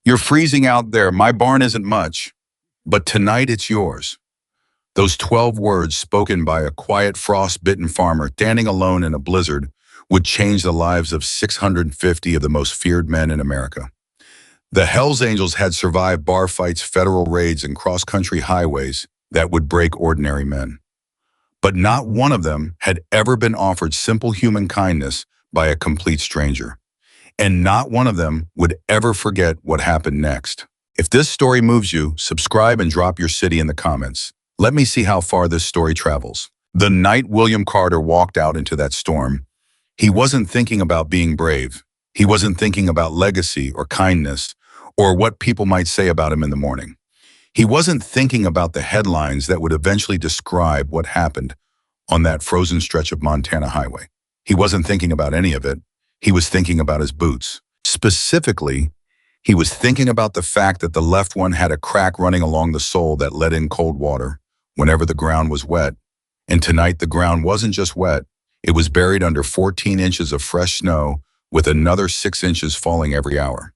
You're freezing out there. My barn isn't much, but tonight it's yours. Those 12 words spoken by a quiet, frost-bitten farmer standing alone in a blizzard would change the lives of 650 of the most feared men in America. The Hells Angels had survived bar fights, federal raids, and cross-country highways that would break ordinary men. But not one of them had ever been offered simple human kindness by a complete stranger. And not one of them would ever forget what happened next. If this story moves you, subscribe and drop your city in the comments. Let me see how far this story travels. The night William Carter walked out into that storm, he wasn't thinking about being brave. He wasn't thinking about legacy or kindness or what people might say about him in the morning. He wasn't thinking about the headlines that would eventually describe what happened on that frozen stretch of Montana highway. He wasn't thinking about any of it. He was thinking about his boots. Specifically, he was thinking about the fact that the left one had a crack running along the sole that let in cold water whenever the ground was wet. And tonight the ground wasn't just wet, it was buried under 14 inches of fresh snow with another 6 inches falling every hour.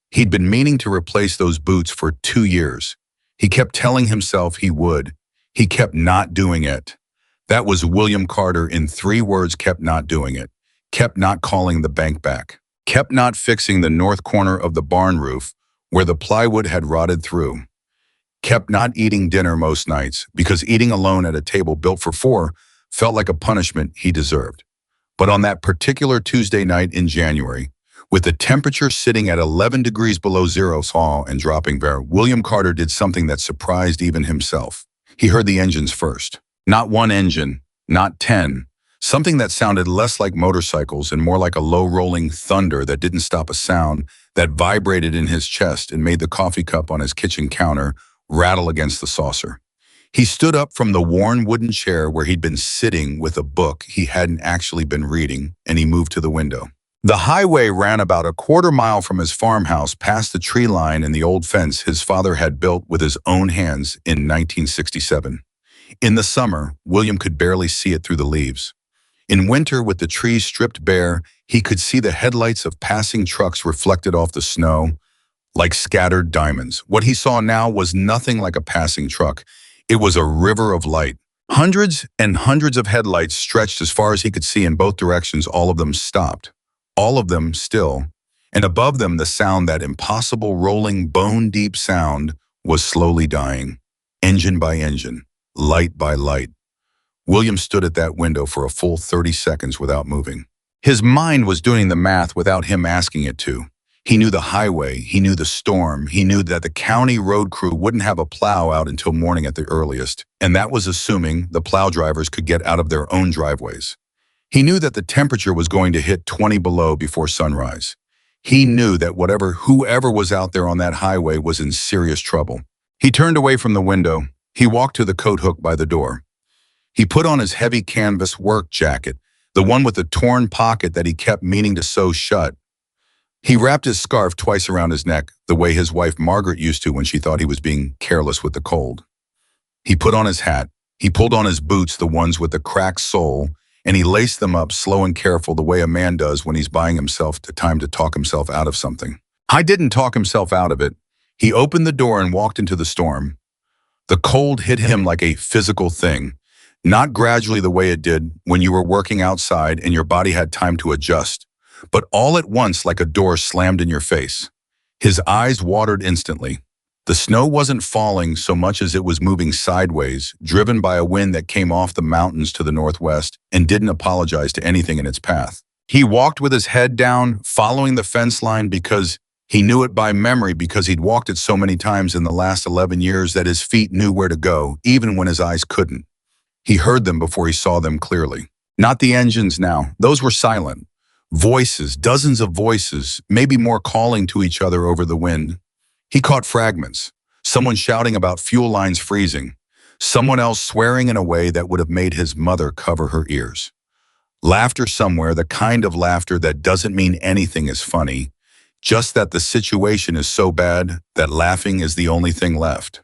He'd been meaning to replace those boots for 2 years. He kept telling himself he would. He kept not doing it. That was William Carter in 3 words: kept not doing it. Kept not calling the bank back. Kept not fixing the north corner of the barn roof where the plywood had rotted through. Kept not eating dinner most nights because eating alone at a table built for 4 felt like a punishment he deserved. But on that particular Tuesday night in January, with the temperature sitting at 11 degrees below zero and dropping there, William Carter did something that surprised even himself. He heard the engines first. Not one engine, not 10. Something that sounded less like motorcycles and more like a low-rolling thunder that didn't stop a sound, that vibrated in his chest and made the coffee cup on his kitchen counter rattle against the saucer. He stood up from the worn wooden chair where he'd been sitting with a book he hadn't actually been reading, and he moved to the window. The highway ran about a quarter mile from his farmhouse past the tree line and the old fence his father had built with his own hands in 1967. In the summer, William could barely see it through the leaves. In winter, with the trees stripped bare, he could see the headlights of passing trucks reflected off the snow like scattered diamonds. What he saw now was nothing like a passing truck. It was a river of light. Hundreds and hundreds of headlights stretched as far as he could see in both directions. All of them stopped. All of them still. And above them, the sound, that impossible rolling, bone-deep sound, was slowly dying. Engine by engine, light by light. William stood at that window for a full 30 seconds without moving. His mind was doing the math without him asking it to. He knew the highway, he knew the storm, he knew that the county road crew wouldn't have a plow out until morning at the earliest, and that was assuming the plow drivers could get out of their own driveways. He knew that the temperature was going to hit 20 below before sunrise. He knew that whoever was out there on that highway was in serious trouble. He turned away from the window. He walked to the coat hook by the door. He put on his heavy canvas work jacket, the one with the torn pocket that he kept meaning to sew shut. He wrapped his scarf twice around his neck, the way his wife Margaret used to when she thought he was being careless with the cold. He put on his hat. He pulled on his boots, the ones with the cracked sole, and he laced them up slow and careful, the way a man does when he's buying himself time to talk himself out of something. He didn't talk himself out of it. He opened the door and walked into the storm. The cold hit him like a physical thing. Not gradually the way it did when you were working outside and your body had time to adjust, but all at once like a door slammed in your face. His eyes watered instantly. The snow wasn't falling so much as it was moving sideways, driven by a wind that came off the mountains to the northwest and didn't apologize to anything in its path. He walked with his head down, following the fence line because he knew it by memory, because he'd walked it so many times in the last 11 years that his feet knew where to go, even when his eyes couldn't. He heard them before he saw them clearly. Not the engines now. Those were silent. Voices, dozens of voices, maybe more, calling to each other over the wind. He caught fragments. Someone shouting about fuel lines freezing. Someone else swearing in a way that would have made his mother cover her ears. Laughter somewhere, the kind of laughter that doesn't mean anything is funny, just that the situation is so bad that laughing is the only thing left.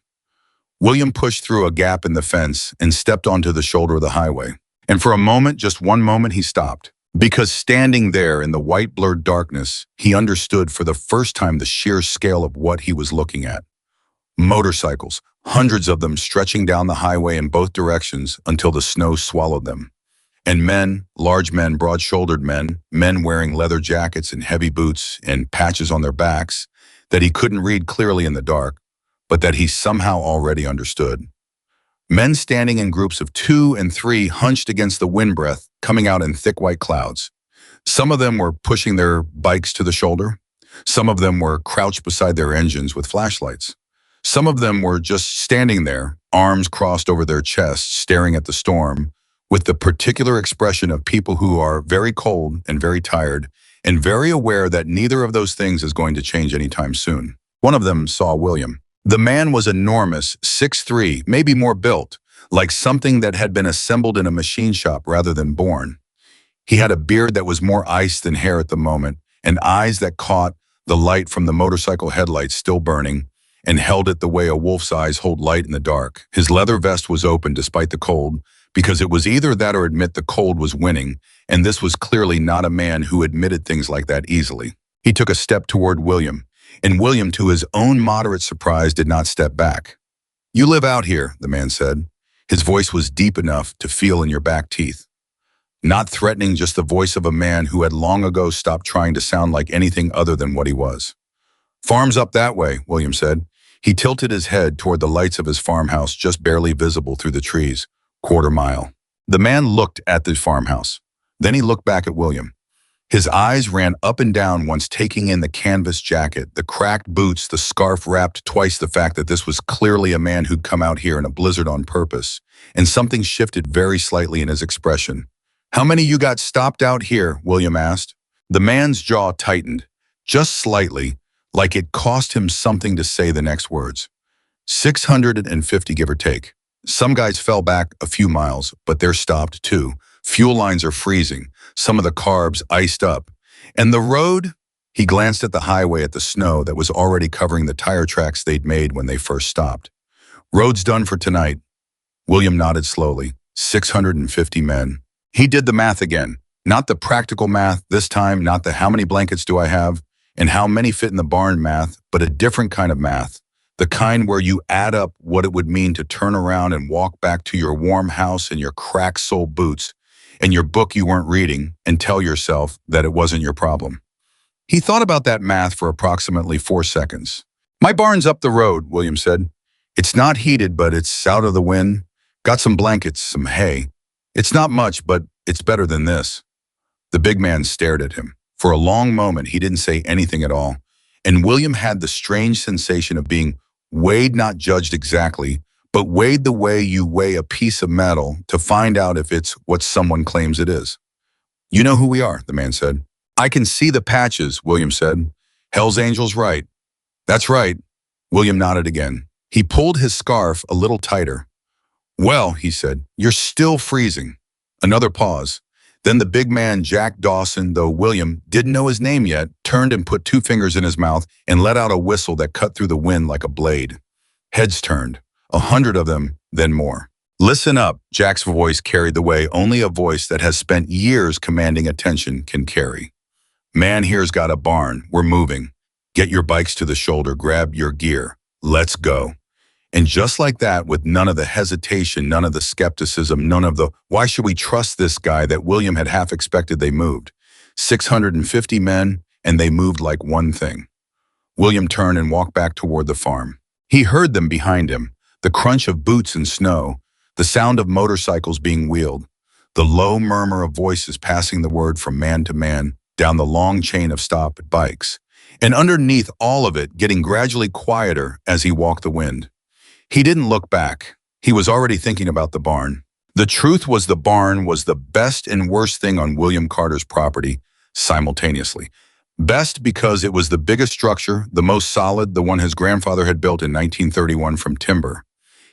William pushed through a gap in the fence and stepped onto the shoulder of the highway. And for a moment, just one moment, he stopped. Because standing there in the white blurred darkness, he understood for the first time the sheer scale of what he was looking at. Motorcycles, hundreds of them stretching down the highway in both directions until the snow swallowed them. And men, large men, broad-shouldered men, men wearing leather jackets and heavy boots and patches on their backs that he couldn't read clearly in the dark, but that he somehow already understood. Men standing in groups of 2 and 3 hunched against the wind breath coming out in thick white clouds. Some of them were pushing their bikes to the shoulder. Some of them were crouched beside their engines with flashlights. Some of them were just standing there, arms crossed over their chests, staring at the storm, with the particular expression of people who are very cold and very tired and very aware that neither of those things is going to change anytime soon. One of them saw William. The man was enormous, 6'3", maybe more built, like something that had been assembled in a machine shop rather than born. He had a beard that was more ice than hair at the moment, and eyes that caught the light from the motorcycle headlights still burning, and held it the way a wolf's eyes hold light in the dark. His leather vest was open despite the cold, because it was either that or admit the cold was winning, and this was clearly not a man who admitted things like that easily. He took a step toward William, and William, to his own moderate surprise, did not step back. "You live out here," the man said. His voice was deep enough to feel in your back teeth. Not threatening, just the voice of a man who had long ago stopped trying to sound like anything other than what he was. "Farm's up that way," William said. He tilted his head toward the lights of his farmhouse, just barely visible through the trees. "Quarter mile." The man looked at the farmhouse. Then he looked back at William. His eyes ran up and down, once taking in the canvas jacket, the cracked boots, the scarf wrapped twice, the fact that this was clearly a man who'd come out here in a blizzard on purpose. And something shifted very slightly in his expression. "How many you got stopped out here?" William asked. The man's jaw tightened, just slightly, like it cost him something to say the next words. 650, give or take. Some guys fell back a few miles, but they're stopped too. Fuel lines are freezing, some of the carbs iced up. And the road? He glanced at the highway, at the snow that was already covering the tire tracks they'd made when they first stopped. "Road's done for tonight." William nodded slowly. 650 men. He did the math again. Not the practical math this time, not the "how many blankets do I have" and "how many fit in the barn" math, but a different kind of math. The kind where you add up what it would mean to turn around and walk back to your warm house in your cracked-soled boots and your book you weren't reading, and tell yourself that it wasn't your problem. He thought about that math for approximately 4 seconds. "My barn's up the road," William said. "It's not heated, but it's out of the wind. Got some blankets, some hay. It's not much, but it's better than this." The big man stared at him. For a long moment, he didn't say anything at all, and William had the strange sensation of being weighed, not judged exactly, but weighed the way you weigh a piece of metal to find out if it's what someone claims it is. "You know who we are," the man said. "I can see the patches," William said. "Hell's Angels, right?" "That's right." William nodded again. He pulled his scarf a little tighter. "Well," he said, "you're still freezing." Another pause. Then the big man, Jack Dawson, though William didn't know his name yet, turned and put 2 fingers in his mouth and let out a whistle that cut through the wind like a blade. Heads turned. 100 of them, then more. "Listen up," Jack's voice carried the way only a voice that has spent years commanding attention can carry. "Man here's got a barn. We're moving. Get your bikes to the shoulder, grab your gear. Let's go." And just like that, with none of the hesitation, none of the skepticism, none of the "why should we trust this guy" that William had half expected, they moved. 650 men, and they moved like one thing. William turned and walked back toward the farm. He heard them behind him, the crunch of boots and snow, the sound of motorcycles being wheeled, the low murmur of voices passing the word from man to man down the long chain of stopped bikes. And underneath all of it, getting gradually quieter as he walked the wind. He didn't look back. He was already thinking about the barn. The truth was, the barn was the best and worst thing on William Carter's property simultaneously. Best because it was the biggest structure, the most solid, the one his grandfather had built in 1931 from timber.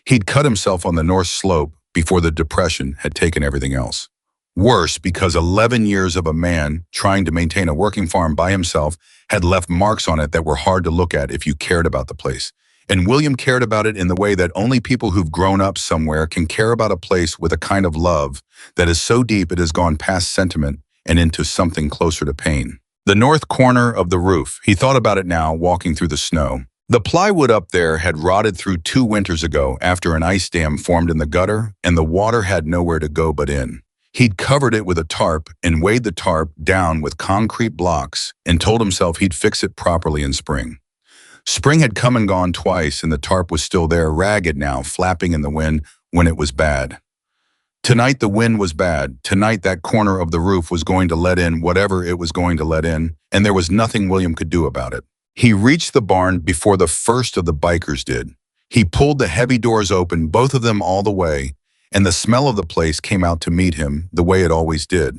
He'd cut himself on the north slope before the Depression had taken everything else. Worse because 11 years of a man trying to maintain a working farm by himself had left marks on it that were hard to look at if you cared about the place. And William cared about it in the way that only people who've grown up somewhere can care about a place with a kind of love that is so deep it has gone past sentiment and into something closer to pain. The north corner of the roof. He thought about it now, walking through the snow. The plywood up there had rotted through 2 winters ago after an ice dam formed in the gutter, and the water had nowhere to go but in. He'd covered it with a tarp and weighed the tarp down with concrete blocks and told himself he'd fix it properly in spring. Spring had come and gone twice, and the tarp was still there, ragged now, flapping in the wind when it was bad. Tonight the wind was bad. Tonight that corner of the roof was going to let in whatever it was going to let in, and there was nothing William could do about it. He reached the barn before the first of the bikers did. He pulled the heavy doors open, both of them all the way, and the smell of the place came out to meet him the way it always did.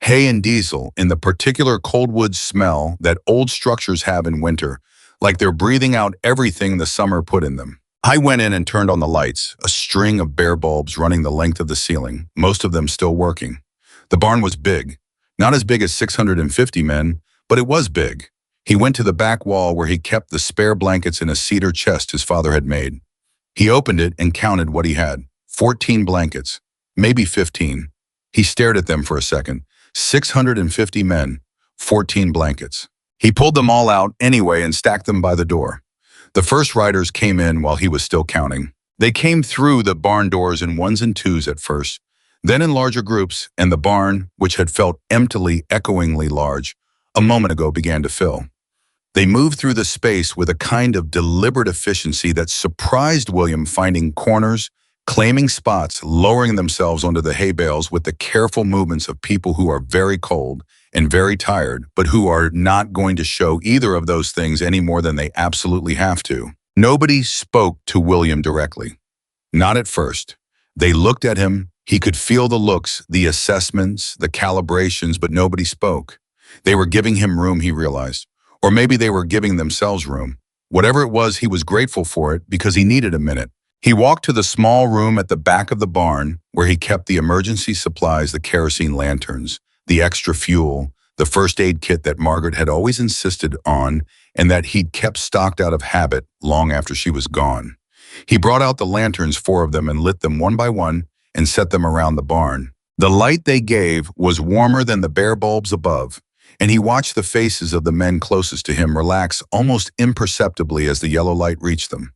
Hay and diesel, in the particular cold wood smell that old structures have in winter, like they're breathing out everything the summer put in them. I went in and turned on the lights, a string of bare bulbs running the length of the ceiling, most of them still working. The barn was big. Not as big as 650 men, but it was big. He went to the back wall where he kept the spare blankets in a cedar chest his father had made. He opened it and counted what he had. 14 blankets, maybe 15. He stared at them for a second. 650 men, 14 blankets. He pulled them all out anyway and stacked them by the door. The first riders came in while he was still counting. They came through the barn doors in ones and twos at first, then in larger groups, and the barn, which had felt emptily, echoingly large, a moment ago began to fill. They moved through the space with a kind of deliberate efficiency that surprised William, finding corners, claiming spots, lowering themselves onto the hay bales with the careful movements of people who are very cold and very tired, but who are not going to show either of those things any more than they absolutely have to. Nobody spoke to William directly. Not at first. They looked at him. He could feel the looks, the assessments, the calibrations, but nobody spoke. They were giving him room, he realized. Or maybe they were giving themselves room. Whatever it was, he was grateful for it because he needed a minute. He walked to the small room at the back of the barn where he kept the emergency supplies, the kerosene lanterns, the extra fuel, the first aid kit that Margaret had always insisted on and that he'd kept stocked out of habit long after she was gone. He brought out the lanterns, 4 of them, and lit them one by one and set them around the barn. The light they gave was warmer than the bare bulbs above, and he watched the faces of the men closest to him relax almost imperceptibly as the yellow light reached them.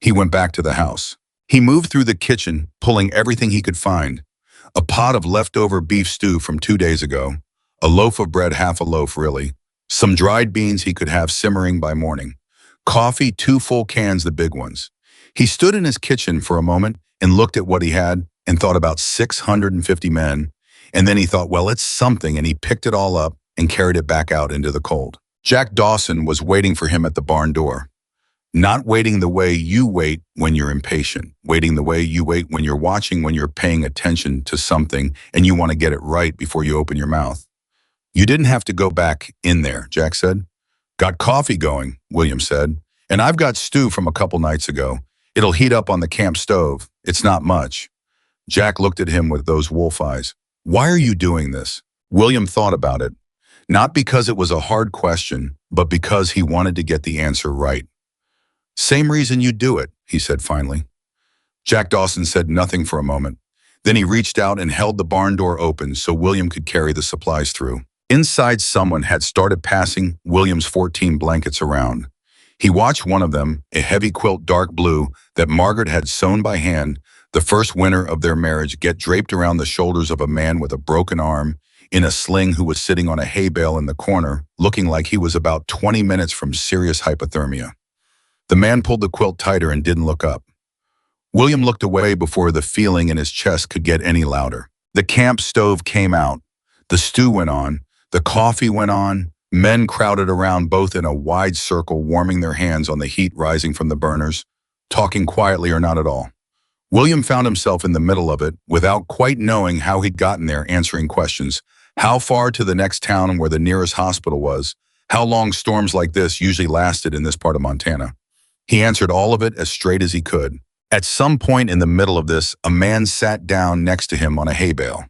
He went back to the house. He moved through the kitchen, pulling everything he could find. A pot of leftover beef stew from 2 days ago, a loaf of bread, half a loaf really, some dried beans he could have simmering by morning, coffee, 2 full cans, the big ones. He stood in his kitchen for a moment and looked at what he had and thought about 650 men, and then he thought, well, it's something, and he picked it all up and carried it back out into the cold. Jack Dawson was waiting for him at the barn door. Not waiting the way you wait when you're impatient, waiting the way you wait when you're watching, when you're paying attention to something and you want to get it right before you open your mouth. You didn't have to go back in there, Jack said. Got coffee going, William said, and I've got stew from a couple nights ago. It'll heat up on the camp stove. It's not much. Jack looked at him with those wolf eyes. Why are you doing this? William thought about it. Not because it was a hard question, but because he wanted to get the answer right. Same reason you do it, he said finally. Jack Dawson said nothing for a moment. Then he reached out and held the barn door open so William could carry the supplies through. Inside, someone had started passing William's 14 blankets around. He watched one of them, a heavy quilt dark blue that Margaret had sewn by hand the first winter of their marriage, get draped around the shoulders of a man with a broken arm in a sling who was sitting on a hay bale in the corner, looking like he was about 20 minutes from serious hypothermia. The man pulled the quilt tighter and didn't look up. William looked away before the feeling in his chest could get any louder. The camp stove came out. The stew went on. The coffee went on. Men crowded around, both in a wide circle, warming their hands on the heat rising from the burners, talking quietly or not at all. William found himself in the middle of it, without quite knowing how he'd gotten there, answering questions. How far to the next town where the nearest hospital was? How long storms like this usually lasted in this part of Montana? He answered all of it as straight as he could. At some point in the middle of this, a man sat down next to him on a hay bale.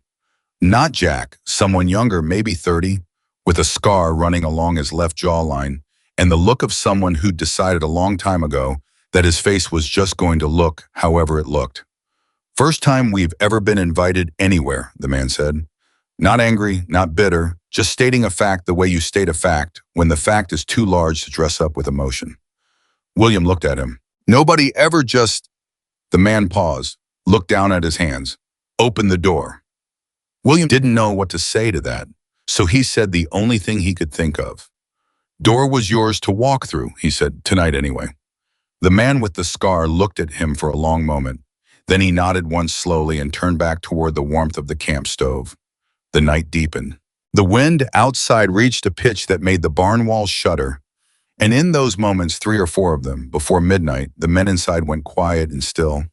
Not Jack, someone younger, maybe 30, with a scar running along his left jawline, and the look of someone who'd decided a long time ago that his face was just going to look however it looked. First time we've ever been invited anywhere, the man said. Not angry, not bitter, just stating a fact the way you state a fact when the fact is too large to dress up with emotion. William looked at him. Nobody ever just... The man paused, looked down at his hands, opened the door. William didn't know what to say to that, so he said the only thing he could think of. Door was yours to walk through, he said, tonight anyway. The man with the scar looked at him for a long moment. Then he nodded once slowly and turned back toward the warmth of the camp stove. The night deepened. The wind outside reached a pitch that made the barn walls shudder. And in those moments, 3 or 4 of them, before midnight, the men inside went quiet and still.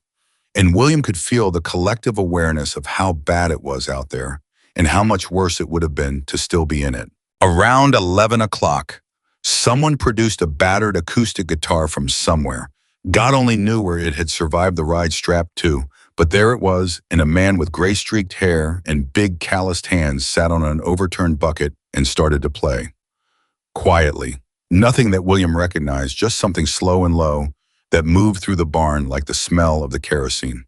And William could feel the collective awareness of how bad it was out there and how much worse it would have been to still be in it. Around 11 o'clock, someone produced a battered acoustic guitar from somewhere. God only knew where it had survived the ride strapped to, but there it was, and a man with gray-streaked hair and big calloused hands sat on an overturned bucket and started to play. Quietly. Nothing that William recognized, just something slow and low that moved through the barn like the smell of the kerosene.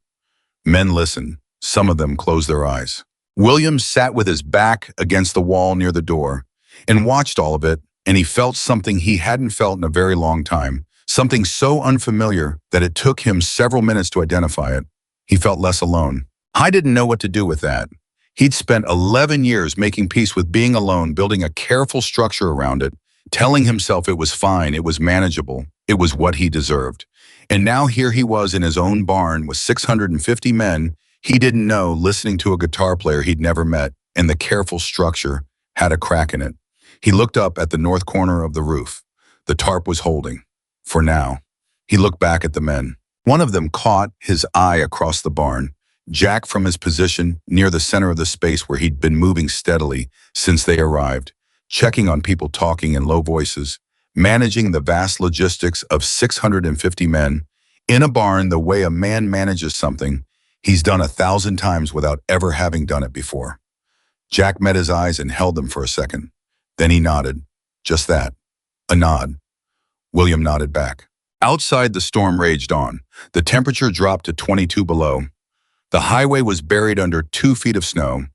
Men listened. Some of them closed their eyes. William sat with his back against the wall near the door and watched all of it, and he felt something he hadn't felt in a very long time, something so unfamiliar that it took him several minutes to identify it. He felt less alone. I didn't know what to do with that. He'd spent 11 years making peace with being alone, building a careful structure around it, telling himself it was fine, it was manageable, it was what he deserved. And now here he was in his own barn with 650 men he didn't know, listening to a guitar player he'd never met, and the careful structure had a crack in it. He looked up at the north corner of the roof. The tarp was holding. For now. He looked back at the men. One of them caught his eye across the barn. Jack, from his position near the center of the space where he'd been moving steadily since they arrived, checking on people talking in low voices, managing the vast logistics of 650 men, in a barn the way a man manages something he's done 1,000 times without ever having done it before. Jack met his eyes and held them for a second. Then he nodded. Just that. A nod. William nodded back. Outside, the storm raged on. The temperature dropped to 22 below. The highway was buried under 2 feet of snow,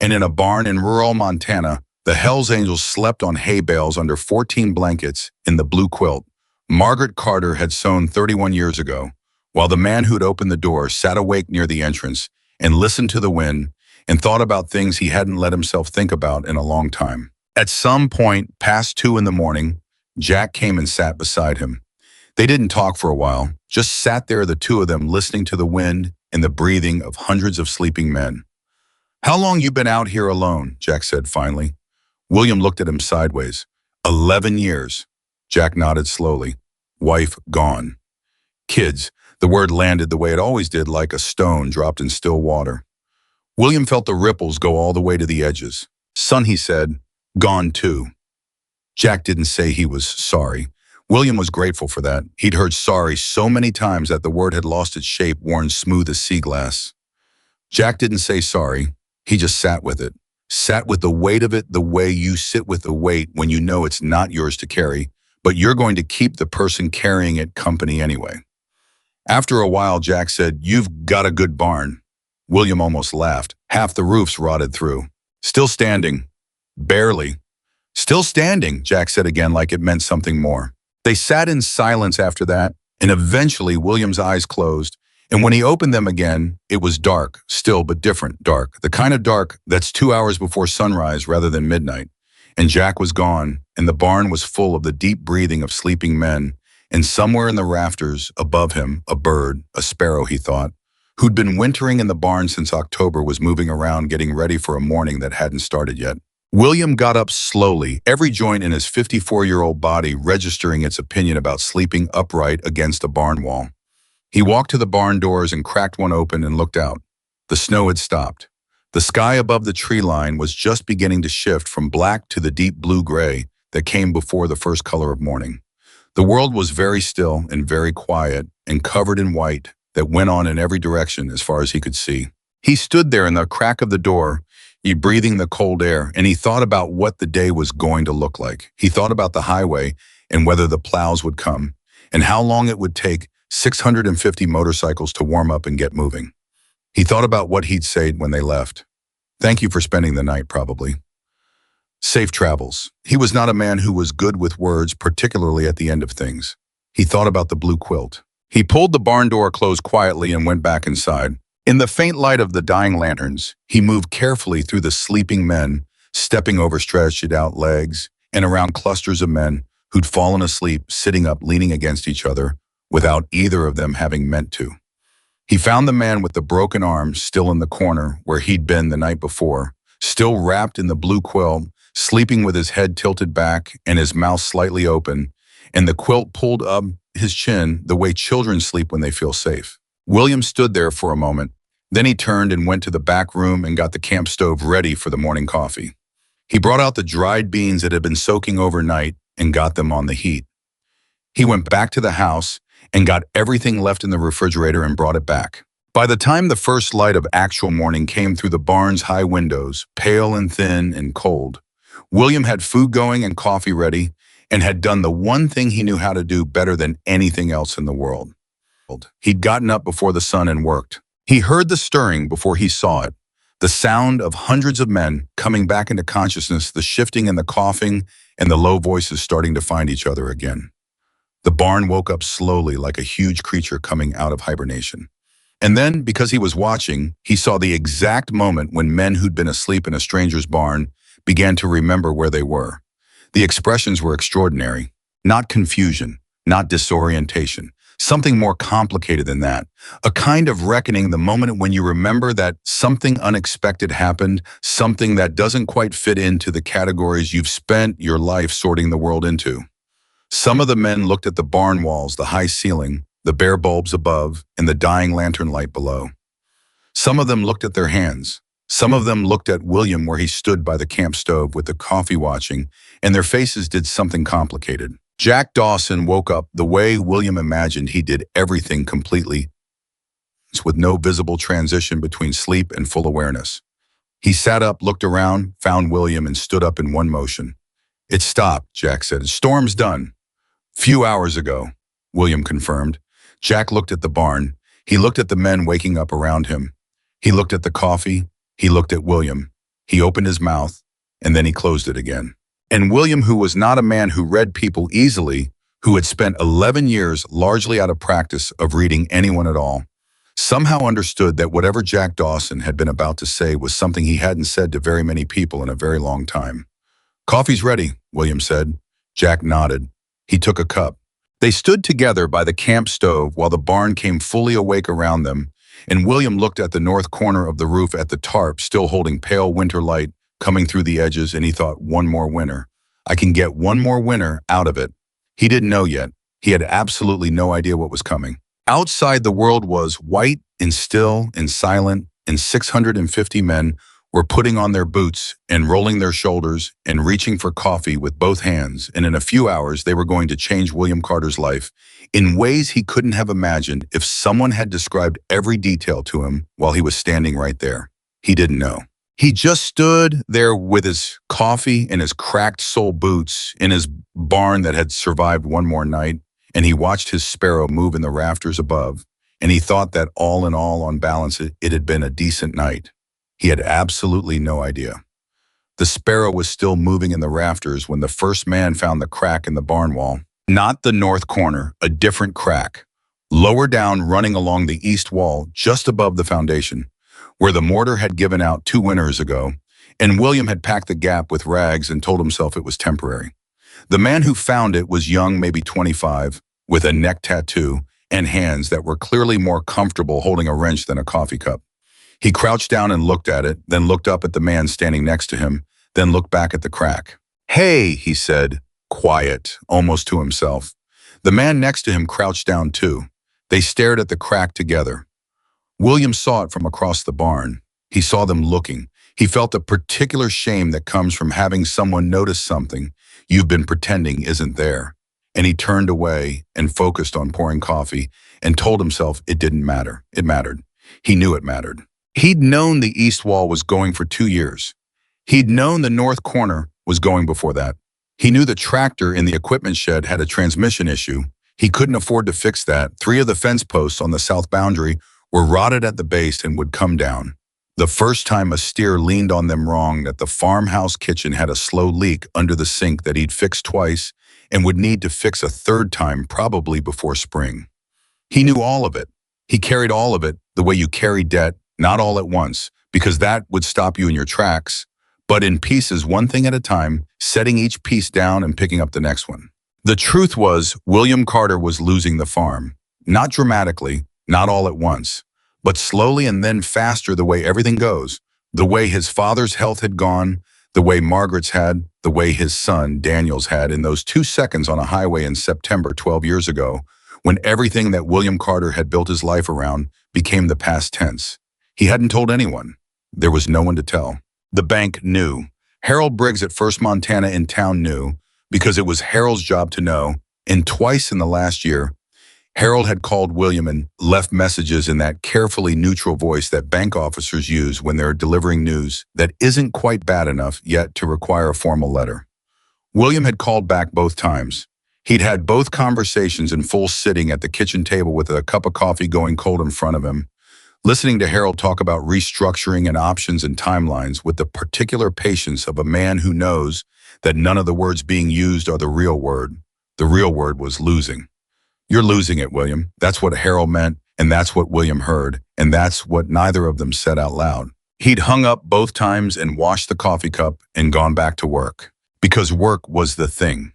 and in a barn in rural Montana, the Hells Angels slept on hay bales under 14 blankets in the blue quilt Margaret Carter had sewn 31 years ago, while the man who'd opened the door sat awake near the entrance and listened to the wind and thought about things he hadn't let himself think about in a long time. At some point, past 2 in the morning, Jack came and sat beside him. They didn't talk for a while, just sat there, the two of them, listening to the wind and the breathing of hundreds of sleeping men. "How long you been out here alone?" Jack said finally. William looked at him sideways. 11 years. Jack nodded slowly. Wife gone. Kids. The word landed the way it always did, like a stone dropped in still water. William felt the ripples go all the way to the edges. Son, he said, gone too. Jack didn't say he was sorry. William was grateful for that. He'd heard sorry so many times that the word had lost its shape, worn smooth as sea glass. Jack didn't say sorry. He just sat with it. Sat with the weight of it the way you sit with the weight when you know it's not yours to carry, but you're going to keep the person carrying it company anyway. After a while, Jack said, "You've got a good barn." William almost laughed. Half the roof's rotted through. "Still standing." "Barely." "Still standing," Jack said again, like it meant something more. They sat in silence after that, and eventually William's eyes closed, and when he opened them again, it was dark, still but different dark, the kind of dark that's 2 hours before sunrise rather than midnight. And Jack was gone, and the barn was full of the deep breathing of sleeping men, and somewhere in the rafters above him, a bird, a sparrow, he thought, who'd been wintering in the barn since October, was moving around getting ready for a morning that hadn't started yet. William got up slowly, every joint in his 54-year-old body registering its opinion about sleeping upright against a barn wall. He walked to the barn doors and cracked one open and looked out. The snow had stopped. The sky above the tree line was just beginning to shift from black to the deep blue-gray that came before the first color of morning. The world was very still and very quiet and covered in white that went on in every direction as far as he could see. He stood there in the crack of the door, breathing the cold air, and he thought about what the day was going to look like. He thought about the highway and whether the plows would come and how long it would take 650 motorcycles to warm up and get moving. He thought about what he'd say when they left. Thank you for spending the night, probably. Safe travels. He was not a man who was good with words, particularly at the end of things. He thought about the blue quilt. He pulled the barn door closed quietly and went back inside. In the faint light of the dying lanterns, he moved carefully through the sleeping men, stepping over stretched out legs and around clusters of men who'd fallen asleep, sitting up, leaning against each other, without either of them having meant to. He found the man with the broken arm still in the corner where he'd been the night before, still wrapped in the blue quilt, sleeping with his head tilted back and his mouth slightly open, and the quilt pulled up his chin the way children sleep when they feel safe. William stood there for a moment. Then he turned and went to the back room and got the camp stove ready for the morning coffee. He brought out the dried beans that had been soaking overnight and got them on the heat. He went back to the house and got everything left in the refrigerator and brought it back. By the time the first light of actual morning came through the barn's high windows, pale and thin and cold, William had food going and coffee ready and had done the one thing he knew how to do better than anything else in the world. He'd gotten up before the sun and worked. He heard the stirring before he saw it, the sound of hundreds of men coming back into consciousness, the shifting and the coughing and the low voices starting to find each other again. The barn woke up slowly like a huge creature coming out of hibernation. And then, because he was watching, he saw the exact moment when men who'd been asleep in a stranger's barn began to remember where they were. The expressions were extraordinary. Not confusion, not disorientation. Something more complicated than that. A kind of reckoning, the moment when you remember that something unexpected happened, something that doesn't quite fit into the categories you've spent your life sorting the world into. Some of the men looked at the barn walls, the high ceiling, the bare bulbs above, and the dying lantern light below. Some of them looked at their hands. Some of them looked at William where he stood by the camp stove with the coffee watching, and their faces did something complicated. Jack Dawson woke up the way William imagined he did, everything completely, with no visible transition between sleep and full awareness. He sat up, looked around, found William, and stood up in one motion. "It stopped," Jack said. "Storm's done." "Few hours ago," William confirmed. Jack looked at the barn. He looked at the men waking up around him. He looked at the coffee. He looked at William. He opened his mouth, and then he closed it again. And William, who was not a man who read people easily, who had spent 11 years largely out of practice of reading anyone at all, somehow understood that whatever Jack Dawson had been about to say was something he hadn't said to very many people in a very long time. "Coffee's ready," William said. Jack nodded. He took a cup. They stood together by the camp stove while the barn came fully awake around them, and William looked at the north corner of the roof at the tarp still holding pale winter light coming through the edges, and he thought, one more winter. I can get one more winter out of it. He didn't know yet. He had absolutely no idea what was coming. Outside, the world was white and still and silent, and 650 men were putting on their boots and rolling their shoulders and reaching for coffee with both hands, and in a few hours they were going to change William Carter's life in ways he couldn't have imagined if someone had described every detail to him while he was standing right there. He didn't know. He just stood there with his coffee and his cracked sole boots in his barn that had survived one more night, and he watched his sparrow move in the rafters above, and he thought that all in all, on balance, it had been a decent night. He had absolutely no idea. The sparrow was still moving in the rafters when the first man found the crack in the barn wall. Not the north corner, a different crack. Lower down, running along the east wall, just above the foundation, where the mortar had given out 2 winters ago, and William had packed the gap with rags and told himself it was temporary. The man who found it was young, maybe 25, with a neck tattoo and hands that were clearly more comfortable holding a wrench than a coffee cup. He crouched down and looked at it, then looked up at the man standing next to him, then looked back at the crack. "Hey," he said, quiet, almost to himself. The man next to him crouched down too. They stared at the crack together. William saw it from across the barn. He saw them looking. He felt a particular shame that comes from having someone notice something you've been pretending isn't there. And he turned away and focused on pouring coffee and told himself it didn't matter. It mattered. He knew it mattered. He'd known the east wall was going for 2 years. He'd known the north corner was going before that. He knew the tractor in the equipment shed had a transmission issue. He couldn't afford to fix that. 3 of the fence posts on the south boundary were rotted at the base and would come down. The first time a steer leaned on them wrong, that the farmhouse kitchen had a slow leak under the sink that he'd fixed twice and would need to fix a third time probably before spring. He knew all of it. He carried all of it the way you carry debt, not all at once, because that would stop you in your tracks, but in pieces, one thing at a time, setting each piece down and picking up the next one. The truth was, William Carter was losing the farm. Not dramatically, not all at once, but slowly and then faster, the way everything goes, the way his father's health had gone, the way Margaret's had, the way his son, Daniel's, had in those 2 seconds on a highway in September 12 years ago, when everything that William Carter had built his life around became the past tense. He hadn't told anyone. There was no one to tell. The bank knew. Harold Briggs at First Montana in town knew, because it was Harold's job to know, and twice in the last year, Harold had called William and left messages in that carefully neutral voice that bank officers use when they're delivering news that isn't quite bad enough yet to require a formal letter. William had called back both times. He'd had both conversations in full sitting at the kitchen table with a cup of coffee going cold in front of him, listening to Harold talk about restructuring and options and timelines with the particular patience of a man who knows that none of the words being used are the real word. The real word was losing. You're losing it, William. That's what Harold meant, and that's what William heard, and that's what neither of them said out loud. He'd hung up both times and washed the coffee cup and gone back to work. Because work was the thing.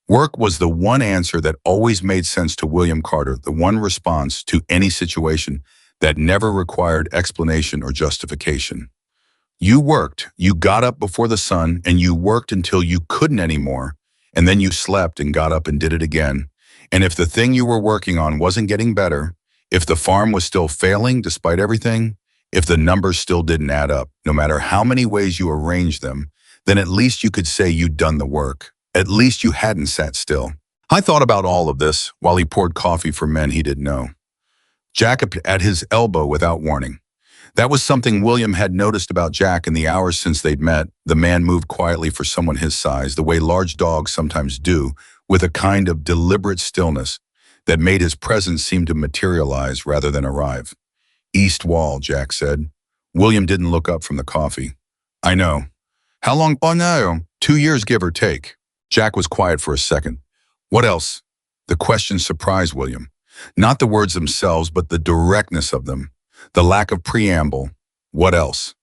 Work was the one answer that always made sense to William Carter, the one response to any situation that never required explanation or justification. You worked, you got up before the sun, and you worked until you couldn't anymore, and then you slept and got up and did it again. And if the thing you were working on wasn't getting better, if the farm was still failing despite everything, if the numbers still didn't add up, no matter how many ways you arranged them, then at least you could say you'd done the work. At least you hadn't sat still. I thought about all of this while he poured coffee for men he didn't know. Jack appeared at his elbow without warning. That was something William had noticed about Jack in the hours since they'd met. The man moved quietly for someone his size, the way large dogs sometimes do, with a kind of deliberate stillness that made his presence seem to materialize rather than arrive. East wall, Jack said. William didn't look up from the coffee. I know. How long? Oh no, 2 years give or take. Jack was quiet for a second. What else? The question surprised William. Not the words themselves, but the directness of them. The lack of preamble. What else?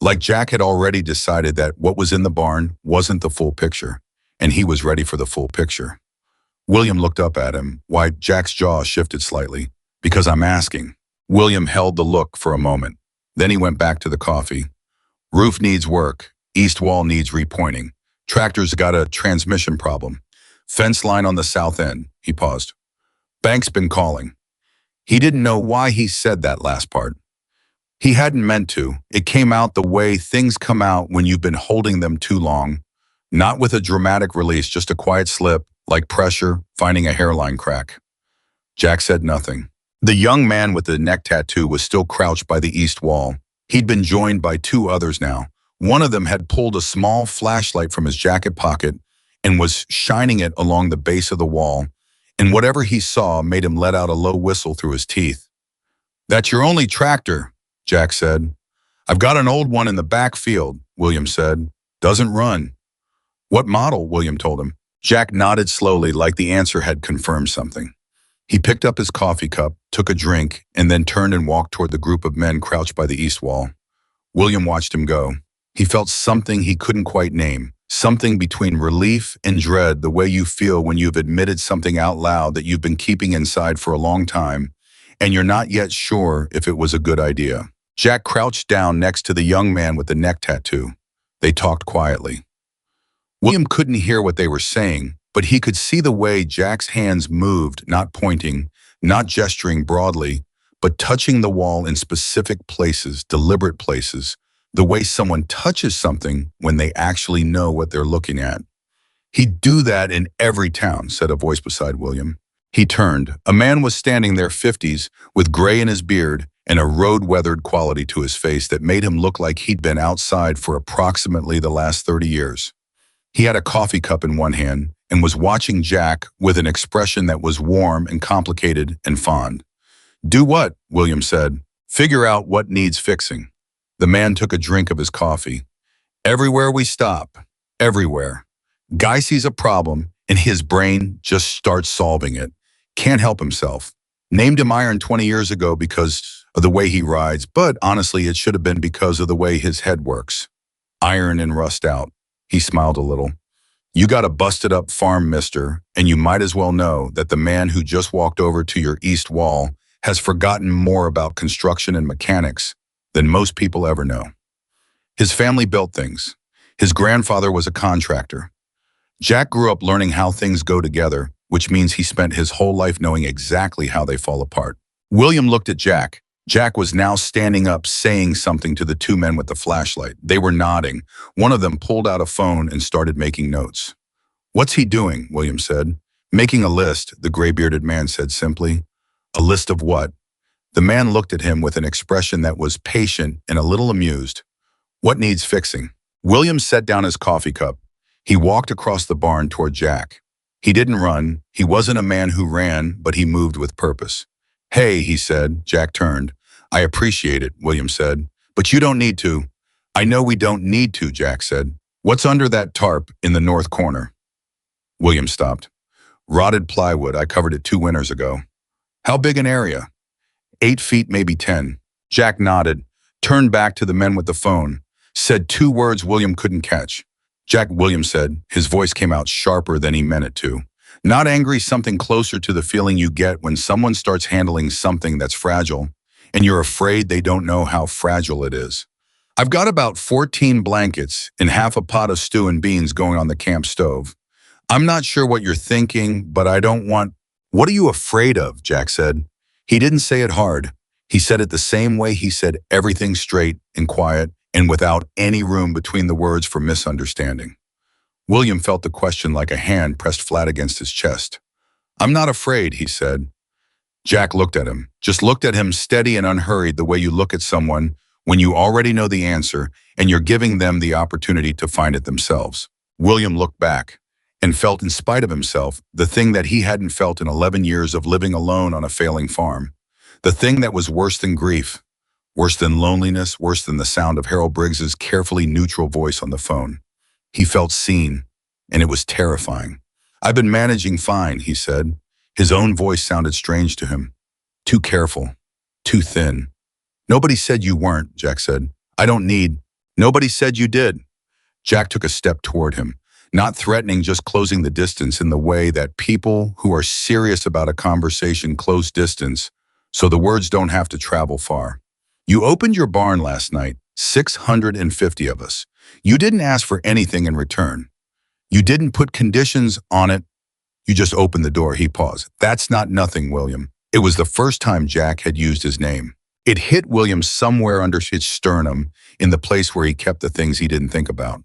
Like Jack had already decided that what was in the barn wasn't the full picture, and he was ready for the full picture. William looked up at him, why Jack's jaw shifted slightly. Because I'm asking. William held the look for a moment. Then he went back to the coffee. Roof needs work. East wall needs repointing. Tractor's got a transmission problem. Fence line on the south end. He paused. Bank's been calling. He didn't know why he said that last part. He hadn't meant to. It came out the way things come out when you've been holding them too long. Not with a dramatic release, just a quiet slip, like pressure, finding a hairline crack. Jack said nothing. The young man with the neck tattoo was still crouched by the east wall. He'd been joined by 2 others now. One of them had pulled a small flashlight from his jacket pocket and was shining it along the base of the wall, and whatever he saw made him let out a low whistle through his teeth. That's your only tractor, Jack said. I've got an old one in the back field, William said. Doesn't run. What model? William told him. Jack nodded slowly, like the answer had confirmed something. He picked up his coffee cup, took a drink, and then turned and walked toward the group of men crouched by the east wall. William watched him go. He felt something he couldn't quite name, something between relief and dread, the way you feel when you've admitted something out loud that you've been keeping inside for a long time, and you're not yet sure if it was a good idea. Jack crouched down next to the young man with the neck tattoo. They talked quietly. William couldn't hear what they were saying, but he could see the way Jack's hands moved, not pointing, not gesturing broadly, but touching the wall in specific places, deliberate places, the way someone touches something when they actually know what they're looking at. He'd do that in every town, said a voice beside William. He turned. A man was standing there, 50s, with gray in his beard and a road-weathered quality to his face that made him look like he'd been outside for approximately the last 30 years. He had a coffee cup in one hand and was watching Jack with an expression that was warm and complicated and fond. Do what? William said. Figure out what needs fixing. The man took a drink of his coffee. Everywhere we stop, everywhere. Guy sees a problem and his brain just starts solving it. Can't help himself. Named him Iron 20 years ago because of the way he rides, but honestly, it should have been because of the way his head works. Iron and rust out. He smiled a little. You got a busted up farm, mister, and you might as well know that the man who just walked over to your east wall has forgotten more about construction and mechanics than most people ever know. His family built things. His grandfather was a contractor. Jack grew up learning how things go together, which means he spent his whole life knowing exactly how they fall apart. William looked at Jack. Jack was now standing up, saying something to the two men with the flashlight. They were nodding. One of them pulled out a phone and started making notes. What's he doing? William said. Making a list, the gray-bearded man said simply. A list of what? The man looked at him with an expression that was patient and a little amused. What needs fixing? William set down his coffee cup. He walked across the barn toward Jack. He didn't run. He wasn't a man who ran, but he moved with purpose. Hey, he said. Jack turned. I appreciate it, William said. But you don't need to. I know we don't need to, Jack said. What's under that tarp in the north corner? William stopped. Rotted plywood. I covered it 2 winters ago. How big an area? 8 feet, maybe 10. Jack nodded, turned back to the men with the phone, said 2 words William couldn't catch. Jack, William said. His voice came out sharper than he meant it to. Not angry, something closer to the feeling you get when someone starts handling something that's fragile, and you're afraid they don't know how fragile it is. I've got about 14 blankets and half a pot of stew and beans going on the camp stove. I'm not sure what you're thinking, but I don't want... What are you afraid of? Jack said. He didn't say it hard. He said it the same way he said everything, straight and quiet and without any room between the words for misunderstanding. William felt the question like a hand pressed flat against his chest. I'm not afraid, he said. Jack looked at him, just looked at him steady and unhurried the way you look at someone when you already know the answer and you're giving them the opportunity to find it themselves. William looked back and felt, in spite of himself, the thing that he hadn't felt in 11 years of living alone on a failing farm. The thing that was worse than grief, worse than loneliness, worse than the sound of Harold Briggs's carefully neutral voice on the phone. He felt seen, and it was terrifying. I've been managing fine, he said. His own voice sounded strange to him. Too careful, too thin. Nobody said you weren't, Jack said. I don't need. Nobody said you did. Jack took a step toward him, not threatening, just closing the distance in the way that people who are serious about a conversation close distance so the words don't have to travel far. You opened your barn last night, 650 of us. You didn't ask for anything in return. You didn't put conditions on it. You just opened the door. He paused. That's not nothing, William. It was the first time Jack had used his name. It hit William somewhere under his sternum, in the place where he kept the things he didn't think about.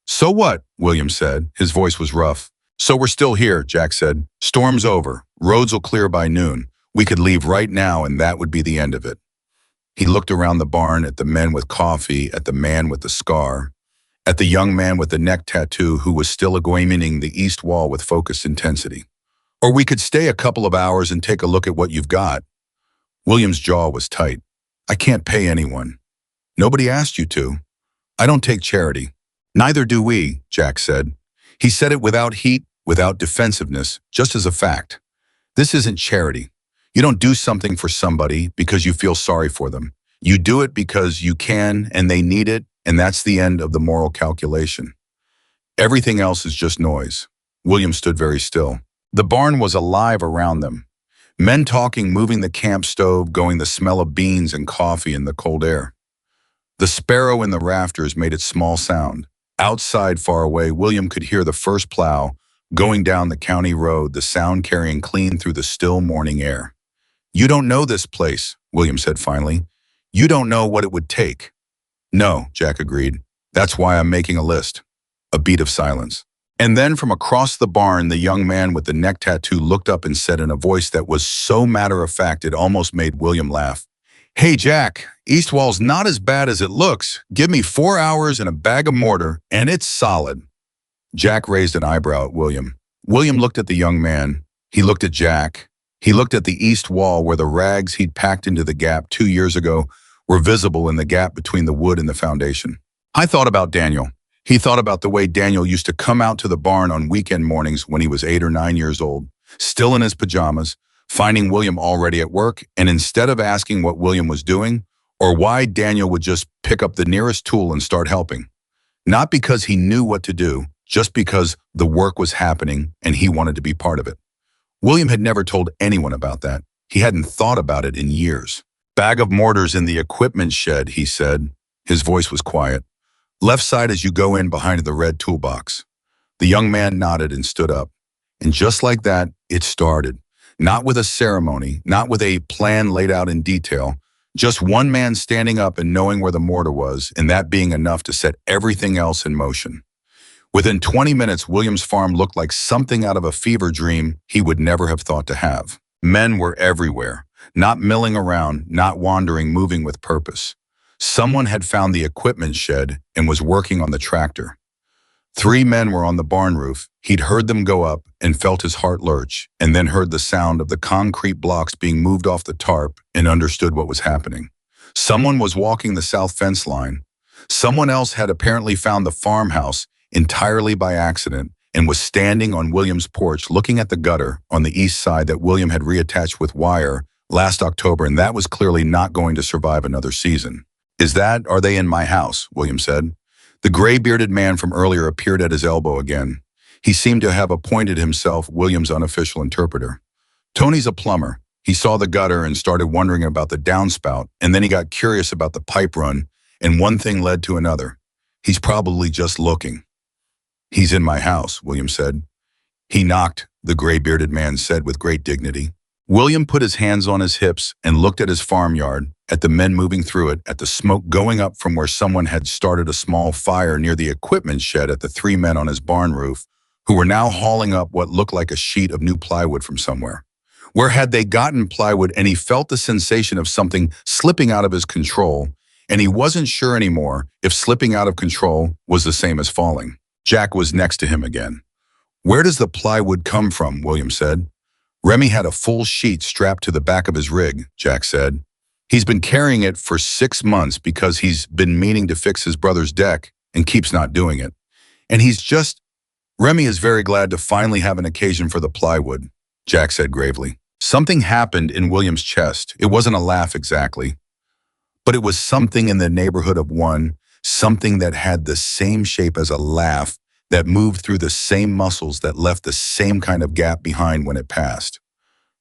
So what? William said. His voice was rough. So we're still here, Jack said. Storm's over. Roads will clear by noon. We could leave right now and that would be the end of it. He looked around the barn at the men with coffee, at the man with the scar, at the young man with the neck tattoo who was still examining the east wall with focused intensity. Or we could stay a couple of hours and take a look at what you've got. William's jaw was tight. I can't pay anyone. Nobody asked you to. I don't take charity. Neither do we, Jack said. He said it without heat, without defensiveness, just as a fact. This isn't charity. You don't do something for somebody because you feel sorry for them. You do it because you can and they need it, and that's the end of the moral calculation. Everything else is just noise. William stood very still. The barn was alive around them. Men talking, moving the camp stove, going the smell of beans and coffee in the cold air. The sparrow in the rafters made its small sound. Outside, far away, William could hear the first plow going down the county road, the sound carrying clean through the still morning air. You don't know this place, William said finally. You don't know what it would take. No, Jack agreed. That's why I'm making a list. A beat of silence. And then from across the barn, the young man with the neck tattoo looked up and said in a voice that was so matter-of-fact it almost made William laugh. Hey, Jack, East Wall's not as bad as it looks. Give me 4 hours and a bag of mortar, and it's solid. Jack raised an eyebrow at William. William looked at the young man. He looked at Jack. He looked at the east wall where the rags he'd packed into the gap 2 years ago were visible in the gap between the wood and the foundation. I thought about Daniel. He thought about the way Daniel used to come out to the barn on weekend mornings when he was 8 or 9 years old, still in his pajamas, finding William already at work, and instead of asking what William was doing or why, Daniel would just pick up the nearest tool and start helping. Not because he knew what to do, just because the work was happening and he wanted to be part of it. William had never told anyone about that. He hadn't thought about it in years. "Bag of mortars in the equipment shed," he said. His voice was quiet. "Left side as you go in behind the red toolbox." The young man nodded and stood up. And just like that, it started. Not with a ceremony, not with a plan laid out in detail, just one man standing up and knowing where the mortar was, and that being enough to set everything else in motion. Within 20 minutes, William's farm looked like something out of a fever dream he would never have thought to have. Men were everywhere, not milling around, not wandering, moving with purpose. Someone had found the equipment shed and was working on the tractor. 3 men were on the barn roof. He'd heard them go up and felt his heart lurch, and then heard the sound of the concrete blocks being moved off the tarp and understood what was happening. Someone was walking the south fence line. Someone else had apparently found the farmhouse entirely by accident and was standing on William's porch looking at the gutter on the east side that William had reattached with wire last October, and that was clearly not going to survive another season. Are they in my house?" William said. The gray-bearded man from earlier appeared at his elbow again. He seemed to have appointed himself William's unofficial interpreter. "Tony's a plumber. He saw the gutter and started wondering about the downspout, and then he got curious about the pipe run, and one thing led to another. He's probably just looking." "He's in my house," William said. "He knocked," the gray-bearded man said with great dignity. William put his hands on his hips and looked at his farmyard, at the men moving through it, at the smoke going up from where someone had started a small fire near the equipment shed, at the 3 men on his barn roof, who were now hauling up what looked like a sheet of new plywood from somewhere. Where had they gotten plywood? And he felt the sensation of something slipping out of his control, and he wasn't sure anymore if slipping out of control was the same as falling. Jack was next to him again. "Where does the plywood come from?" William said. "Remy had a full sheet strapped to the back of his rig," Jack said. "He's been carrying it for 6 months because he's been meaning to fix his brother's deck and keeps not doing it. And Remy is very glad to finally have an occasion for the plywood," Jack said gravely. Something happened in William's chest. It wasn't a laugh exactly, but it was something in the neighborhood of one, something that had the same shape as a laugh, that moved through the same muscles, that left the same kind of gap behind when it passed.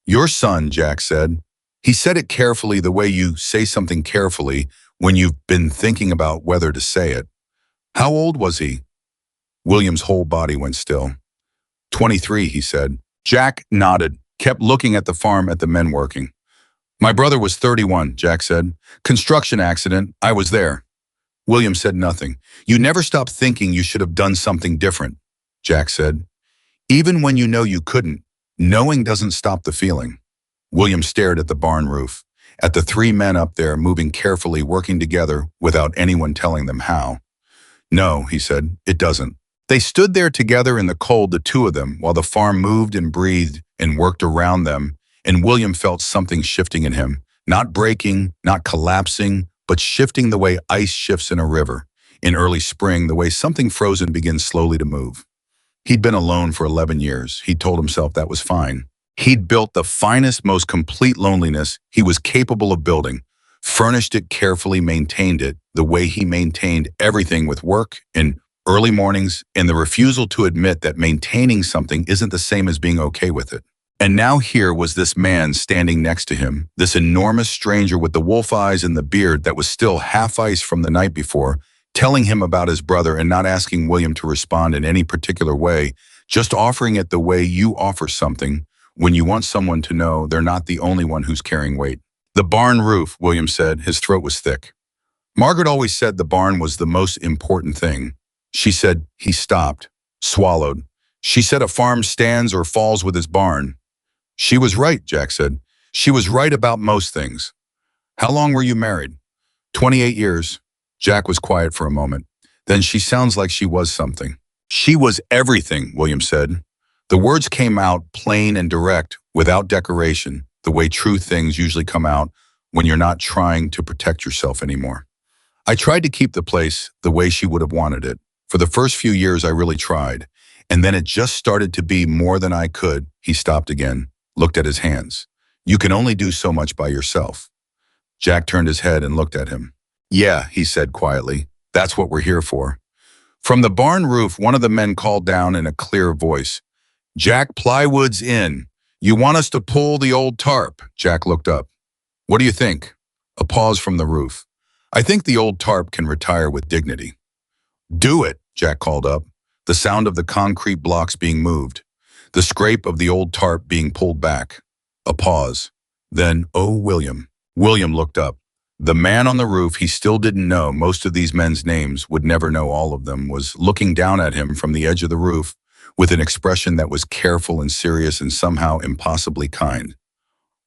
"Your son," Jack said. He said it carefully, the way you say something carefully when you've been thinking about whether to say it. "How old was he?" William's whole body went still. 23, he said. Jack nodded, kept looking at the farm, at the men working. "My brother was 31, Jack said. "Construction accident. I was there." William said nothing. "You never stopped thinking you should have done something different," Jack said. "Even when you know you couldn't, knowing doesn't stop the feeling." William stared at the barn roof, at the 3 men up there moving carefully, working together without anyone telling them how. "No," he said, "it doesn't." They stood there together in the cold, the 2 of them, while the farm moved and breathed and worked around them, and William felt something shifting in him, not breaking, not collapsing, but shifting the way ice shifts in a river. In early spring, the way something frozen begins slowly to move. He'd been alone for 11 years. He told himself that was fine. He'd built the finest, most complete loneliness he was capable of building, furnished it carefully, maintained it the way he maintained everything, with work and early mornings, and the refusal to admit that maintaining something isn't the same as being okay with it. And now here was this man standing next to him, this enormous stranger with the wolf eyes and the beard that was still half ice from the night before, telling him about his brother and not asking William to respond in any particular way, just offering it the way you offer something when you want someone to know they're not the only one who's carrying weight. "The barn roof," William said. His throat was thick. "Margaret always said the barn was the most important thing." She said. He stopped, swallowed. "She said a farm stands or falls with his barn." "She was right," Jack said. "She was right about most things." "How long were you married?" 28 years. Jack was quiet for a moment. "Then she sounds like she was something." "She was everything," William said. The words came out plain and direct, without decoration, the way true things usually come out, when you're not trying to protect yourself anymore. I tried to keep the place the way she would have wanted it. For the first few years, I really tried. And then it just started to be more than I could. He stopped again, looked at his hands. You can only do so much by yourself. Jack turned his head and looked at him. Yeah, he said quietly. That's what we're here for. From the barn roof, one of the men called down in a clear voice. Jack, plywood's in. You want us to pull the old tarp? Jack looked up. What do you think? A pause from the roof. I think the old tarp can retire with dignity. Do it, Jack called up, the sound of the concrete blocks being moved, the scrape of the old tarp being pulled back. A pause. Then, oh, William. William looked up. The man on the roof he still didn't know most of these men's names, would never know all of them, was looking down at him from the edge of the roof with an expression that was careful and serious and somehow impossibly kind.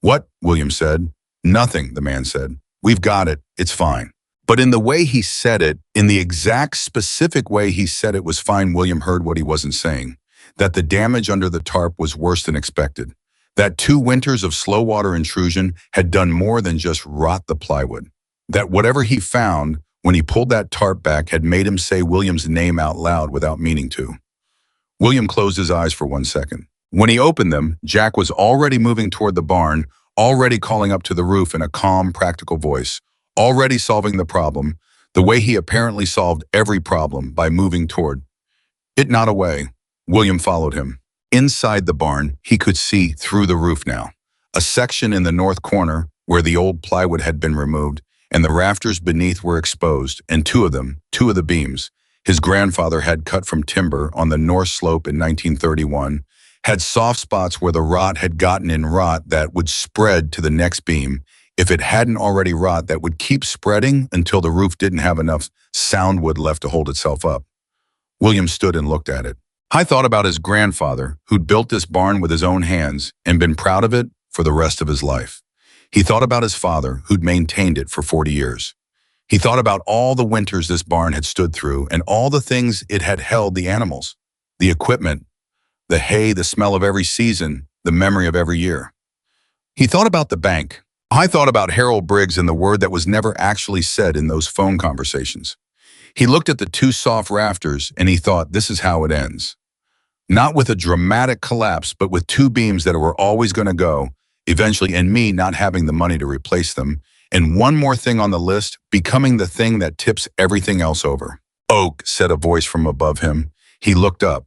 What? William said. Nothing, the man said. We've got it. It's fine. But in the way he said it, in the exact specific way he said it was fine, William heard what he wasn't saying. That the damage under the tarp was worse than expected. That 2 winters of slow water intrusion had done more than just rot the plywood. That whatever he found when he pulled that tarp back had made him say William's name out loud without meaning to. William closed his eyes for 1 second. When he opened them, Jack was already moving toward the barn, already calling up to the roof in a calm, practical voice, already solving the problem, the way he apparently solved every problem by moving toward it, not away. William followed him. Inside the barn, he could see through the roof now. A section in the north corner where the old plywood had been removed and the rafters beneath were exposed, and 2 of them, 2 of the beams, his grandfather had cut from timber on the north slope in 1931, had soft spots where the rot had gotten in, rot that would spread to the next beam. If it hadn't already rot, that would keep spreading until the roof didn't have enough sound wood left to hold itself up. William stood and looked at it. I thought about his grandfather, who'd built this barn with his own hands and been proud of it for the rest of his life. He thought about his father, who'd maintained it for 40 years. He thought about all the winters this barn had stood through and all the things it had held, the animals, the equipment, the hay, the smell of every season, the memory of every year. He thought about the bank. I thought about Harold Briggs and the word that was never actually said in those phone conversations. He looked at the 2 soft rafters and he thought, this is how it ends. Not with a dramatic collapse, but with 2 beams that were always going to go, eventually, and me not having the money to replace them. And one more thing on the list, becoming the thing that tips everything else over. Oak, said a voice from above him. He looked up.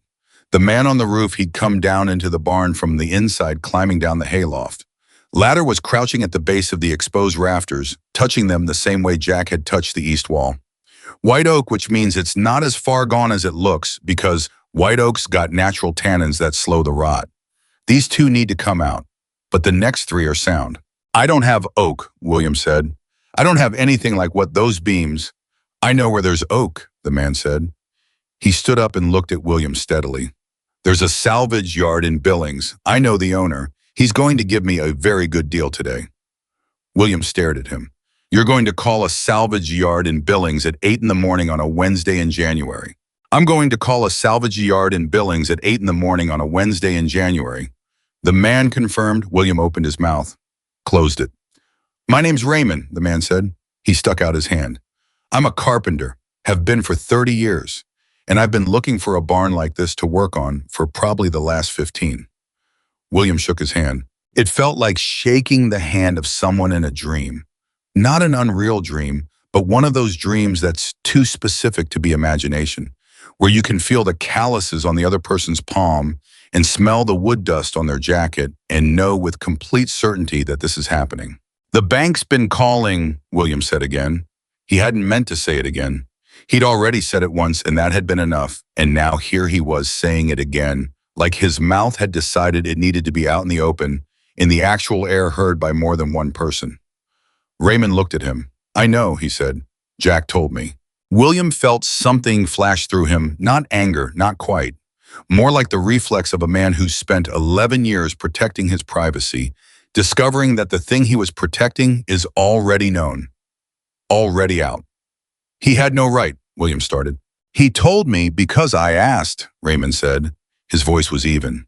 The man on the roof, he'd come down into the barn from the inside, climbing down the hayloft. Ladder was crouching at the base of the exposed rafters, touching them the same way Jack had touched the east wall. White oak, which means it's not as far gone as it looks, because white oak's got natural tannins that slow the rot. These 2 need to come out, but the next 3 are sound. I don't have oak, William said. I don't have anything like what those beams. I know where there's oak, the man said. He stood up and looked at William steadily. There's a salvage yard in Billings. I know the owner. He's going to give me a very good deal today. William stared at him. You're going to call a salvage yard in Billings at 8 in the morning on a Wednesday in January. I'm going to call a salvage yard in Billings at 8 in the morning on a Wednesday in January. The man confirmed. William opened his mouth, closed it. My name's Raymond, the man said. He stuck out his hand. I'm a carpenter, have been for 30 years, and I've been looking for a barn like this to work on for probably the last 15. William shook his hand. It felt like shaking the hand of someone in a dream. Not an unreal dream, but one of those dreams that's too specific to be imagination, where you can feel the calluses on the other person's palm and smell the wood dust on their jacket and know with complete certainty that this is happening. The bank's been calling, William said again. He hadn't meant to say it again. He'd already said it once and that had been enough, and now here he was saying it again, like his mouth had decided it needed to be out in the open, in the actual air heard by more than one person. Raymond looked at him. I know, he said. Jack told me. William felt something flash through him, not anger, not quite. More like the reflex of a man who's spent 11 years protecting his privacy, discovering that the thing he was protecting is already known, already out. He had no right, William started. He told me because I asked, Raymond said. His voice was even.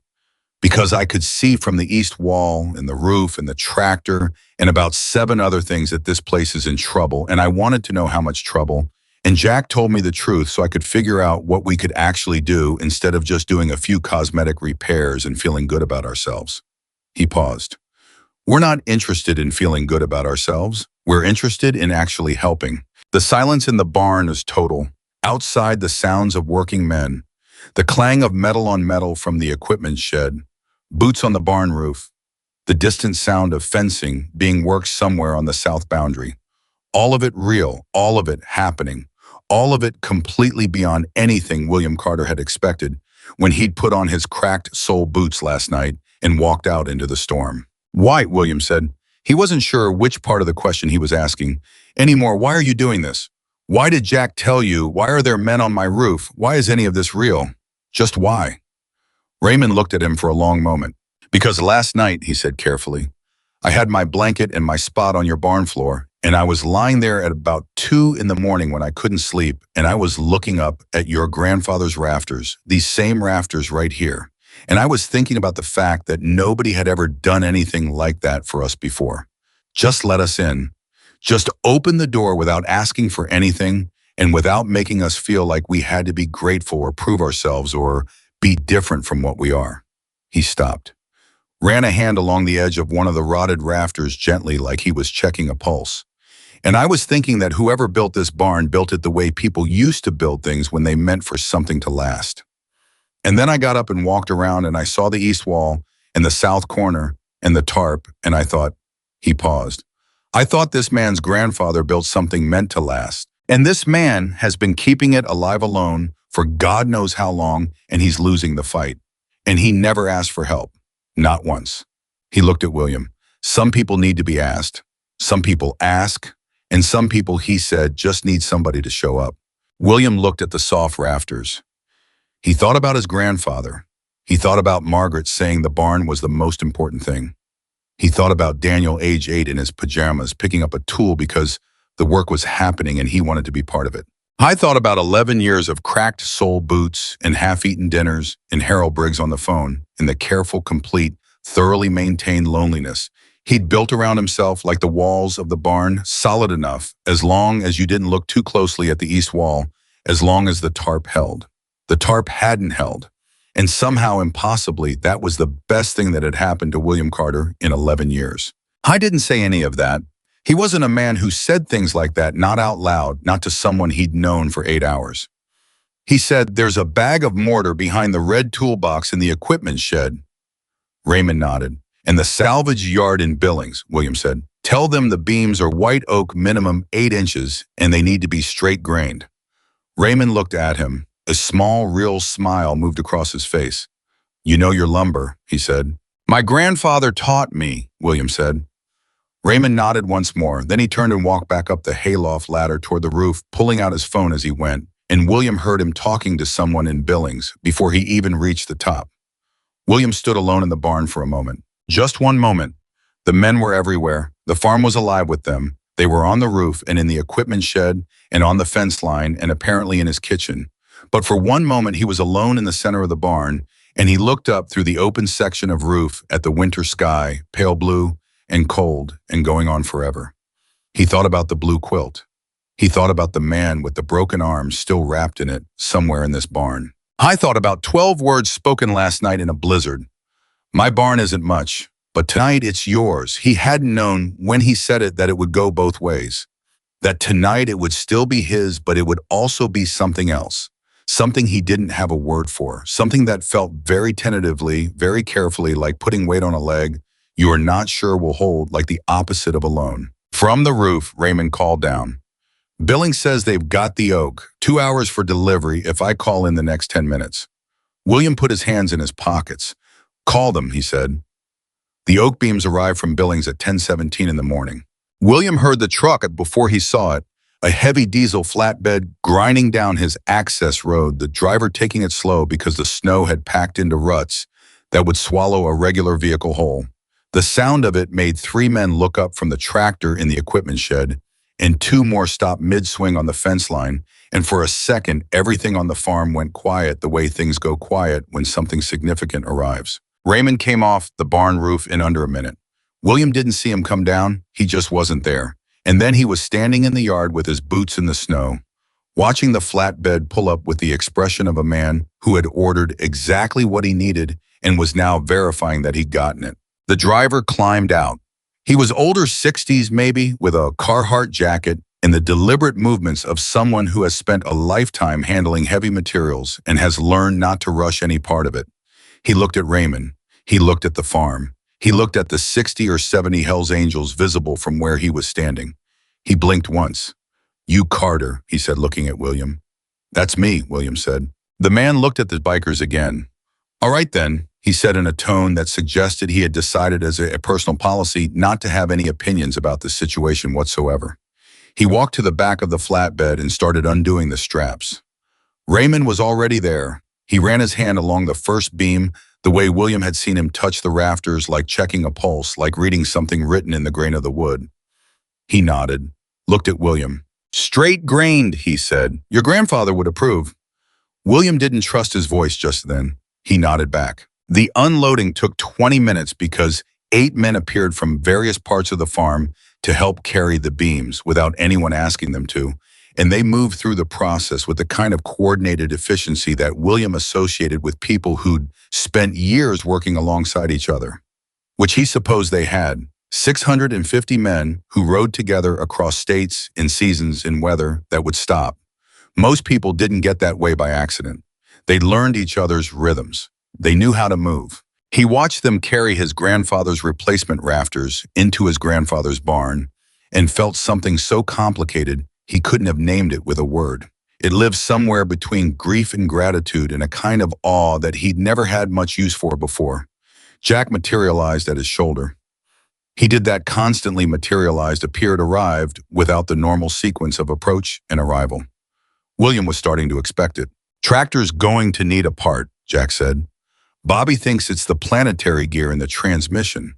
because I could see from the east wall and the roof and the tractor and about 7 other things that this place is in trouble, and I wanted to know how much trouble. And Jack told me the truth so I could figure out what we could actually do instead of just doing a few cosmetic repairs and feeling good about ourselves. He paused. We're not interested in feeling good about ourselves. We're interested in actually helping. The silence in the barn is total. Outside, the sounds of working men, the clang of metal on metal from the equipment shed, boots on the barn roof, the distant sound of fencing being worked somewhere on the south boundary. All of it real, all of it happening, all of it completely beyond anything William Carter had expected when he'd put on his cracked sole boots last night and walked out into the storm. Why, William said. He wasn't sure which part of the question he was asking. Anymore, why are you doing this? Why did Jack tell you? Why are there men on my roof? Why is any of this real? Just why? Raymond looked at him for a long moment. Because last night, he said carefully, I had my blanket and my spot on your barn floor, and I was lying there at about 2 in the morning when I couldn't sleep, and I was looking up at your grandfather's rafters, these same rafters right here. And I was thinking about the fact that nobody had ever done anything like that for us before. Just let us in. Just open the door without asking for anything and without making us feel like we had to be grateful or prove ourselves or be different from what we are. He stopped, ran a hand along the edge of one of the rotted rafters gently like he was checking a pulse. And I was thinking that whoever built this barn built it the way people used to build things when they meant for something to last. And then I got up and walked around and I saw the east wall and the south corner and the tarp, and I thought, he paused. I thought this man's grandfather built something meant to last. And this man has been keeping it alive alone for God knows how long, and he's losing the fight. And he never asked for help. Not once. He looked at William. Some people need to be asked. Some people ask. And some people, he said, just need somebody to show up. William looked at the soft rafters. He thought about his grandfather. He thought about Margaret saying the barn was the most important thing. He thought about Daniel, age 8, in his pajamas, picking up a tool because the work was happening and he wanted to be part of it. I thought about 11 years of cracked sole boots and half-eaten dinners and Harold Briggs on the phone and the careful, complete, thoroughly maintained loneliness he'd built around himself, like the walls of the barn, solid enough as long as you didn't look too closely at the east wall, as long as the tarp held. The tarp hadn't held. And somehow, impossibly, that was the best thing that had happened to William Carter in 11 years. I didn't say any of that. He wasn't a man who said things like that, not out loud, not to someone he'd known for 8 hours. He said, there's a bag of mortar behind the red toolbox in the equipment shed. Raymond nodded. And the salvage yard in Billings, William said. Tell them the beams are white oak minimum 8 inches and they need to be straight-grained. Raymond looked at him. A small, real smile moved across his face. You know your lumber, he said. My grandfather taught me, William said. Raymond nodded once more. Then he turned and walked back up the hayloft ladder toward the roof, pulling out his phone as he went, and William heard him talking to someone in Billings before he even reached the top. William stood alone in the barn for a moment. Just one moment. The men were everywhere. The farm was alive with them. They were on the roof and in the equipment shed and on the fence line and apparently in his kitchen. But for one moment he was alone in the center of the barn, and he looked up through the open section of roof at the winter sky, pale blue and cold and going on forever. He thought about the blue quilt. He thought about the man with the broken arms still wrapped in it somewhere in this barn. I thought about 12 words spoken last night in a blizzard. My barn isn't much, but tonight it's yours. He hadn't known when he said it that it would go both ways. That tonight it would still be his, but it would also be something else. Something he didn't have a word for. Something that felt very tentatively, very carefully, like putting weight on a leg you are not sure will hold, like the opposite of alone. From the roof, Raymond called down. Billings says they've got the oak. 2 hours for delivery if I call in the next 10 minutes. William put his hands in his pockets. Call them, he said. The oak beams arrived from Billings at 10:17 in the morning. William heard the truck before he saw it, a heavy diesel flatbed grinding down his access road, the driver taking it slow because the snow had packed into ruts that would swallow a regular vehicle whole. The sound of it made 3 men look up from the tractor in the equipment shed, and 2 more stopped mid-swing on the fence line, and for a second, everything on the farm went quiet the way things go quiet when something significant arrives. Raymond came off the barn roof in under a minute. William didn't see him come down, he just wasn't there. And then he was standing in the yard with his boots in the snow, watching the flatbed pull up with the expression of a man who had ordered exactly what he needed and was now verifying that he'd gotten it. The driver climbed out. He was older 60s maybe, with a Carhartt jacket and the deliberate movements of someone who has spent a lifetime handling heavy materials and has learned not to rush any part of it. He looked at Raymond. He looked at the farm. He looked at the 60 or 70 Hells Angels visible from where he was standing. He blinked once. "You Carter," he said, looking at William. "That's me," William said. The man looked at the bikers again. "All right then," he said in a tone that suggested he had decided as a personal policy not to have any opinions about the situation whatsoever. He walked to the back of the flatbed and started undoing the straps. Raymond was already there. He ran his hand along the first beam, the way William had seen him touch the rafters, like checking a pulse, like reading something written in the grain of the wood. He nodded, looked at William. "Straight-grained," he said. "Your grandfather would approve." William didn't trust his voice just then. He nodded back. The unloading took 20 minutes because 8 men appeared from various parts of the farm to help carry the beams without anyone asking them to, and they moved through the process with the kind of coordinated efficiency that William associated with people who'd spent years working alongside each other, which he supposed they had. 650 men who rode together across states in seasons in weather that would stop. Most people didn't get that way by accident. They learned each other's rhythms. They knew how to move. He watched them carry his grandfather's replacement rafters into his grandfather's barn and felt something so complicated he couldn't have named it with a word. It lived somewhere between grief and gratitude and a kind of awe that he'd never had much use for before. Jack materialized at his shoulder. He did that constantly materialized appeared arrived without the normal sequence of approach and arrival. William was starting to expect it. "Tractor's going to need a part," Jack said. "Bobby thinks it's the planetary gear in the transmission.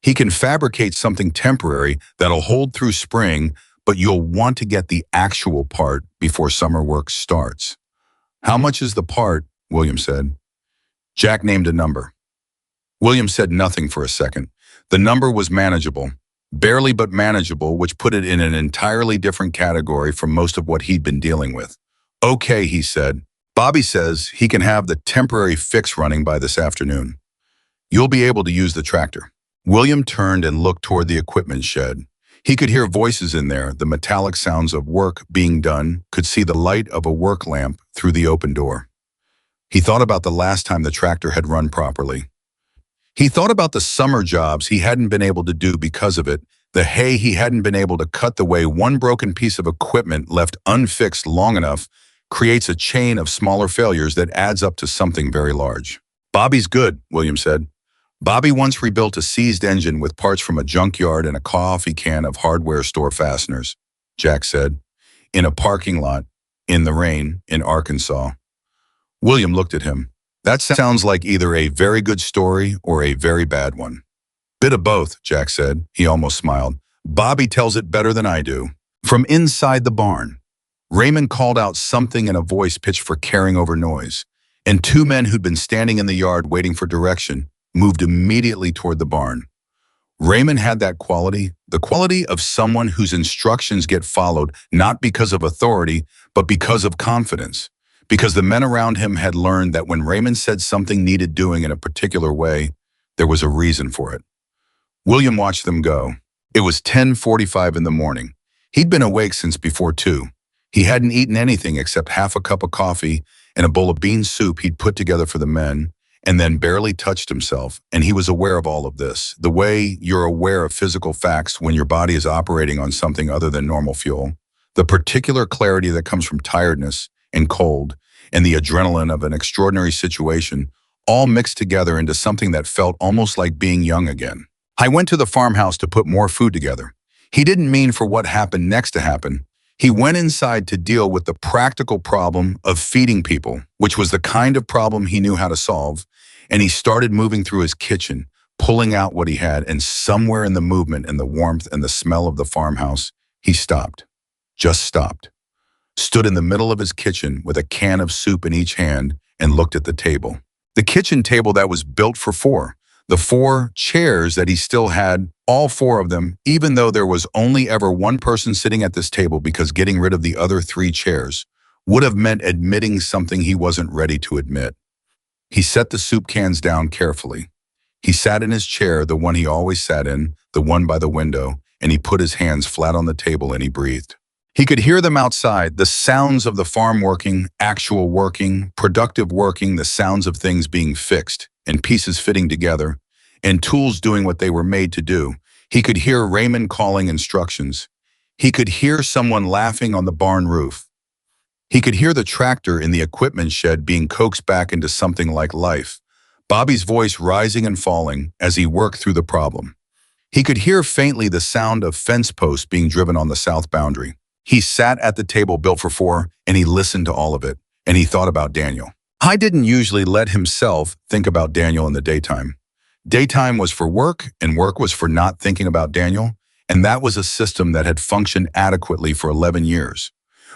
He can fabricate something temporary that'll hold through spring, but you'll want to get the actual part before summer work starts." "How much is the part?" William said. Jack named a number. William said nothing for a second. The number was manageable, barely but manageable, which put it in an entirely different category from most of what he'd been dealing with. "Okay," he said. "Bobby says he can have the temporary fix running by this afternoon. You'll be able to use the tractor." William turned and looked toward the equipment shed. He could hear voices in there, the metallic sounds of work being done, could see the light of a work lamp through the open door. He thought about the last time the tractor had run properly. He thought about the summer jobs he hadn't been able to do because of it, the hay he hadn't been able to cut, the way one broken piece of equipment left unfixed long enough creates a chain of smaller failures that adds up to something very large. "Bobby's good," William said. "Bobby once rebuilt a seized engine with parts from a junkyard and a coffee can of hardware store fasteners," Jack said, "in a parking lot, in the rain, in Arkansas." William looked at him. "That sounds like either a very good story or a very bad one." "Bit of both," Jack said. He almost smiled. "Bobby tells it better than I do." From inside the barn, Raymond called out something in a voice pitched for carrying over noise, and 2 men who'd been standing in the yard waiting for direction moved immediately toward the barn. Raymond had that quality, the quality of someone whose instructions get followed not because of authority, but because of confidence. Because the men around him had learned that when Raymond said something needed doing in a particular way, there was a reason for it. William watched them go. It was 10:45 in the morning. He'd been awake since before 2. He hadn't eaten anything except half a cup of coffee and a bowl of bean soup he'd put together for the men, and then barely touched himself, and he was aware of all of this, the way you're aware of physical facts when your body is operating on something other than normal fuel, the particular clarity that comes from tiredness and cold, and the adrenaline of an extraordinary situation, all mixed together into something that felt almost like being young again. "I went to the farmhouse to put more food together." He didn't mean for what happened next to happen. He went inside to deal with the practical problem of feeding people, which was the kind of problem he knew how to solve, and he started moving through his kitchen, pulling out what he had, and somewhere in the movement and the warmth and the smell of the farmhouse, he stopped. Just stopped. Stood in the middle of his kitchen with a can of soup in each hand and looked at the table. The kitchen table that was built for four. The four chairs that he still had, all four of them, even though there was only ever one person sitting at this table because getting rid of the other three chairs would have meant admitting something he wasn't ready to admit. He set the soup cans down carefully. He sat in his chair, the one he always sat in, the one by the window, and he put his hands flat on the table and he breathed. He could hear them outside, the sounds of the farm working, actual working, productive working, the sounds of things being fixed and pieces fitting together, and tools doing what they were made to do. He could hear Raymond calling instructions. He could hear someone laughing on the barn roof. He could hear the tractor in the equipment shed being coaxed back into something like life. Bobby's voice rising and falling as he worked through the problem. He could hear faintly the sound of fence posts being driven on the south boundary. He sat at the table built for four, and he listened to all of it, and he thought about Daniel. Hy didn't usually let himself think about Daniel in the daytime. Daytime was for work, and work was for not thinking about Daniel, and that was a system that had functioned adequately for 11 years.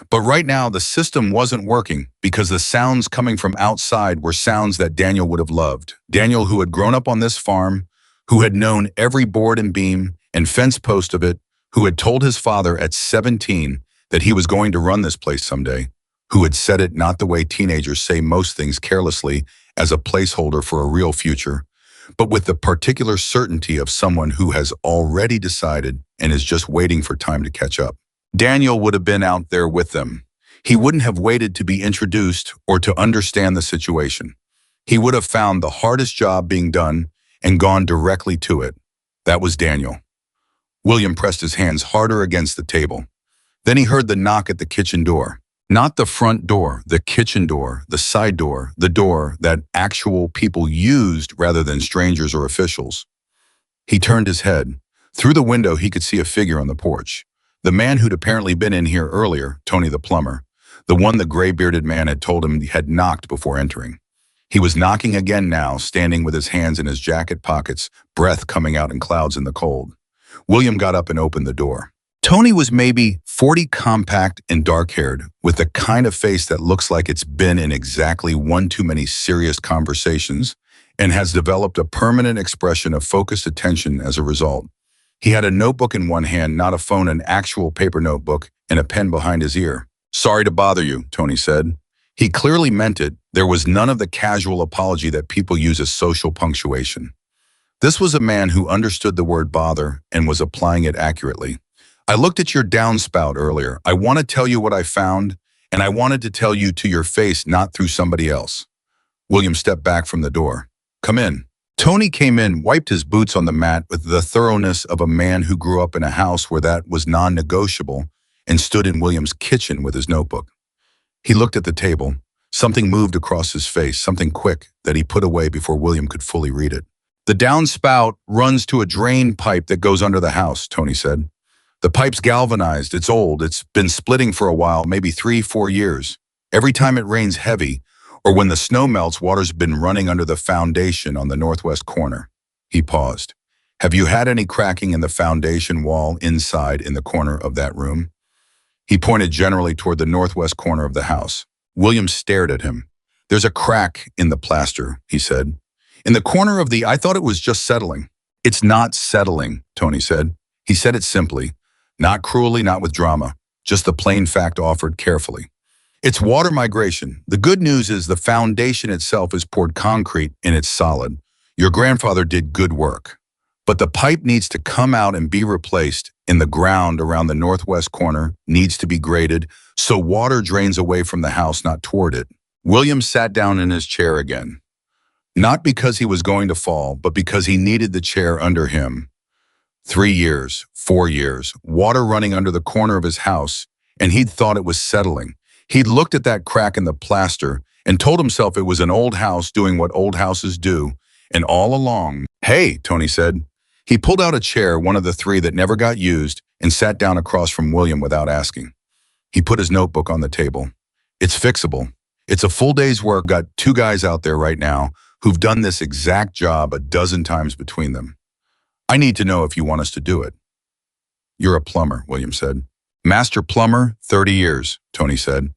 But right now, the system wasn't working because the sounds coming from outside were sounds that Daniel would have loved. Daniel, who had grown up on this farm, who had known every board and beam and fence post of it, who had told his father at 17 that he was going to run this place someday, who had said it not the way teenagers say most things carelessly as a placeholder for a real future, but with the particular certainty of someone who has already decided and is just waiting for time to catch up. Daniel would have been out there with them. He wouldn't have waited to be introduced or to understand the situation. He would have found the hardest job being done and gone directly to it. That was Daniel. William pressed his hands harder against the table. Then he heard the knock at the kitchen door. Not the front door, the kitchen door, the side door, the door that actual people used rather than strangers or officials. He turned his head. Through the window, he could see a figure on the porch. The man who'd apparently been in here earlier, Tony the plumber, the one the gray-bearded man had told him he had knocked before entering. He was knocking again now, standing with his hands in his jacket pockets, breath coming out in clouds in the cold. William got up and opened the door. Tony was maybe 40, compact and dark-haired, with the kind of face that looks like it's been in exactly one too many serious conversations and has developed a permanent expression of focused attention as a result. He had a notebook in one hand, not a phone, an actual paper notebook, and a pen behind his ear. "Sorry to bother you," Tony said. He clearly meant it. There was none of the casual apology that people use as social punctuation. This was a man who understood the word bother and was applying it accurately. "I looked at your downspout earlier. I want to tell you what I found, and I wanted to tell you to your face, not through somebody else." William stepped back from the door. "Come in." Tony came in, wiped his boots on the mat with the thoroughness of a man who grew up in a house where that was non-negotiable, and stood in William's kitchen with his notebook. He looked at the table. Something moved across his face, something quick that he put away before William could fully read it. "The downspout runs to a drain pipe that goes under the house," Tony said. "The pipe's galvanized. It's old. It's been splitting for a while, maybe 3-4 years. Every time it rains heavy, or when the snow melts, water's been running under the foundation on the northwest corner." He paused. "Have you had any cracking in the foundation wall inside in the corner of that room?" He pointed generally toward the northwest corner of the house. William stared at him. "There's a crack in the plaster," he said. "In the corner of I thought it was just settling." "It's not settling," Tony said. He said it simply, not cruelly, not with drama, just the plain fact offered carefully. "It's water migration. The good news is the foundation itself is poured concrete and it's solid. Your grandfather did good work. But the pipe needs to come out and be replaced, and the ground around the northwest corner needs to be graded so water drains away from the house, not toward it." William sat down in his chair again. Not because he was going to fall, but because he needed the chair under him. 3 years, 4 years, water running under the corner of his house, and he'd thought it was settling. He'd looked at that crack in the plaster and told himself it was an old house doing what old houses do, and all along, "Hey," Tony said. He pulled out a chair, one of the 3 that never got used, and sat down across from William without asking. He put his notebook on the table. "It's fixable. It's a full day's work. Got 2 guys out there right now who've done this exact job a dozen times between them. I need to know if you want us to do it." "You're a plumber," William said. "Master plumber, 30 years, Tony said.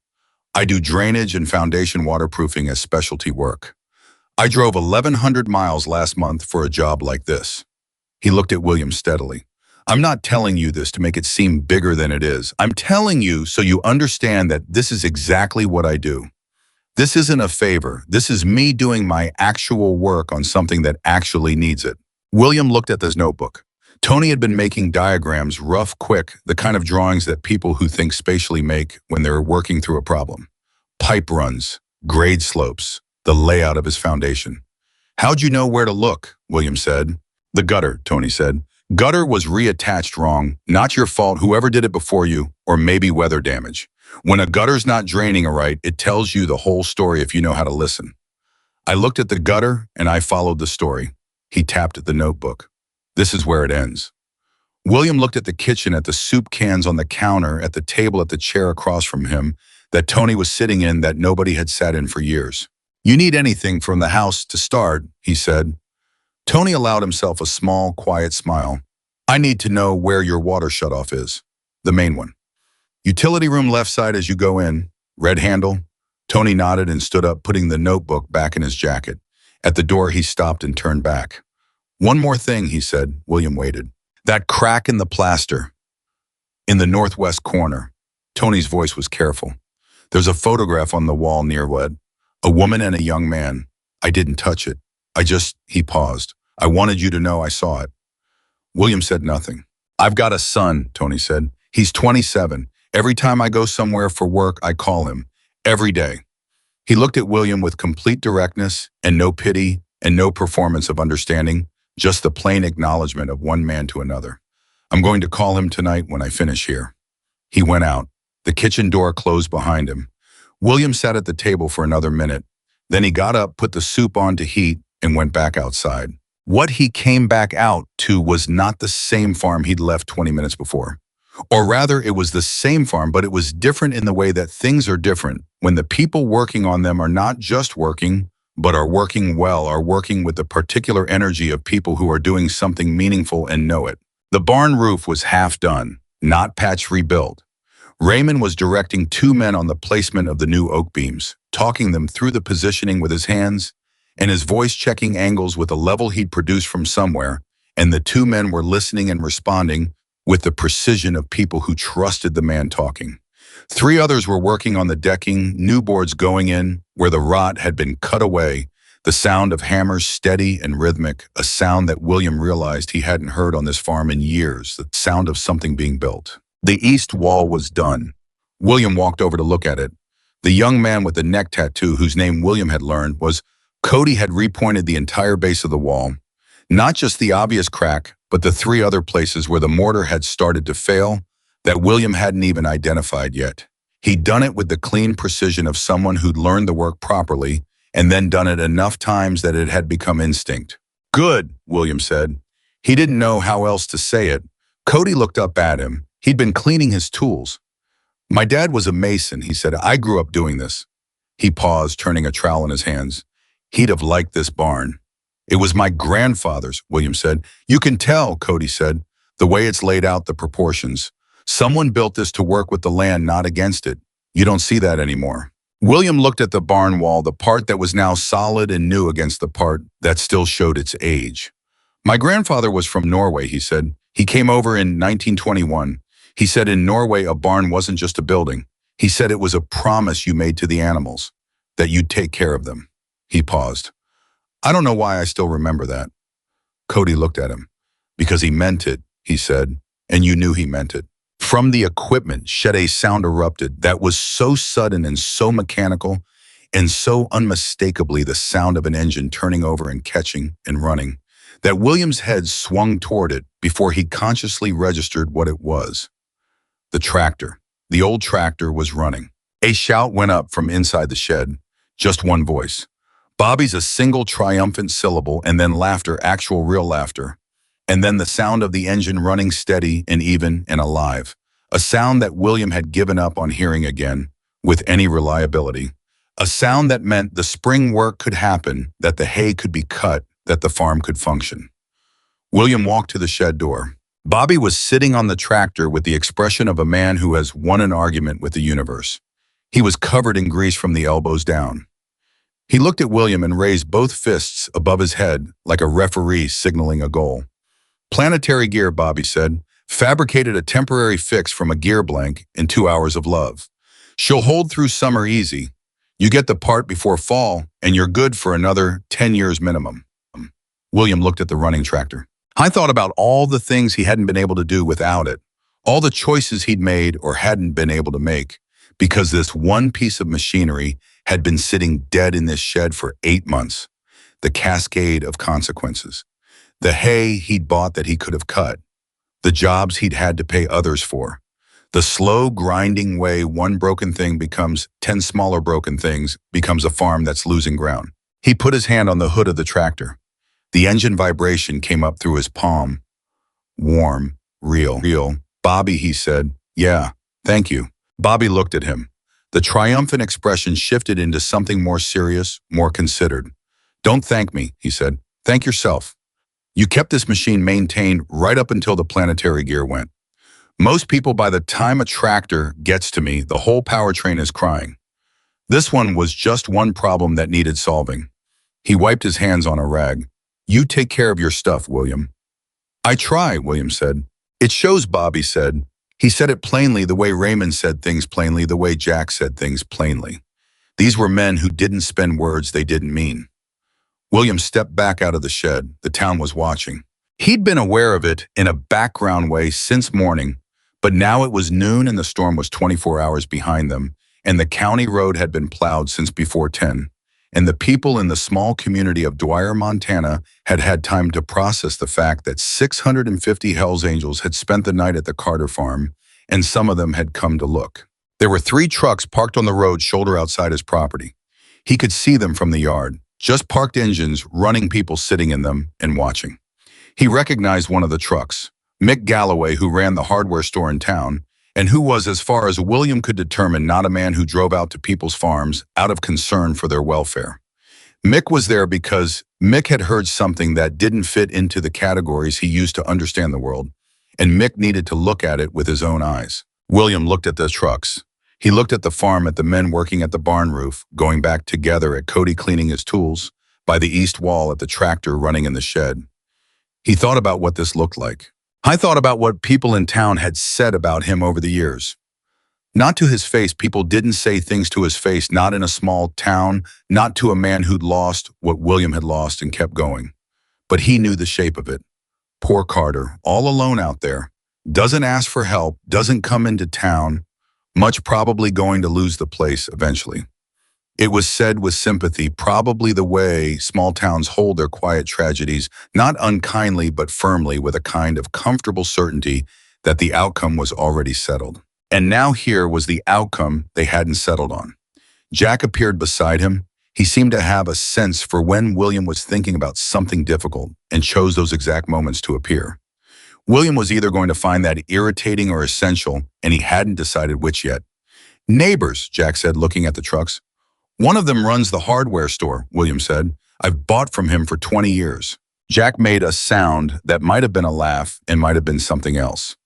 "I do drainage and foundation waterproofing as specialty work. I drove 1,100 miles last month for a job like this. He looked at William steadily. I'm not telling you this to make it seem bigger than it is. I'm telling you so you understand that this is exactly what I do. This isn't a favor. This is me doing my actual work on something that actually needs it. William looked at this notebook. Tony had been making diagrams, rough, quick, the kind of drawings that people who think spatially make when they're working through a problem. Pipe runs, grade slopes, the layout of his foundation. How'd you know where to look? William said. The gutter, Tony said. Gutter was reattached wrong. Not your fault, whoever did it before you, or maybe weather damage. When a gutter's not draining right, it tells you the whole story if you know how to listen. I looked at the gutter and I followed the story. He tapped at the notebook. This is where it ends. William looked at the kitchen, at the soup cans on the counter, at the table, at the chair across from him that Tony was sitting in that nobody had sat in for years. You need anything from the house to start, he said. Tony allowed himself a small, quiet smile. I need to know where your water shutoff is. The main one. Utility room left side as you go in. Red handle. Tony nodded and stood up, putting the notebook back in his jacket. At the door, he stopped and turned back. One more thing, he said. William waited. That crack in the plaster. In the northwest corner. Tony's voice was careful. There's a photograph on the wall near Wed. A woman and a young man. I didn't touch it. He paused. I wanted you to know I saw it. William said nothing. I've got a son, Tony said. He's 27. Every time I go somewhere for work, I call him. Every day. He looked at William with complete directness and no pity and no performance of understanding, just the plain acknowledgement of one man to another. I'm going to call him tonight when I finish here. He went out. The kitchen door closed behind him. William sat at the table for another minute. Then he got up, put the soup on to heat, and went back outside. What he came back out to was not the same farm he'd left 20 minutes before. Or rather, it was the same farm, but it was different in the way that things are different when the people working on them are not just working, but are working well, are working with the particular energy of people who are doing something meaningful and know it. The barn roof was half done, not patch rebuilt. Raymond was directing two men on the placement of the new oak beams, talking them through the positioning with his hands, and his voice checking angles with a level he'd produced from somewhere, and the two men were listening and responding with the precision of people who trusted the man talking. Three others were working on the decking, new boards going in, where the rot had been cut away, the sound of hammers steady and rhythmic, a sound that William realized he hadn't heard on this farm in years, the sound of something being built. The east wall was done. William walked over to look at it. The young man with the neck tattoo, whose name William had learned, was Cody, had repointed the entire base of the wall. Not just the obvious crack, but the three other places where the mortar had started to fail that William hadn't even identified yet. He'd done it with the clean precision of someone who'd learned the work properly and then done it enough times that it had become instinct. Good, William said. He didn't know how else to say it. Cody looked up at him. He'd been cleaning his tools. My dad was a mason, he said. I grew up doing this. He paused, turning a trowel in his hands. He'd have liked this barn. It was my grandfather's, William said. You can tell, Cody said, the way it's laid out, the proportions. Someone built this to work with the land, not against it. You don't see that anymore. William looked at the barn wall, the part that was now solid and new against the part that still showed its age. My grandfather was from Norway, he said. He came over in 1921. He said in Norway a barn wasn't just a building. He said it was a promise you made to the animals, that you'd take care of them. He paused. I don't know why I still remember that. Cody looked at him. Because he meant it, he said, and you knew he meant it. From the equipment, a sound erupted that was so sudden and so mechanical and so unmistakably the sound of an engine turning over and catching and running that William's head swung toward it before he consciously registered what it was. The tractor, the old tractor, was running. A shout went up from inside the shed, just one voice. Bobby's a single triumphant syllable and then laughter, actual real laughter. And then the sound of the engine running steady and even and alive. A sound that William had given up on hearing again, with any reliability. A sound that meant the spring work could happen, that the hay could be cut, that the farm could function. William walked to the shed door. Bobby was sitting on the tractor with the expression of a man who has won an argument with the universe. He was covered in grease from the elbows down. He looked at William and raised both fists above his head like a referee signaling a goal. Planetary gear, Bobby said, fabricated a temporary fix from a gear blank in 2 hours of love. She'll hold through summer easy. You get the part before fall, and you're good for another 10 years minimum. William looked at the running tractor. I thought about all the things he hadn't been able to do without it, all the choices he'd made or hadn't been able to make, because this one piece of machinery had been sitting dead in this shed for 8 months. The cascade of consequences. The hay he'd bought that he could have cut. The jobs he'd had to pay others for. The slow, grinding way one broken thing becomes 10 smaller broken things becomes a farm that's losing ground. He put his hand on the hood of the tractor. The engine vibration came up through his palm. Warm, real. Bobby, he said. Yeah, thank you. Bobby looked at him. The triumphant expression shifted into something more serious, more considered. Don't thank me, he said. Thank yourself. You kept this machine maintained right up until the planetary gear went. Most people, by the time a tractor gets to me, the whole powertrain is crying. This one was just one problem that needed solving. He wiped his hands on a rag. You take care of your stuff, William. I try, William said. It shows, Bobby said. He said it plainly the way Raymond said things plainly, the way Jack said things plainly. These were men who didn't spend words they didn't mean. William stepped back out of the shed. The town was watching. He'd been aware of it in a background way since morning, but now it was noon and the storm was 24 hours behind them, and the county road had been plowed since before 10, and the people in the small community of Dwyer, Montana had had time to process the fact that 650 Hells Angels had spent the night at the Carter farm, and some of them had come to look. There were 3 trucks parked on the road shoulder outside his property. He could see them from the yard. Just parked engines, running people sitting in them and watching. He recognized one of the trucks, Mick Galloway, who ran the hardware store in town, and who was, as far as William could determine, not a man who drove out to people's farms out of concern for their welfare. Mick was there because Mick had heard something that didn't fit into the categories he used to understand the world, and Mick needed to look at it with his own eyes. William looked at the trucks. He looked at the farm, at the men working at the barn roof, going back together, at Cody cleaning his tools, by the east wall, at the tractor running in the shed. He thought about what this looked like. I thought about what people in town had said about him over the years. Not to his face, people didn't say things to his face, not in a small town, not to a man who'd lost what William had lost and kept going. But he knew the shape of it. Poor Carter, all alone out there, doesn't ask for help, doesn't come into town, much probably going to lose the place eventually. It was said with sympathy, probably the way small towns hold their quiet tragedies, not unkindly but firmly, with a kind of comfortable certainty that the outcome was already settled. And now here was the outcome they hadn't settled on. Jack appeared beside him. He seemed to have a sense for when William was thinking about something difficult and chose those exact moments to appear. William was either going to find that irritating or essential, and he hadn't decided which yet. Neighbors, Jack said, looking at the trucks. One of them runs the hardware store, William said. I've bought from him for 20 years. Jack made a sound that might have been a laugh and might have been something else.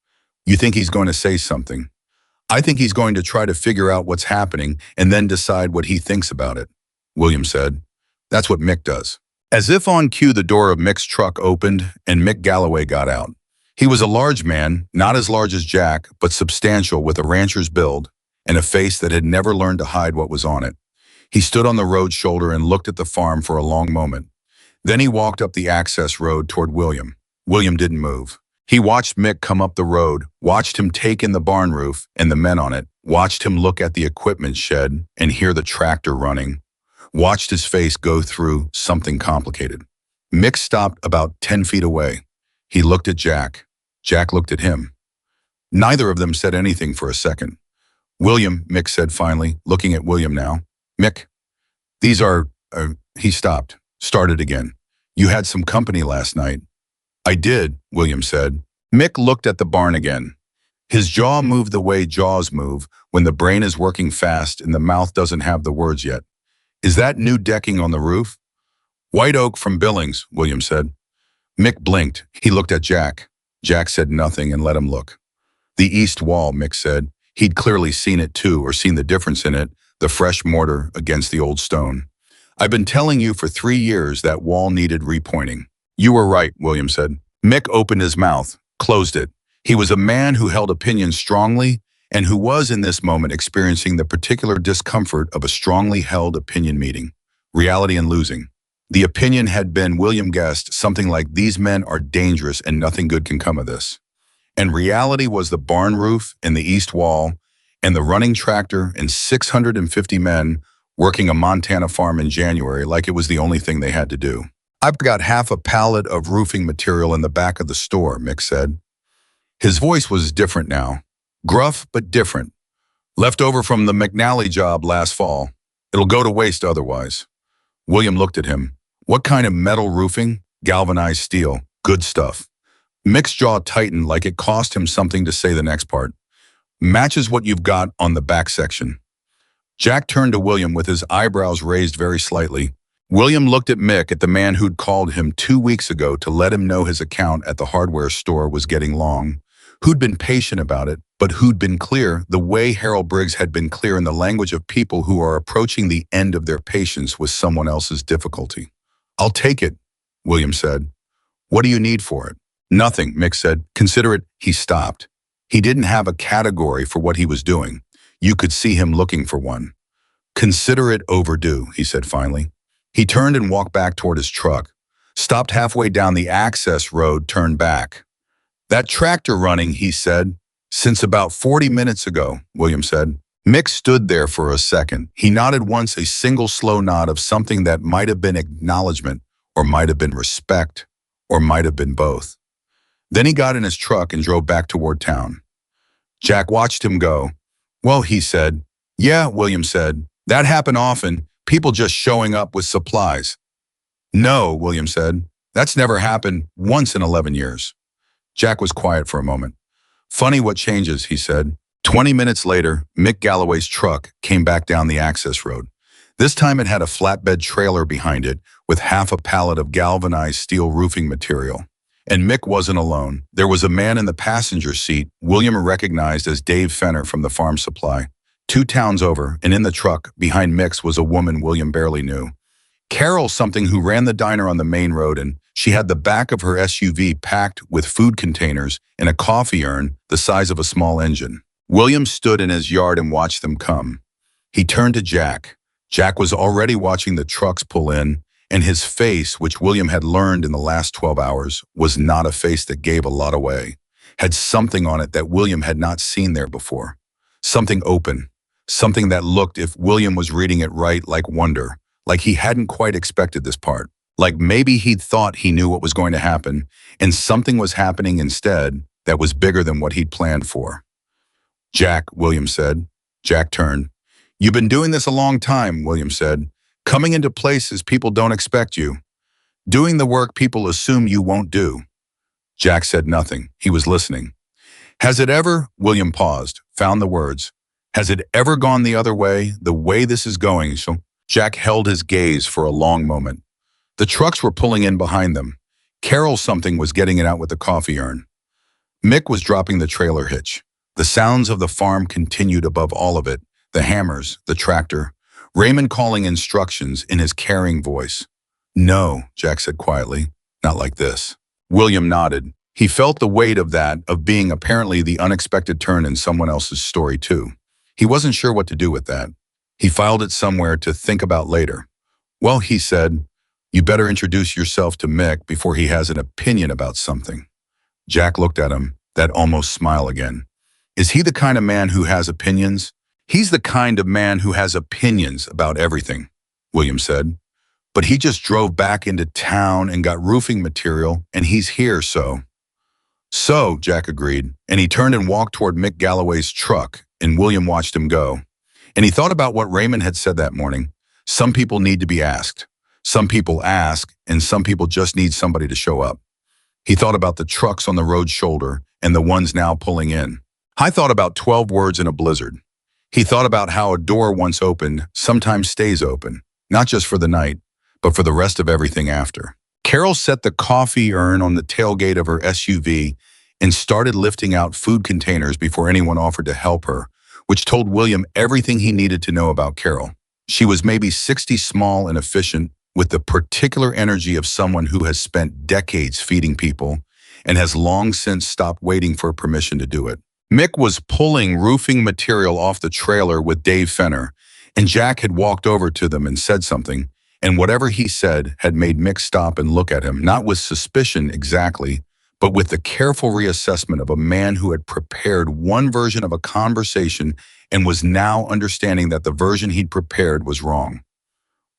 You think he's going to say something? I think he's going to try to figure out what's happening and then decide what he thinks about it, William said. That's what Mick does. As if on cue, the door of Mick's truck opened and Mick Galloway got out. He was a large man, not as large as Jack, but substantial, with a rancher's build and a face that had never learned to hide what was on it. He stood on the road shoulder and looked at the farm for a long moment. Then he walked up the access road toward William. William didn't move. He watched Mick come up the road, watched him take in the barn roof and the men on it, watched him look at the equipment shed and hear the tractor running, watched his face go through something complicated. Mick stopped about 10 feet away. He looked at Jack. Jack looked at him. Neither of them said anything for a second. William, Mick said finally, looking at William now. Mick, these are, he stopped, started again. You had some company last night. I did, William said. Mick looked at the barn again. His jaw moved the way jaws move when the brain is working fast and the mouth doesn't have the words yet. Is that new decking on the roof? White oak from Billings, William said. Mick blinked. He looked at Jack. Jack said nothing and let him look. The east wall, Mick said. He'd clearly seen it too, or seen the difference in it, the fresh mortar against the old stone. I've been telling you for 3 years that wall needed repointing. You were right, William said. Mick opened his mouth, closed it. He was a man who held opinions strongly and who was in this moment experiencing the particular discomfort of a strongly held opinion meeting, reality and losing. The opinion had been, William guessed, something like, these men are dangerous and nothing good can come of this. And reality was the barn roof and the east wall and the running tractor and 650 men working a Montana farm in January like it was the only thing they had to do. I've got half a pallet of roofing material in the back of the store, Mick said. His voice was different now. Gruff, but different. Left over from the McNally job last fall. It'll go to waste otherwise. William looked at him. What kind of metal roofing? Galvanized steel. Good stuff. Mick's jaw tightened like it cost him something to say the next part. Matches what you've got on the back section. Jack turned to William with his eyebrows raised very slightly. William looked at Mick, at the man who'd called him 2 weeks ago to let him know his account at the hardware store was getting long, who'd been patient about it, but who'd been clear the way Harold Briggs had been clear in the language of people who are approaching the end of their patience with someone else's difficulty. I'll take it, William said. What do you need for it? Nothing, Mick said. Consider it. He stopped. He didn't have a category for what he was doing. You could see him looking for one. Consider it overdue, he said finally. He turned and walked back toward his truck, stopped halfway down the access road, turned back. That tractor running, he said. Since about 40 minutes ago, William said. Mick stood there for a second. He nodded once, a single slow nod of something that might have been acknowledgement, or might have been respect, or might have been both. Then he got in his truck and drove back toward town. Jack watched him go. Well, he said. Yeah, William said. That happened often, people just showing up with supplies. No, William said. That's never happened once in 11 years. Jack was quiet for a moment. Funny what changes, he said. 20 minutes later, Mick Galloway's truck came back down the access road. This time it had a flatbed trailer behind it with half a pallet of galvanized steel roofing material. And Mick wasn't alone. There was a man in the passenger seat William recognized as Dave Fenner from the farm supply. 2 towns over, and in the truck, behind Mick's, was a woman William barely knew. Carol something, who ran the diner on the main road, and she had the back of her SUV packed with food containers and a coffee urn the size of a small engine. William stood in his yard and watched them come. He turned to Jack. Jack was already watching the trucks pull in, and his face, which William had learned in the last 12 hours, was not a face that gave a lot away. Had something on it that William had not seen there before. Something open. Something that looked, if William was reading it right, like wonder. Like he hadn't quite expected this part. Like maybe he'd thought he knew what was going to happen, and something was happening instead that was bigger than what he'd planned for. Jack, William said. Jack turned. You've been doing this a long time, William said. Coming into places people don't expect you. Doing the work people assume you won't do. Jack said nothing. He was listening. Has it ever, William paused, found the words. Has it ever gone the other way, the way this is going? So Jack held his gaze for a long moment. The trucks were pulling in behind them. Carol something was getting it out with the coffee urn. Mick was dropping the trailer hitch. The sounds of the farm continued above all of it. The hammers, the tractor. Raymond calling instructions in his caring voice. No, Jack said quietly. Not like this. William nodded. He felt the weight of that, of being apparently the unexpected turn in someone else's story too. He wasn't sure what to do with that. He filed it somewhere to think about later. Well, he said, you better introduce yourself to Mick before he has an opinion about something. Jack looked at him, that almost smile again. Is he the kind of man who has opinions? He's the kind of man who has opinions about everything, William said. But he just drove back into town and got roofing material, and he's here, so. So, Jack agreed, and he turned and walked toward Mick Galloway's truck, and William watched him go. And he thought about what Raymond had said that morning. Some people need to be asked. Some people ask, and some people just need somebody to show up. He thought about the trucks on the road shoulder and the ones now pulling in. I thought about 12 words in a blizzard. He thought about how a door once opened sometimes stays open, not just for the night, but for the rest of everything after. Carol set the coffee urn on the tailgate of her SUV and started lifting out food containers before anyone offered to help her, which told William everything he needed to know about Carol. She was maybe 60, small and efficient, with the particular energy of someone who has spent decades feeding people and has long since stopped waiting for permission to do it. Mick was pulling roofing material off the trailer with Dave Fenner, and Jack had walked over to them and said something, and whatever he said had made Mick stop and look at him, not with suspicion exactly, but with the careful reassessment of a man who had prepared one version of a conversation and was now understanding that the version he'd prepared was wrong.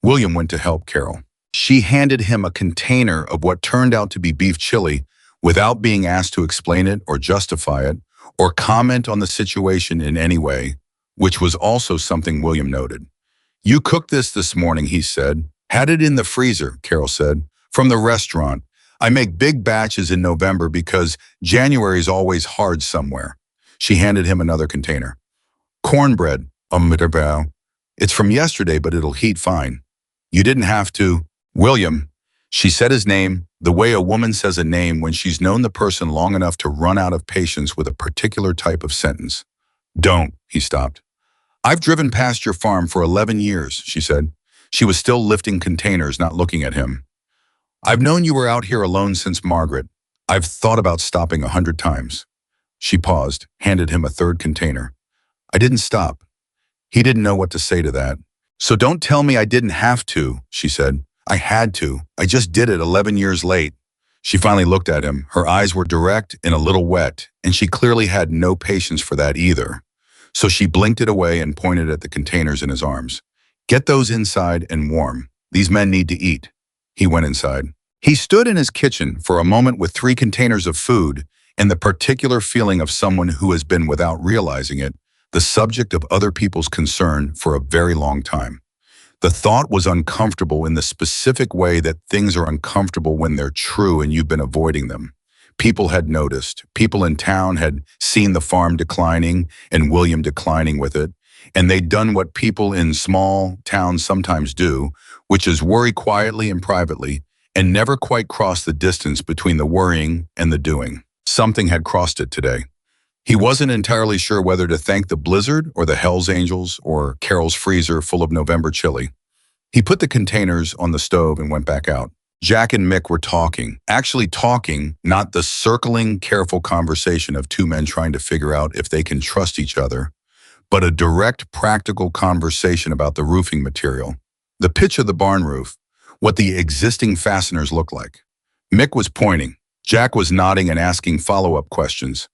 William went to help Carol. She handed him a container of what turned out to be beef chili without being asked to explain it or justify it or comment on the situation in any way, which was also something William noted. "You cooked this morning," he said. "Had it in the freezer," Carol said, "from the restaurant. I make big batches in November because January is always hard somewhere." She handed him another container. "Cornbread, mitterbow. It's from yesterday, but it'll heat fine. You didn't have to." "William," she said his name, the way a woman says a name when she's known the person long enough to run out of patience with a particular type of sentence. "Don't," he stopped. "I've driven past your farm for 11 years, she said. She was still lifting containers, not looking at him. "I've known you were out here alone since Margaret. I've thought about stopping 100 times. She paused, handed him a third container. "I didn't stop." He didn't know what to say to that. "So don't tell me I didn't have to," she said. "I had to. I just did it 11 years late." She finally looked at him. Her eyes were direct and a little wet, and she clearly had no patience for that either. So she blinked it away and pointed at the containers in his arms. "Get those inside and warm. These men need to eat." He went inside. He stood in his kitchen for a moment with 3 containers of food and the particular feeling of someone who has been, without realizing it, the subject of other people's concern for a very long time. The thought was uncomfortable in the specific way that things are uncomfortable when they're true and you've been avoiding them. People had noticed. People in town had seen the farm declining and William declining with it, and they'd done what people in small towns sometimes do, which is worry quietly and privately, and never quite cross the distance between the worrying and the doing. Something had crossed it today. He wasn't entirely sure whether to thank the blizzard or the Hells Angels or Carol's freezer full of November chili. He put the containers on the stove and went back out. Jack and Mick were talking, actually talking, not the circling, careful conversation of 2 men trying to figure out if they can trust each other, but a direct, practical conversation about the roofing material, the pitch of the barn roof, what the existing fasteners look like. Mick was pointing. Jack was nodding and asking follow-up questions.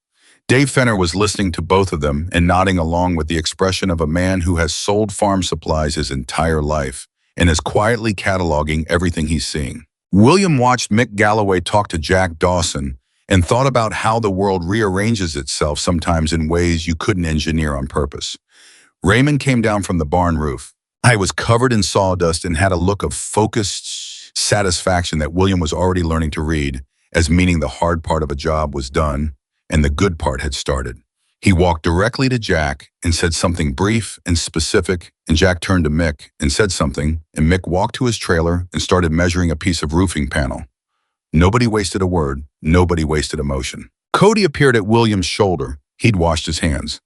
Dave Fenner was listening to both of them and nodding along with the expression of a man who has sold farm supplies his entire life and is quietly cataloging everything he's seeing. William watched Mick Galloway talk to Jack Dawson and thought about how the world rearranges itself sometimes in ways you couldn't engineer on purpose. Raymond came down from the barn roof. I was covered in sawdust and had a look of focused satisfaction that William was already learning to read, as meaning the hard part of a job was done and the good part had started. He walked directly to Jack and said something brief and specific, and Jack turned to Mick and said something, and Mick walked to his trailer and started measuring a piece of roofing panel. Nobody wasted a word. Nobody wasted emotion. Cody appeared at William's shoulder. He'd washed his hands.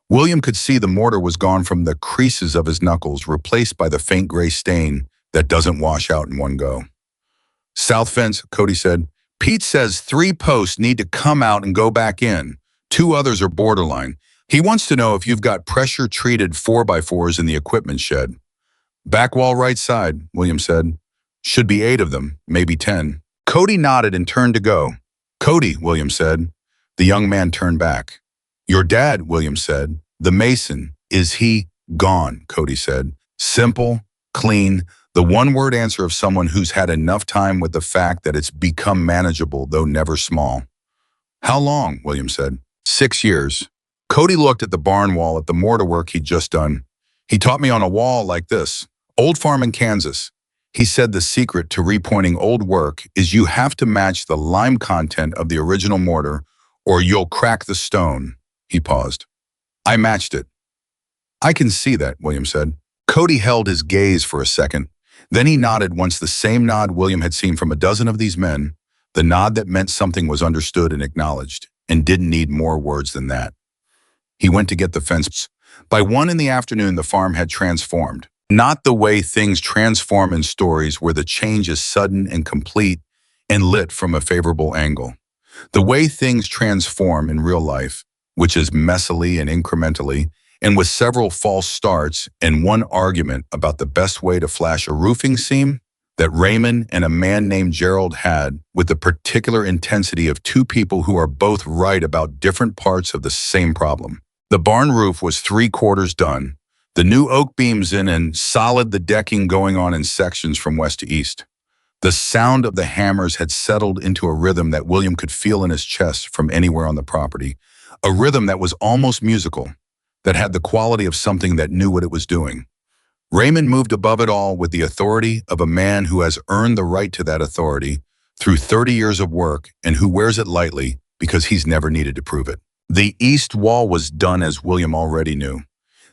William could see the mortar was gone from the creases of his knuckles, replaced by the faint gray stain that doesn't wash out in one go. "South fence," Cody said. "Pete says 3 posts need to come out and go back in. 2 others are borderline. He wants to know if you've got pressure-treated 4x4s in the equipment shed." "Back wall right side," William said. "Should be 8 of them, maybe 10. Cody nodded and turned to go. "Cody," William said. The young man turned back. "Your dad," William said. "The mason. Is he gone?" Cody said. Simple, clean, the one-word answer of someone who's had enough time with the fact that it's become manageable, though never small. "How long?" William said. 6 years. Cody looked at the barn wall at the mortar work he'd just done. "He taught me on a wall like this. Old farm in Kansas. He said the secret to repointing old work is you have to match the lime content of the original mortar or you'll crack the stone." He paused. "I matched it." "I can see that," William said. Cody held his gaze for a second. Then he nodded once, the same nod William had seen from a dozen of these men, the nod that meant something was understood and acknowledged, and didn't need more words than that. He went to get the fence. By 1 in the afternoon, the farm had transformed. Not the way things transform in stories where the change is sudden and complete and lit from a favorable angle. The way things transform in real life, which is messily and incrementally, and with several false starts and one argument about the best way to flash a roofing seam, that Raymond and a man named Gerald had with the particular intensity of two people who are both right about different parts of the same problem. The barn roof was 3/4 done, the new oak beams in and solid the decking going on in sections from west to east. The sound of the hammers had settled into a rhythm that William could feel in his chest from anywhere on the property, a rhythm that was almost musical, that had the quality of something that knew what it was doing. Raymond moved above it all with the authority of a man who has earned the right to that authority through 30 years of work and who wears it lightly because he's never needed to prove it. The east wall was done as William already knew.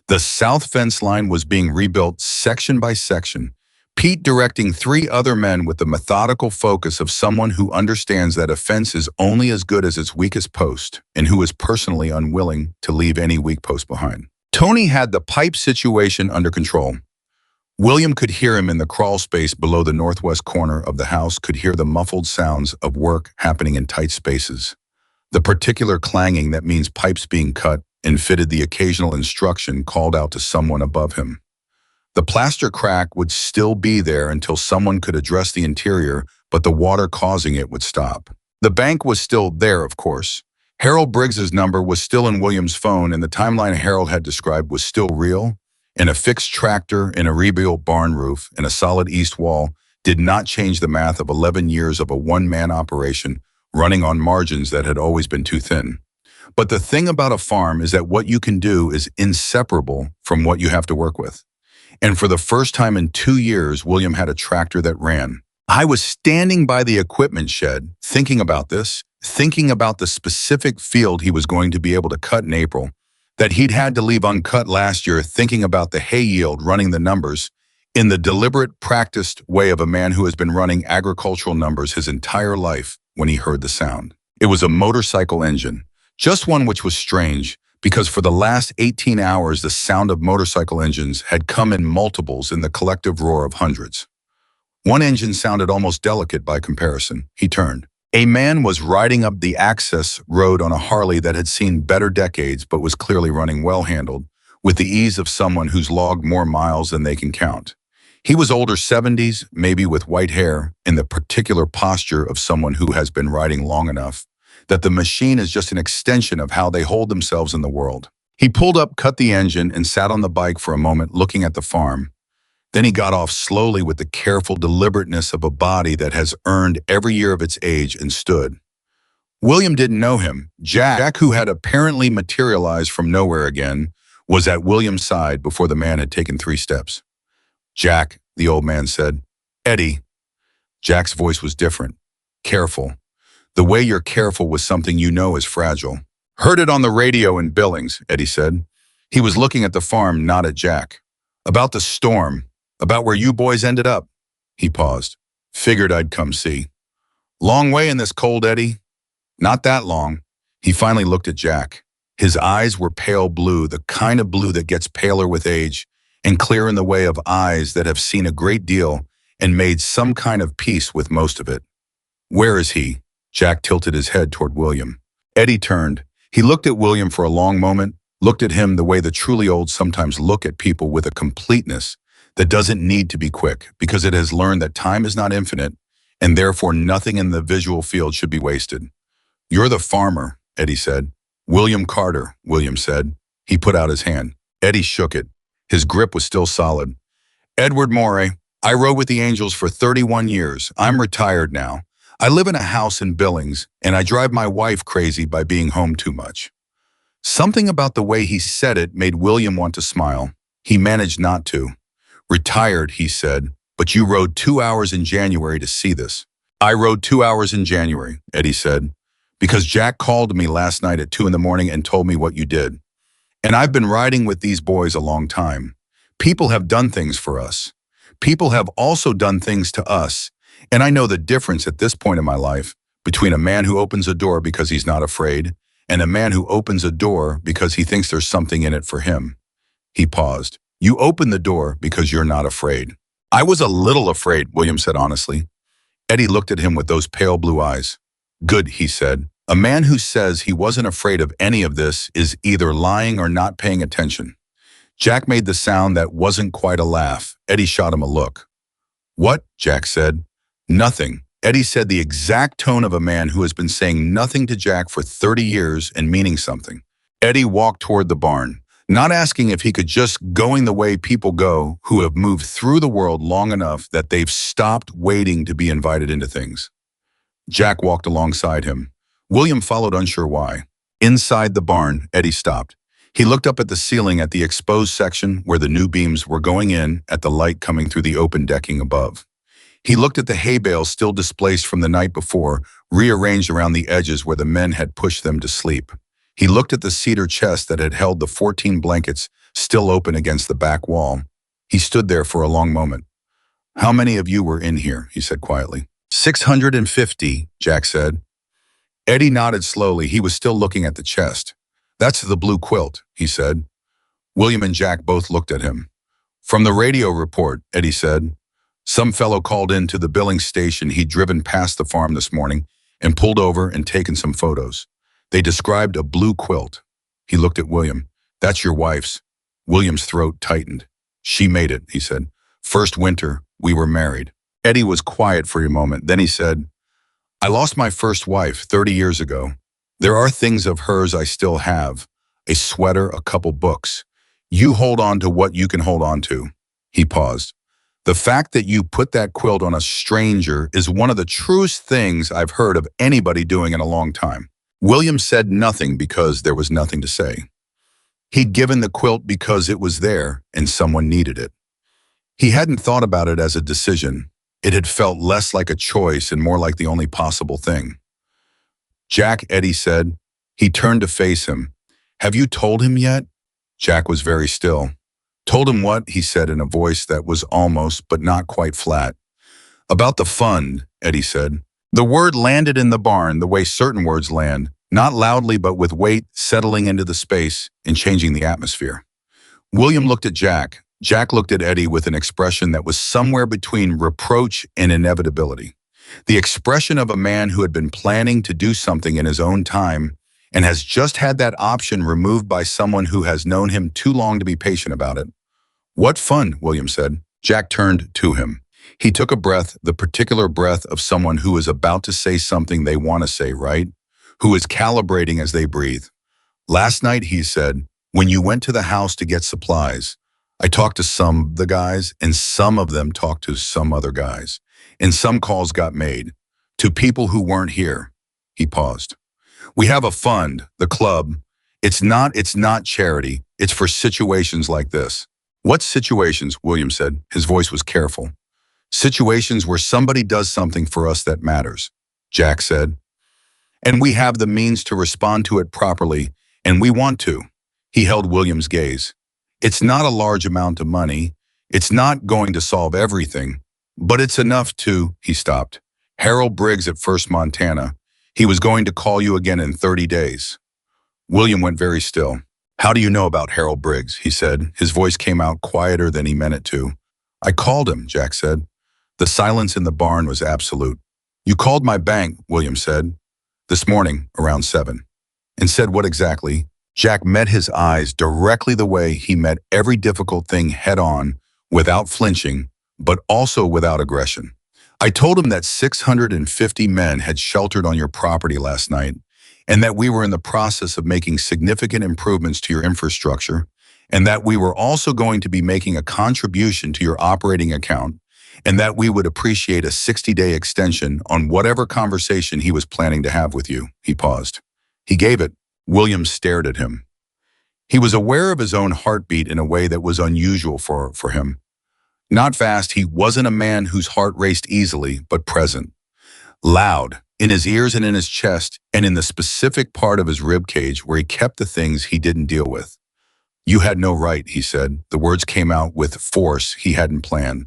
The south fence line was being rebuilt section by section, Pete directing 3 other men with the methodical focus of someone who understands that a fence is only as good as its weakest post and who is personally unwilling to leave any weak post behind. Tony had the pipe situation under control. William could hear him in the crawl space below the northwest corner of the house, could hear the muffled sounds of work happening in tight spaces. The particular clanging that means pipes being cut and fitted, the occasional instruction called out to someone above him. The plaster crack would still be there until someone could address the interior, but the water causing it would stop. The bank was still there, of course. Harold Briggs's number was still in William's phone, and the timeline Harold had described was still real, and a fixed tractor and a rebuilt barn roof and a solid east wall did not change the math of 11 years of a one-man operation running on margins that had always been too thin. But the thing about a farm is that what you can do is inseparable from what you have to work with. And for the first time in 2 years, William had a tractor that ran. I was standing by the equipment shed, thinking about this, thinking about the specific field he was going to be able to cut in April, that he'd had to leave uncut last year, thinking about the hay yield, running the numbers, in the deliberate, practiced way of a man who has been running agricultural numbers his entire life when he heard the sound. It was a motorcycle engine, just one which was strange, because for the last 18 hours the sound of motorcycle engines had come in multiples in the collective roar of hundreds. One engine sounded almost delicate by comparison. He turned. A man was riding up the access road on a Harley that had seen better decades but was clearly running well-handled, with the ease of someone who's logged more miles than they can count. He was older 70s, maybe with white hair, in the particular posture of someone who has been riding long enough that the machine is just an extension of how they hold themselves in the world. He pulled up, cut the engine, and sat on the bike for a moment looking at the farm. Then he got off slowly with the careful deliberateness of a body that has earned every year of its age and stood. William didn't know him. Jack, who had apparently materialized from nowhere again, was at William's side before the man had taken 3 steps. "Jack," the old man said. "Eddie." Jack's voice was different. Careful. The way you're careful with something you know is fragile. "Heard it on the radio in Billings," Eddie said. He was looking at the farm, not at Jack. "About the storm. About where you boys ended up." He paused. "Figured I'd come see." "Long way in this cold, Eddie?" "Not that long." He finally looked at Jack. His eyes were pale blue, the kind of blue that gets paler with age, and clear in the way of eyes that have seen a great deal and made some kind of peace with most of it. "Where is he?" Jack tilted his head toward William. Eddie turned. He looked at William for a long moment, looked at him the way the truly old sometimes look at people, with a completeness that doesn't need to be quick because it has learned that time is not infinite and therefore nothing in the visual field should be wasted. "You're the farmer," Eddie said. "William Carter," William said. He put out his hand. Eddie shook it. His grip was still solid. "Edward Morey. I rode with the Angels for 31 years. I'm retired now. I live in a house in Billings, and I drive my wife crazy by being home too much." Something about the way he said it made William want to smile. He managed not to. "Retired," he said, "but you rode 2 hours in January to see this." "I rode 2 hours in January," Eddie said, "because Jack called me last night at 2 in the morning and told me what you did. And I've been riding with these boys a long time. People have done things for us. People have also done things to us. And I know the difference at this point in my life between a man who opens a door because he's not afraid and a man who opens a door because he thinks there's something in it for him." He paused. You opened the door because you're not afraid. I was a little afraid, William said honestly. Eddie looked at him with those pale blue eyes. Good, he said. A man who says he wasn't afraid of any of this is either lying or not paying attention. Jack made the sound that wasn't quite a laugh. Eddie shot him a look. What? Jack said. Nothing. Eddie said the exact tone of a man who has been saying nothing to Jack for 30 years and meaning something. Eddie walked toward the barn, not asking if he could, just going the way people go who have moved through the world long enough that they've stopped waiting to be invited into things. Jack walked alongside him. William followed, unsure why. Inside the barn, Eddie stopped. He looked up at the ceiling at the exposed section where the new beams were going in at the light coming through the open decking above. He looked at the hay bales still displaced from the night before, rearranged around the edges where the men had pushed them to sleep. He looked at the cedar chest that had held the 14 blankets still open against the back wall. He stood there for a long moment. How many of you were in here? He said quietly. 650, Jack said. Eddie nodded slowly. He was still looking at the chest. That's the blue quilt, he said. William and Jack both looked at him. From the radio report, Eddie said. Some fellow called in to the billing station. He'd driven past the farm this morning and pulled over and taken some photos. They described a blue quilt. He looked at William. That's your wife's. William's throat tightened. She made it, he said. First winter, we were married. Eddie was quiet for a moment. Then he said, I lost my first wife 30 years ago. There are things of hers I still have. A sweater, a couple books. You hold on to what you can hold on to. He paused. The fact that you put that quilt on a stranger is one of the truest things I've heard of anybody doing in a long time. William said nothing because there was nothing to say. He'd given the quilt because it was there and someone needed it. He hadn't thought about it as a decision. It had felt less like a choice and more like the only possible thing. Jack, Eddie said. He turned to face him. Have you told him yet? Jack was very still. Told him what? He said in a voice that was almost but not quite flat. About the fund, Eddie said. The word landed in the barn the way certain words land, not loudly but with weight, settling into the space and changing the atmosphere. William looked at Jack. Jack looked at Eddie with an expression that was somewhere between reproach and inevitability. The expression of a man who had been planning to do something in his own time and has just had that option removed by someone who has known him too long to be patient about it. What fun, William said. Jack turned to him. He took a breath, the particular breath of someone who is about to say something they want to say, right? Who is calibrating as they breathe. Last night, he said, when you went to the house to get supplies, I talked to some of the guys, and some of them talked to some other guys. And some calls got made to people who weren't here. He paused. We have a fund, the club. It's not charity. It's for situations like this. What situations? William said. His voice was careful. Situations where somebody does something for us that matters, Jack said. And we have the means to respond to it properly, and we want to. He held William's gaze. It's not a large amount of money. It's not going to solve everything, but it's enough to, he stopped. Harold Briggs at First Montana. He was going to call you again in 30 days. William went very still. How do you know about Harold Briggs? He said. His voice came out quieter than he meant it to. I called him, Jack said. The silence in the barn was absolute. You called my bank, William said. This morning, around 7. And said what exactly? Jack met his eyes directly the way he met every difficult thing head on, without flinching, but also without aggression. I told him that 650 men had sheltered on your property last night, and that we were in the process of making significant improvements to your infrastructure, and that we were also going to be making a contribution to your operating account, and that we would appreciate a 60-day extension on whatever conversation he was planning to have with you. He paused. He gave it. William stared at him. He was aware of his own heartbeat in a way that was unusual for him. Not fast, he wasn't a man whose heart raced easily, but present. Loud, in his ears and in his chest, and in the specific part of his rib cage where he kept the things he didn't deal with. You had no right, he said. The words came out with force he hadn't planned.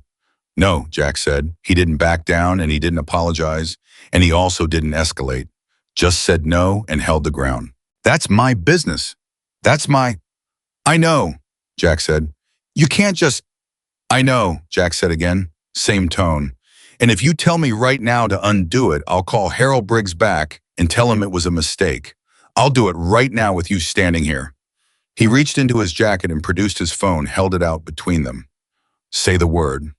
No, Jack said. He didn't back down and he didn't apologize, and he also didn't escalate. Just said no and held the ground. That's my business. That's my... I know, Jack said. You can't just... I know, Jack said again, same tone. And if you tell me right now to undo it, I'll call Harold Briggs back and tell him it was a mistake. I'll do it right now with you standing here. He reached into his jacket and produced his phone, held it out between them. Say the word.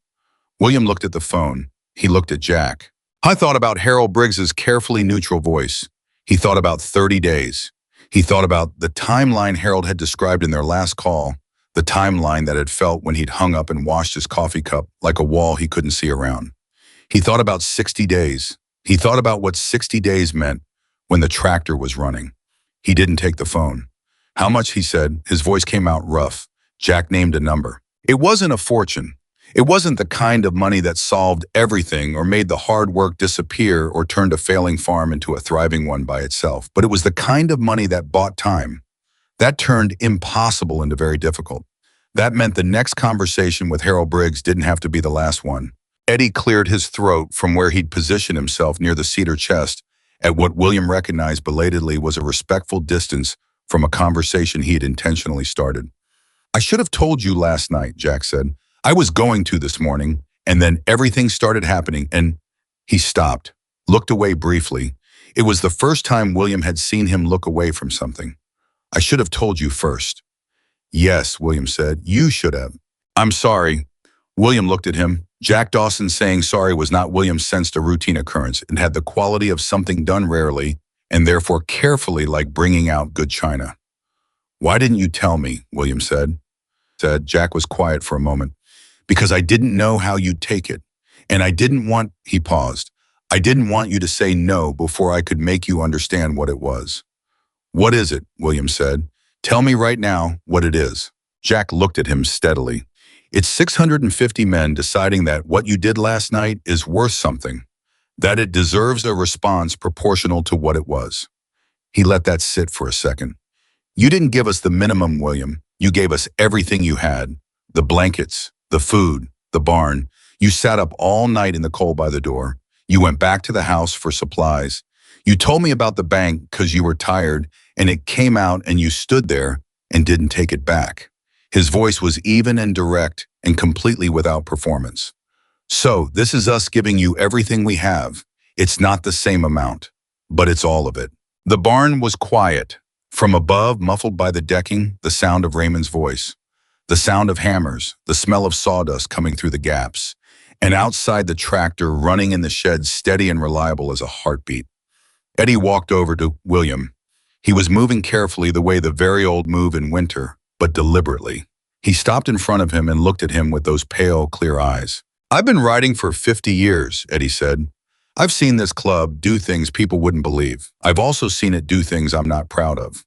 William looked at the phone. He looked at Jack. I thought about Harold Briggs's carefully neutral voice. He thought about 30 days. He thought about the timeline Harold had described in their last call, the timeline that had felt when he'd hung up and washed his coffee cup like a wall he couldn't see around. He thought about 60 days. He thought about what 60 days meant when the tractor was running. He didn't take the phone. How much, he said. His voice came out rough. Jack named a number. It wasn't a fortune. It wasn't the kind of money that solved everything or made the hard work disappear or turned a failing farm into a thriving one by itself, but it was the kind of money that bought time. That turned impossible into very difficult. That meant the next conversation with Harold Briggs didn't have to be the last one. Eddie cleared his throat from where he'd positioned himself near the cedar chest at what William recognized belatedly was a respectful distance from a conversation he had intentionally started. I should have told you last night, Jack said. I was going to this morning, and then everything started happening, and he stopped, looked away briefly. It was the first time William had seen him look away from something. I should have told you first. Yes, William said, you should have. I'm sorry. William looked at him. Jack Dawson saying sorry was not, William sensed, a routine occurrence. It had the quality of something done rarely, and therefore carefully, like bringing out good china. Why didn't you tell me? William said. Jack was quiet for a moment. Because I didn't know how you'd take it. And I didn't want, he paused, I didn't want you to say no before I could make you understand what it was. What is it? William said. Tell me right now what it is. Jack looked at him steadily. It's 650 men deciding that what you did last night is worth something, that it deserves a response proportional to what it was. He let that sit for a second. You didn't give us the minimum, William. You gave us everything you had. The blankets, the food, the barn. You sat up all night in the cold by the door. You went back to the house for supplies. You told me about the bank because you were tired, and it came out and you stood there and didn't take it back. His voice was even and direct and completely without performance. So, this is us giving you everything we have. It's not the same amount, but it's all of it. The barn was quiet. From above, muffled by the decking, the sound of Raymond's voice. The sound of hammers, the smell of sawdust coming through the gaps, and outside the tractor running in the shed, steady and reliable as a heartbeat. Eddie walked over to William. He was moving carefully, the way the very old move in winter, but deliberately. He stopped in front of him and looked at him with those pale, clear eyes. I've been riding for 50 years, Eddie said. I've seen this club do things people wouldn't believe. I've also seen it do things I'm not proud of.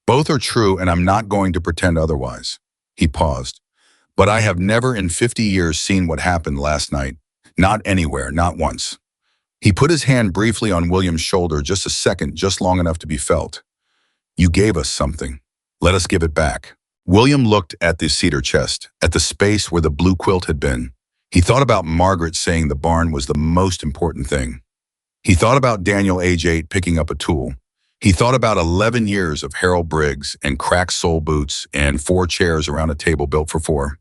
Both are true, and I'm not going to pretend otherwise. He paused. But I have never in 50 years seen what happened last night. Not anywhere, not once. He put his hand briefly on William's shoulder, just a second, just long enough to be felt. You gave us something. Let us give it back. William looked at the cedar chest, at the space where the blue quilt had been. He thought about Margaret saying the barn was the most important thing. He thought about Daniel, age 8, picking up a tool. He thought about 11 years of Harold Briggs and cracked sole boots and 4 chairs around a table built for 4.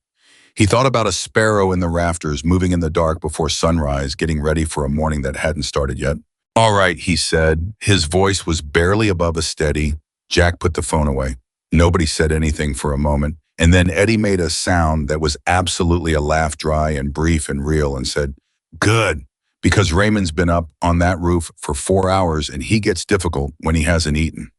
He thought about a sparrow in the rafters moving in the dark before sunrise, getting ready for a morning that hadn't started yet. All right, he said. His voice was barely above a steady. Jack put the phone away. Nobody said anything for a moment, and then Eddie made a sound that was absolutely a laugh, dry and brief and real, and said, Good. Because Raymond's been up on that roof for 4 hours and he gets difficult when he hasn't eaten.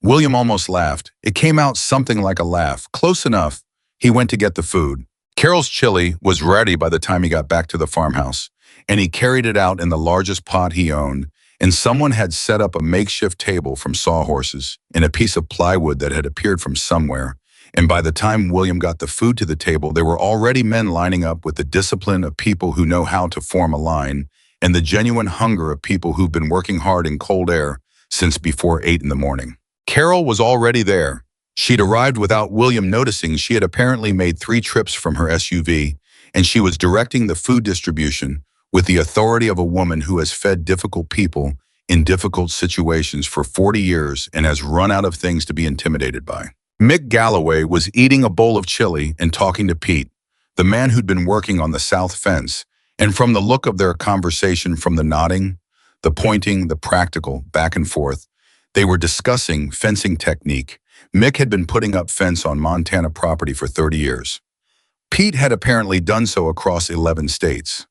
William almost laughed. It came out something like a laugh, close enough. He went to get the food. Carol's chili was ready by the time he got back to the farmhouse, and he carried it out in the largest pot he owned, and someone had set up a makeshift table from sawhorses and a piece of plywood that had appeared from somewhere, and by the time William got the food to the table, there were already men lining up with the discipline of people who know how to form a line, and the genuine hunger of people who've been working hard in cold air since before 8 in the morning. Carol was already there. She'd arrived without William noticing. She had apparently made 3 trips from her SUV, and she was directing the food distribution with the authority of a woman who has fed difficult people in difficult situations for 40 years and has run out of things to be intimidated by. Mick Galloway was eating a bowl of chili and talking to Pete, the man who'd been working on the south fence, and from the look of their conversation, from the nodding, the pointing, the practical, back and forth, they were discussing fencing technique. Mick had been putting up fence on Montana property for 30 years. Pete had apparently done so across 11 states.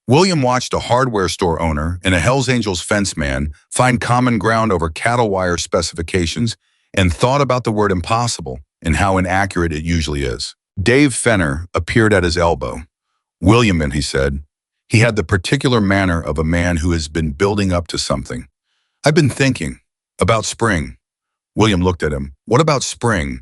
William watched a hardware store owner and a Hells Angels fence man find common ground over cattle wire specifications and thought about the word impossible and how inaccurate it usually is. Dave Fenner appeared at his elbow. William, he said. He had the particular manner of a man who has been building up to something. I've been thinking about spring. William looked at him. What about spring?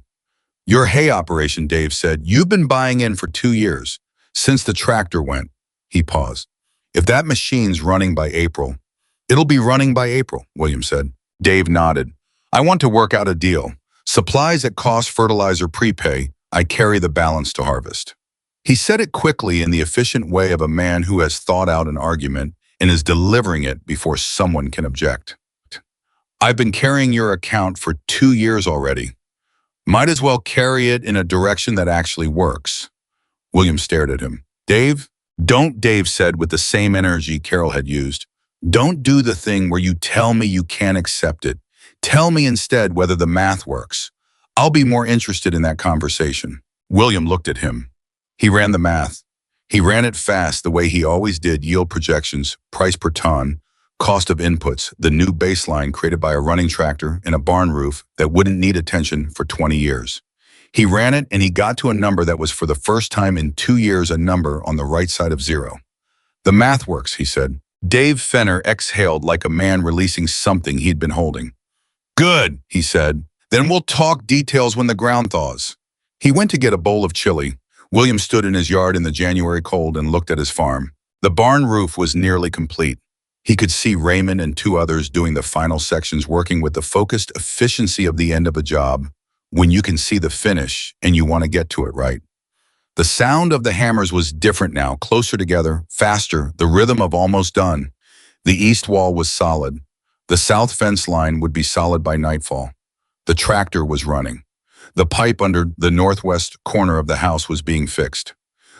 Your hay operation, Dave said. You've been buying in for 2 years, since the tractor went. He paused. If that machine's running by April, it'll be running by April, William said. Dave nodded. I want to work out a deal. Supplies at cost, fertilizer prepay. I carry the balance to harvest. He said it quickly in the efficient way of a man who has thought out an argument and is delivering it before someone can object. I've been carrying your account for 2 years already. Might as well carry it in a direction that actually works. William stared at him. Dave? Don't, Dave said with the same energy Carol had used. Don't do the thing where you tell me you can't accept it. Tell me instead whether the math works. I'll be more interested in that conversation. William looked at him. He ran the math. He ran it fast the way he always did, yield projections, price per ton, cost of inputs, the new baseline created by a running tractor and a barn roof that wouldn't need attention for 20 years. He ran it and he got to a number that was for the first time in 2 years a number on the right side of zero. The math works, he said. Dave Fenner exhaled like a man releasing something he'd been holding. Good, he said. Then we'll talk details when the ground thaws. He went to get a bowl of chili. William stood in his yard in the January cold and looked at his farm. The barn roof was nearly complete. He could see Raymond and 2 others doing the final sections, working with the focused efficiency of the end of a job when you can see the finish and you want to get to it right. The sound of the hammers was different now, closer together, faster, the rhythm of almost done. The east wall was solid. The south fence line would be solid by nightfall. The tractor was running. The pipe under the northwest corner of the house was being fixed.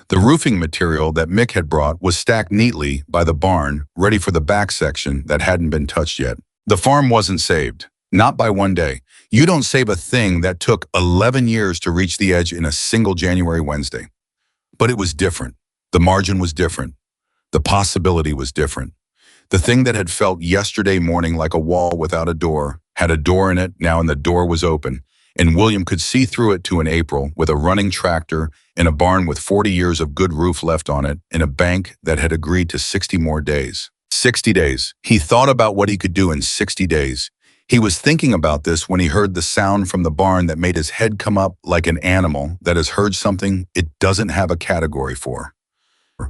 The roofing material that Mick had brought was stacked neatly by the barn, ready for the back section that hadn't been touched yet. The farm wasn't saved, not by one day. You don't save a thing that took 11 years to reach the edge in a single January Wednesday. But it was different. The margin was different. The possibility was different. The thing that had felt yesterday morning like a wall without a door had a door in it now, and the door was open, and William could see through it to an April with a running tractor and a barn with 40 years of good roof left on it and a bank that had agreed to 60 more days. 60 days. He thought about what he could do in 60 days. He was thinking about this when he heard the sound from the barn that made his head come up like an animal that has heard something it doesn't have a category for.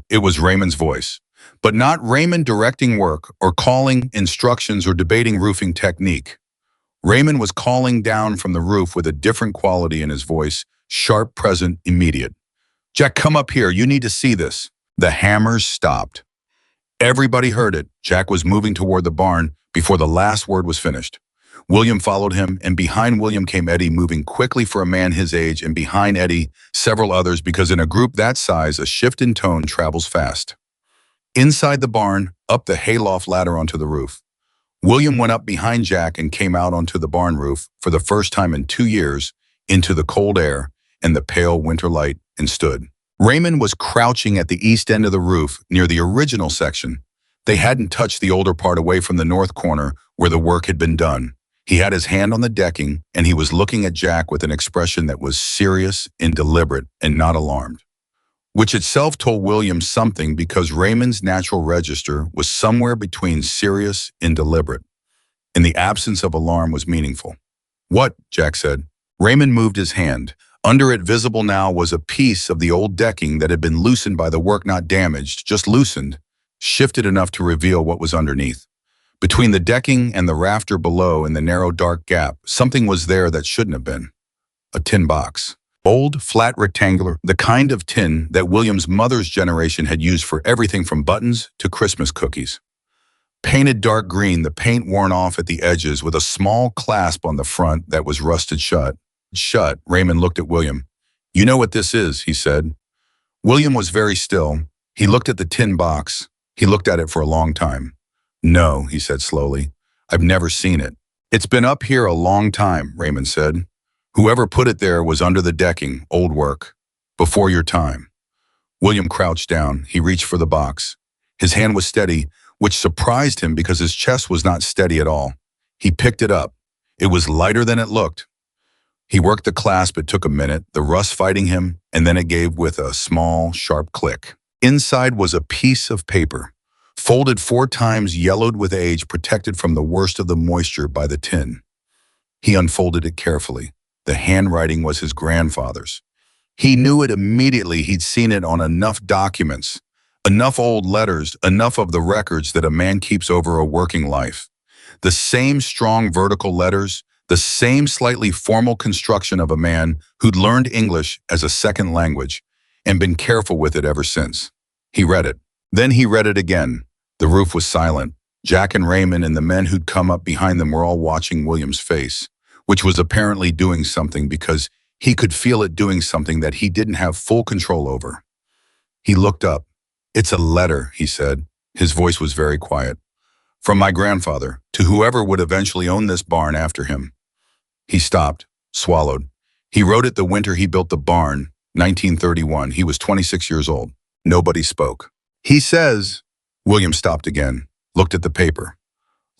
It was Raymond's voice, but not Raymond directing work or calling instructions or debating roofing technique. Raymond was calling down from the roof with a different quality in his voice, sharp, present, immediate. Jack, come up here. You need to see this. The hammers stopped. Everybody heard it. Jack was moving toward the barn before the last word was finished. William followed him, and behind William came Eddie, moving quickly for a man his age, and behind Eddie, several others, because in a group that size, a shift in tone travels fast. Inside the barn, up the hayloft ladder onto the roof. William went up behind Jack and came out onto the barn roof for the first time in 2 years, into the cold air and the pale winter light, and stood. Raymond was crouching at the east end of the roof near the original section. They hadn't touched the older part away from the north corner where the work had been done. He had his hand on the decking, and he was looking at Jack with an expression that was serious and deliberate and not alarmed, which itself told William something, because Raymond's natural register was somewhere between serious and deliberate, and the absence of alarm was meaningful. What? Jack said. Raymond moved his hand. Under it, visible now, was a piece of the old decking that had been loosened by the work, not damaged, just loosened, shifted enough to reveal what was underneath. Between the decking and the rafter below, in the narrow dark gap, something was there that shouldn't have been. A tin box. Old, flat, rectangular, the kind of tin that William's mother's generation had used for everything from buttons to Christmas cookies. Painted dark green, the paint worn off at the edges, with a small clasp on the front that was rusted shut. Shut, Raymond looked at William. You know what this is, he said. William was very still. He looked at the tin box. He looked at it for a long time. No, he said slowly. I've never seen it. It's been up here a long time, Raymond said. Whoever put it there was under the decking, old work. Before your time. William crouched down. He reached for the box. His hand was steady, which surprised him because his chest was not steady at all. He picked it up. It was lighter than it looked. He worked the clasp. It took a minute, the rust fighting him, and then it gave with a small, sharp click. Inside was a piece of paper, folded 4 times, yellowed with age, protected from the worst of the moisture by the tin. He unfolded it carefully. The handwriting was his grandfather's. He knew it immediately. He'd seen it on enough documents, enough old letters, enough of the records that a man keeps over a working life. The same strong vertical letters, the same slightly formal construction of a man who'd learned English as a second language and been careful with it ever since. He read it. Then he read it again. The roof was silent. Jack and Raymond and the men who'd come up behind them were all watching William's face, which was apparently doing something because he could feel it doing something that he didn't have full control over. He looked up. It's a letter, he said. His voice was very quiet. From my grandfather, to whoever would eventually own this barn after him. He stopped, swallowed. He wrote it the winter he built the barn, 1931. He was 26 years old. Nobody spoke. He says, William stopped again, looked at the paper,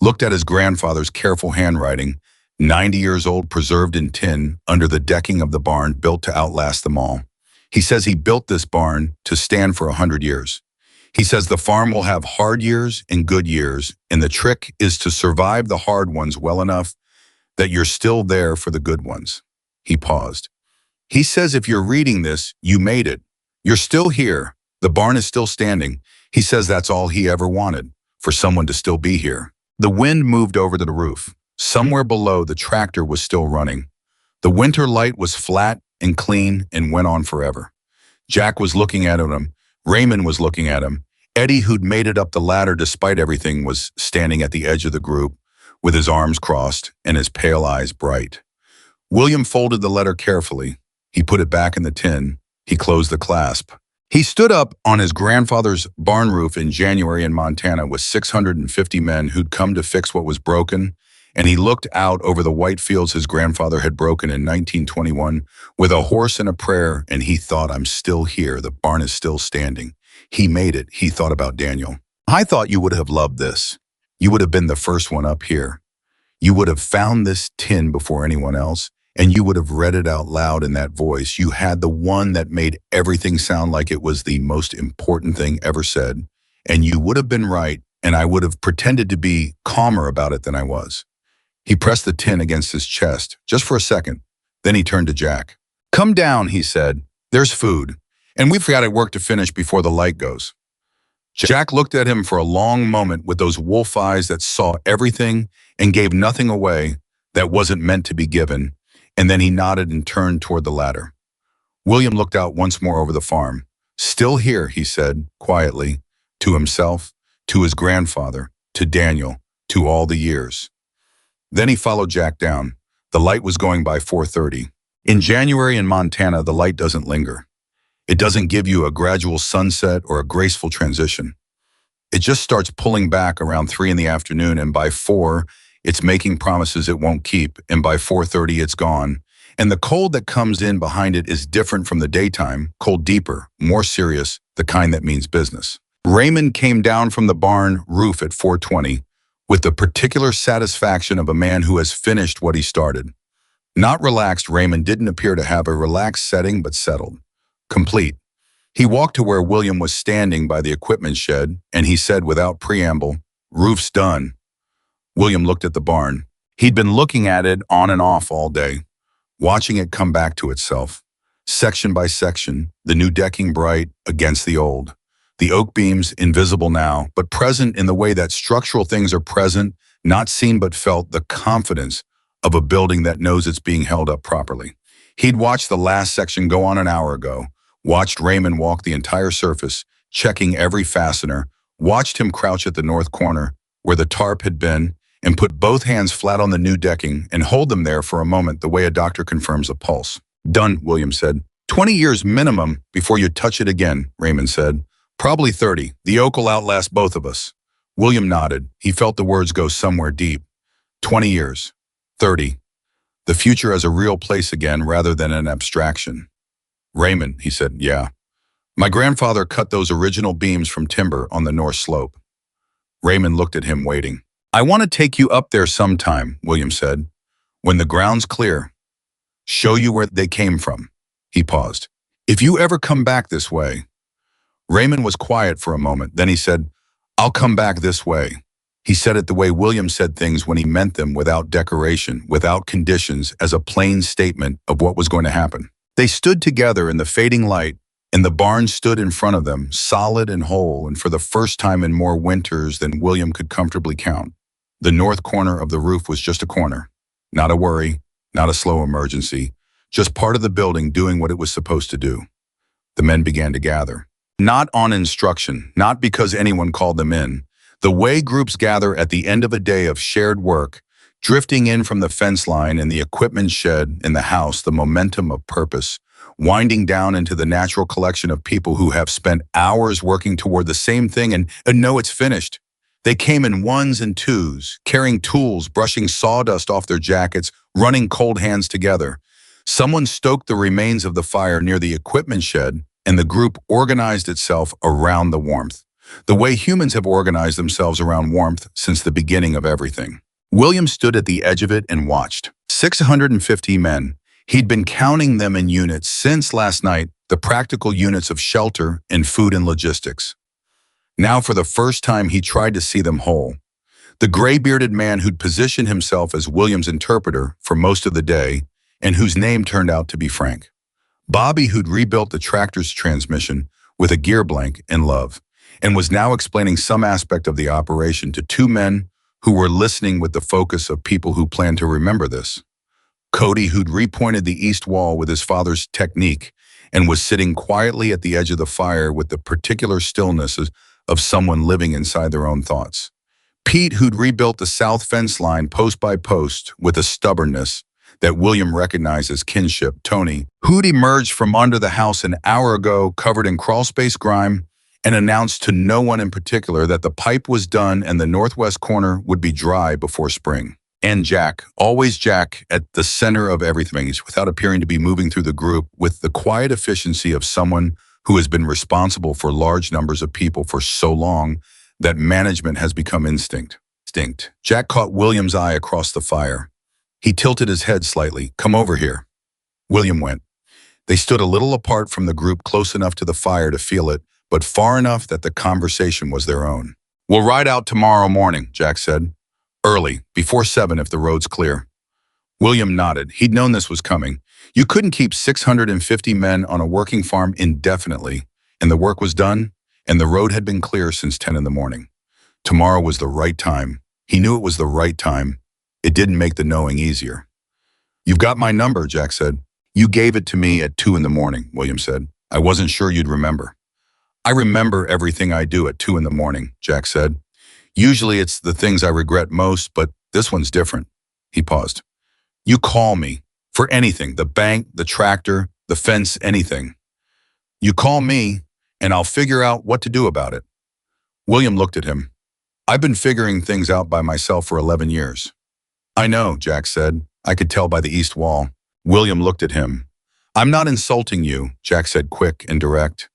looked at his grandfather's careful handwriting, 90 years old, preserved in tin, under the decking of the barn built to outlast them all. He says he built this barn to stand for 100 years. He says the farm will have hard years and good years, and the trick is to survive the hard ones well enough that you're still there for the good ones. He paused. He says if you're reading this, you made it. You're still here. The barn is still standing. He says that's all he ever wanted, for someone to still be here. The wind moved over to the roof. Somewhere below, the tractor was still running. The winter light was flat and clean and went on forever. Jack was looking at him. Raymond was looking at him. Eddie, who'd made it up the ladder despite everything, was standing at the edge of the group with his arms crossed and his pale eyes bright. William folded the letter carefully. He put it back in the tin. He closed the clasp. He stood up on his grandfather's barn roof in January in Montana with 650 men who'd come to fix what was broken, and he looked out over the white fields his grandfather had broken in 1921 with a horse and a prayer, and he thought, I'm still here. The barn is still standing. He made it. He thought about Daniel. I thought you would have loved this. You would have been the first one up here. You would have found this tin before anyone else, and you would have read it out loud in that voice. You had the one that made everything sound like it was the most important thing ever said, and you would have been right, and I would have pretended to be calmer about it than I was. He pressed the tin against his chest, just for a second. Then he turned to Jack. Come down, he said. There's food, and we've got work to finish before the light goes. Jack looked at him for a long moment with those wolf eyes that saw everything and gave nothing away that wasn't meant to be given, and then he nodded and turned toward the ladder. William looked out once more over the farm. Still here, he said, quietly, to himself, to his grandfather, to Daniel, to all the years. Then he followed Jack down. The light was going by 4:30. In January in Montana, the light doesn't linger. It doesn't give you a gradual sunset or a graceful transition. It just starts pulling back around 3 in the afternoon, and by 4, it's making promises it won't keep, and by 4:30, it's gone. And the cold that comes in behind it is different from the daytime, cold deeper, more serious, the kind that means business. Raymond came down from the barn roof at 4:20, with the particular satisfaction of a man who has finished what he started. Not relaxed, Raymond didn't appear to have a relaxed setting, but settled. Complete. He walked to where William was standing by the equipment shed, and he said without preamble, Roof's done. William looked at the barn. He'd been looking at it on and off all day, watching it come back to itself. Section by section, the new decking bright against the old. The oak beams invisible now, but present in the way that structural things are present, not seen but felt, the confidence of a building that knows it's being held up properly. He'd watched the last section go on an hour ago, watched Raymond walk the entire surface, checking every fastener, watched him crouch at the north corner where the tarp had been, and put both hands flat on the new decking and hold them there for a moment the way a doctor confirms a pulse. Done, William said. 20 years minimum before you touch it again, Raymond said. Probably 30. The oak will outlast both of us. William nodded. He felt the words go somewhere deep. 20 years. 30. The future as a real place again rather than an abstraction. Raymond, he said, yeah. My grandfather cut those original beams from timber on the north slope. Raymond looked at him, waiting. I want to take you up there sometime, William said. When the ground's clear. Show you where they came from. He paused. If you ever come back this way. Raymond was quiet for a moment. Then he said, I'll come back this way. He said it the way William said things when he meant them, without decoration, without conditions, as a plain statement of what was going to happen. They stood together in the fading light, and the barn stood in front of them, solid and whole, and for the first time in more winters than William could comfortably count. The north corner of the roof was just a corner. Not a worry, not a slow emergency, just part of the building doing what it was supposed to do. The men began to gather. Not on instruction, not because anyone called them in. The way groups gather at the end of a day of shared work, drifting in from the fence line in the equipment shed in the house, the momentum of purpose, winding down into the natural collection of people who have spent hours working toward the same thing and know it's finished. They came in ones and twos, carrying tools, brushing sawdust off their jackets, running cold hands together. Someone stoked the remains of the fire near the equipment shed, and the group organized itself around the warmth, the way humans have organized themselves around warmth since the beginning of everything. William stood at the edge of it and watched. 650 men. He'd been counting them in units since last night, the practical units of shelter and food and logistics. Now for the first time he tried to see them whole. The gray-bearded man who'd positioned himself as William's interpreter for most of the day, and whose name turned out to be Frank. Bobby, who'd rebuilt the tractor's transmission with a gear blank in love, and was now explaining some aspect of the operation to two men who were listening with the focus of people who planned to remember this. Cody, who'd repointed the east wall with his father's technique and was sitting quietly at the edge of the fire with the particular stillness of someone living inside their own thoughts. Pete, who'd rebuilt the south fence line post by post with a stubbornness that William recognized as kinship. Tony, who'd emerged from under the house an hour ago covered in crawlspace grime and announced to no one in particular that the pipe was done and the northwest corner would be dry before spring. And Jack, always Jack, at the center of everything, without appearing to be moving through the group, with the quiet efficiency of someone who has been responsible for large numbers of people for so long that management has become instinct. Jack caught William's eye across the fire. He tilted his head slightly. Come over here. William went. They stood a little apart from the group, close enough to the fire to feel it, but far enough that the conversation was their own. We'll ride out tomorrow morning, Jack said. Early, before 7 if the road's clear. William nodded. He'd known this was coming. You couldn't keep 650 men on a working farm indefinitely, and the work was done, and the road had been clear since 10 in the morning. Tomorrow was the right time. He knew it was the right time. It didn't make the knowing easier. You've got my number, Jack said. You gave it to me at 2 in the morning, William said. I wasn't sure you'd remember. I remember everything I do at 2 in the morning, Jack said. Usually it's the things I regret most, but this one's different. He paused. You call me for anything, the bank, the tractor, the fence, anything. You call me and I'll figure out what to do about it. William looked at him. I've been figuring things out by myself for 11 years. I know, Jack said. I could tell by the east wall. William looked at him. I'm not insulting you, Jack said, quick and direct.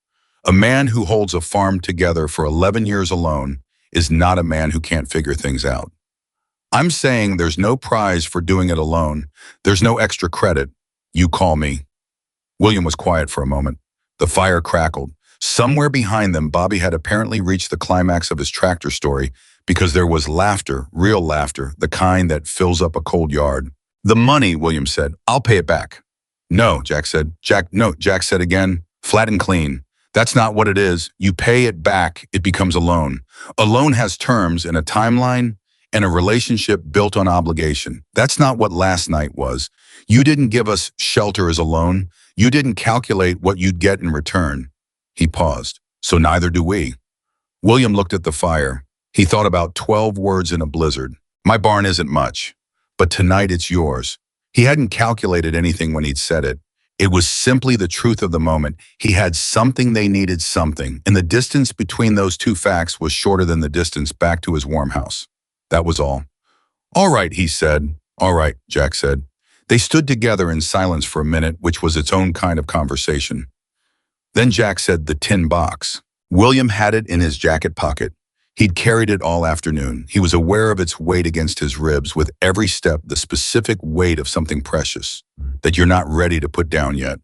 A man who holds a farm together for 11 years alone is not a man who can't figure things out. I'm saying there's no prize for doing it alone. There's no extra credit. You call me. William was quiet for a moment. The fire crackled. Somewhere behind them, Bobby had apparently reached the climax of his tractor story because there was laughter, real laughter, the kind that fills up a cold yard. The money, William said. I'll pay it back. No, Jack said. Jack said again, flat and clean. That's not what it is. You pay it back, it becomes a loan. A loan has terms and a timeline and a relationship built on obligation. That's not what last night was. You didn't give us shelter as a loan. You didn't calculate what you'd get in return. He paused. So neither do we. William looked at the fire. He thought about 12 words in a blizzard. My barn isn't much, but tonight it's yours. He hadn't calculated anything when he'd said it. It was simply the truth of the moment. He had something, they needed something, and the distance between those two facts was shorter than the distance back to his warm house. That was all. All right, he said. All right, Jack said. They stood together in silence for a minute, which was its own kind of conversation. Then Jack said the tin box. William had it in his jacket pocket. He'd carried it all afternoon. He was aware of its weight against his ribs with every step, the specific weight of something precious that you're not ready to put down yet.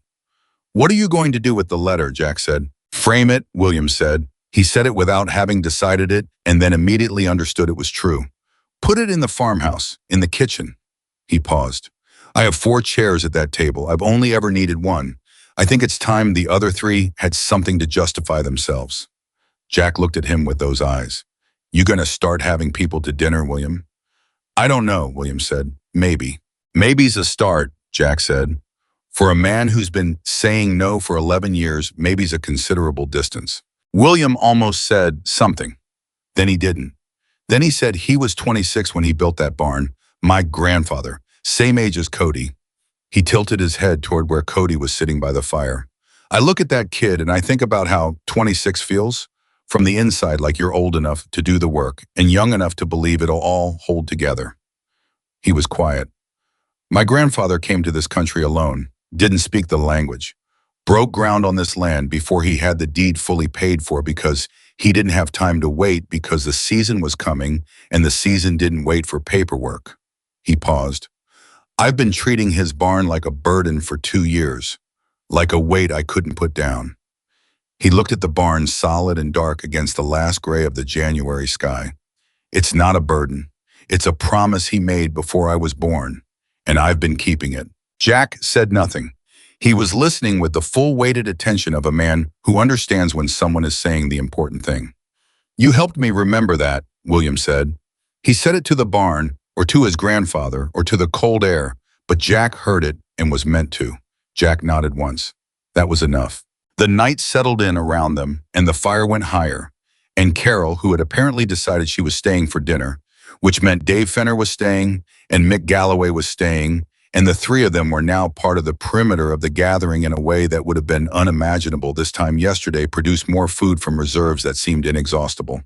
What are you going to do with the letter? Jack said. Frame it, William said. He said it without having decided it and then immediately understood it was true. Put it in the farmhouse, in the kitchen. He paused. I have 4 chairs at that table. I've only ever needed one. I think it's time the other 3 had something to justify themselves. Jack looked at him with those eyes. You gonna start having people to dinner, William? I don't know, William said. Maybe. Maybe's a start, Jack said. For a man who's been saying no for 11 years, maybe's a considerable distance. William almost said something. Then he didn't. Then he said he was 26 when he built that barn. My grandfather, same age as Cody. He tilted his head toward where Cody was sitting by the fire. I look at that kid and I think about how 26 feels. From the inside, like you're old enough to do the work and young enough to believe it'll all hold together. He was quiet. My grandfather came to this country alone, didn't speak the language, broke ground on this land before he had the deed fully paid for because he didn't have time to wait because the season was coming and the season didn't wait for paperwork. He paused. I've been treating his barn like a burden for 2 years, like a weight I couldn't put down. He looked at the barn solid and dark against the last gray of the January sky. It's not a burden. It's a promise he made before I was born, and I've been keeping it. Jack said nothing. He was listening with the full-weighted attention of a man who understands when someone is saying the important thing. You helped me remember that, William said. He said it to the barn, or to his grandfather, or to the cold air, but Jack heard it and was meant to. Jack nodded once. That was enough. The night settled in around them, and the fire went higher, and Carol, who had apparently decided she was staying for dinner, which meant Dave Fenner was staying, and Mick Galloway was staying, and the 3 of them were now part of the perimeter of the gathering in a way that would have been unimaginable this time yesterday, produced more food from reserves that seemed inexhaustible.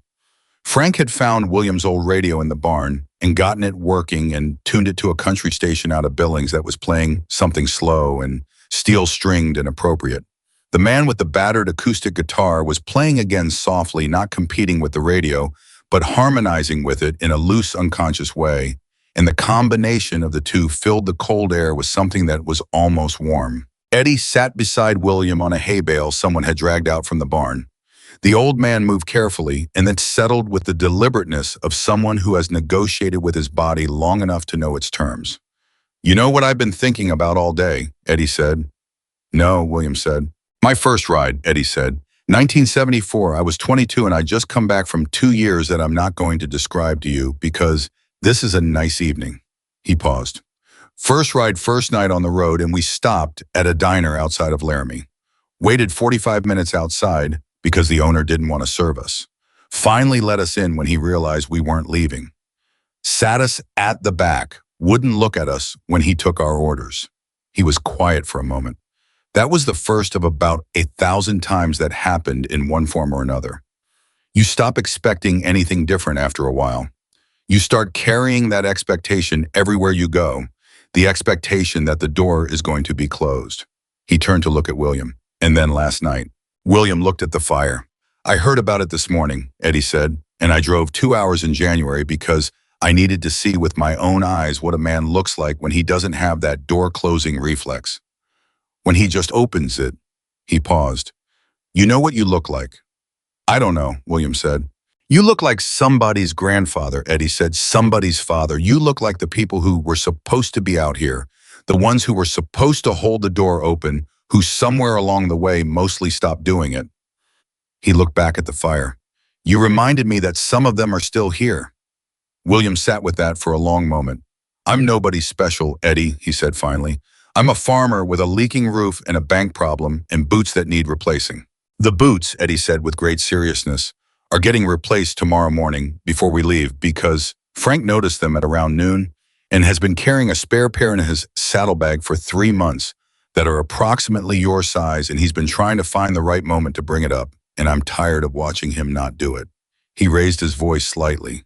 Frank had found William's old radio in the barn and gotten it working and tuned it to a country station out of Billings that was playing something slow and steel-stringed and appropriate. The man with the battered acoustic guitar was playing again softly, not competing with the radio, but harmonizing with it in a loose, unconscious way, and the combination of the two filled the cold air with something that was almost warm. Eddie sat beside William on a hay bale someone had dragged out from the barn. The old man moved carefully and then settled with the deliberateness of someone who has negotiated with his body long enough to know its terms. You know what I've been thinking about all day, Eddie said. No, William said. My first ride, Eddie said. 1974, I was 22 and I'd just come back from 2 years that I'm not going to describe to you because this is a nice evening. He paused. First ride, first night on the road, and we stopped at a diner outside of Laramie. Waited 45 minutes outside because the owner didn't want to serve us. Finally let us in when he realized we weren't leaving. Sat us at the back, wouldn't look at us when he took our orders. He was quiet for a moment. That was the first of about 1,000 times that happened in one form or another. You stop expecting anything different after a while. You start carrying that expectation everywhere you go, the expectation that the door is going to be closed. He turned to look at William, and then last night. William looked at the fire. I heard about it this morning, Eddie said, and I drove 2 hours in January because I needed to see with my own eyes what a man looks like when he doesn't have that door-closing reflex. When he just opens it. He paused. You know what you look like? I don't know, William said. You look like somebody's grandfather, Eddie said. Somebody's father. You look like the people who were supposed to be out here, the ones who were supposed to hold the door open, who somewhere along the way mostly stopped doing it. He looked back at the fire. You reminded me that some of them are still here. William sat with that for a long moment. I'm nobody special, Eddie, he said finally. I'm a farmer with a leaking roof and a bank problem and boots that need replacing. The boots, Eddie said with great seriousness, are getting replaced tomorrow morning before we leave because Frank noticed them at around noon and has been carrying a spare pair in his saddlebag for 3 months that are approximately your size, and he's been trying to find the right moment to bring it up, and I'm tired of watching him not do it. He raised his voice slightly.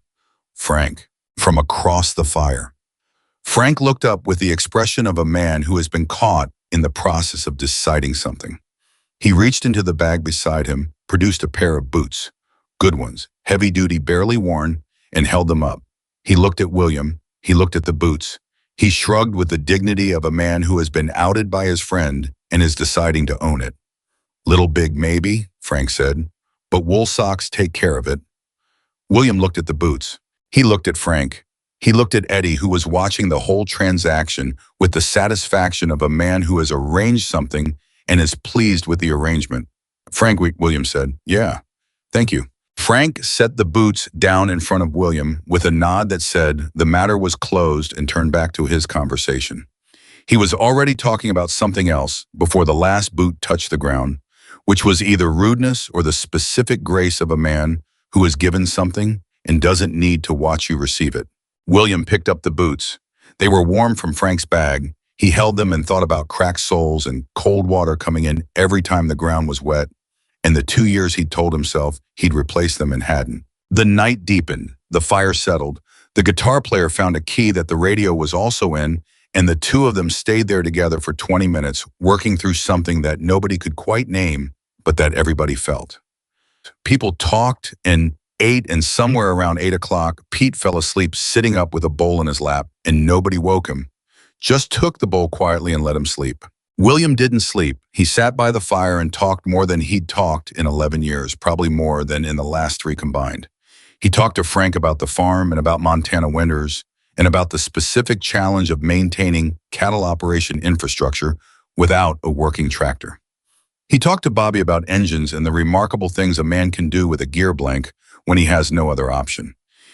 Frank, from across the fire. Frank looked up with the expression of a man who has been caught in the process of deciding something. He reached into the bag beside him, produced a pair of boots, good ones, heavy-duty, barely worn, and held them up. He looked at William. He looked at the boots. He shrugged with the dignity of a man who has been outed by his friend and is deciding to own it. Little big maybe, Frank said, but wool socks take care of it. William looked at the boots. He looked at Frank. He looked at Eddie, who was watching the whole transaction with the satisfaction of a man who has arranged something and is pleased with the arrangement. Frank, William said, yeah, thank you. Frank set the boots down in front of William with a nod that said the matter was closed and turned back to his conversation. He was already talking about something else before the last boot touched the ground, which was either rudeness or the specific grace of a man who is given something and doesn't need to watch you receive it. William picked up the boots. They were warm from Frank's bag. He held them and thought about cracked soles and cold water coming in every time the ground was wet, and the 2 years he'd told himself he'd replace them and hadn't. The night deepened. The fire settled. The guitar player found a key that the radio was also in, and the two of them stayed there together for 20 minutes, working through something that nobody could quite name, but that everybody felt. People talked and ate, and somewhere around 8 o'clock, Pete fell asleep sitting up with a bowl in his lap, and nobody woke him. Just took the bowl quietly and let him sleep. William didn't sleep. He sat by the fire and talked more than he'd talked in 11 years, probably more than in the last 3 combined. He talked to Frank about the farm and about Montana winters and about the specific challenge of maintaining cattle operation infrastructure without a working tractor. He talked to Bobby about engines and the remarkable things a man can do with a gear blank when he has no other option.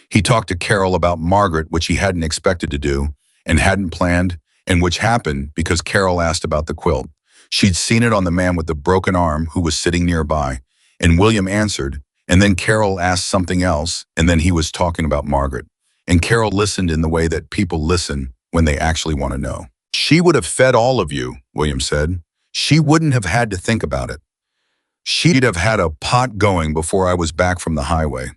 He talked to Carol about Margaret, which he hadn't expected to do and hadn't planned, and which happened because Carol asked about the quilt. She'd seen it on the man with the broken arm who was sitting nearby, and William answered, and then Carol asked something else, and then he was talking about Margaret. And Carol listened in the way that people listen when they actually want to know. She would have fed all of you, William said. She wouldn't have had to think about it. She'd have had a pot going before I was back from the highway.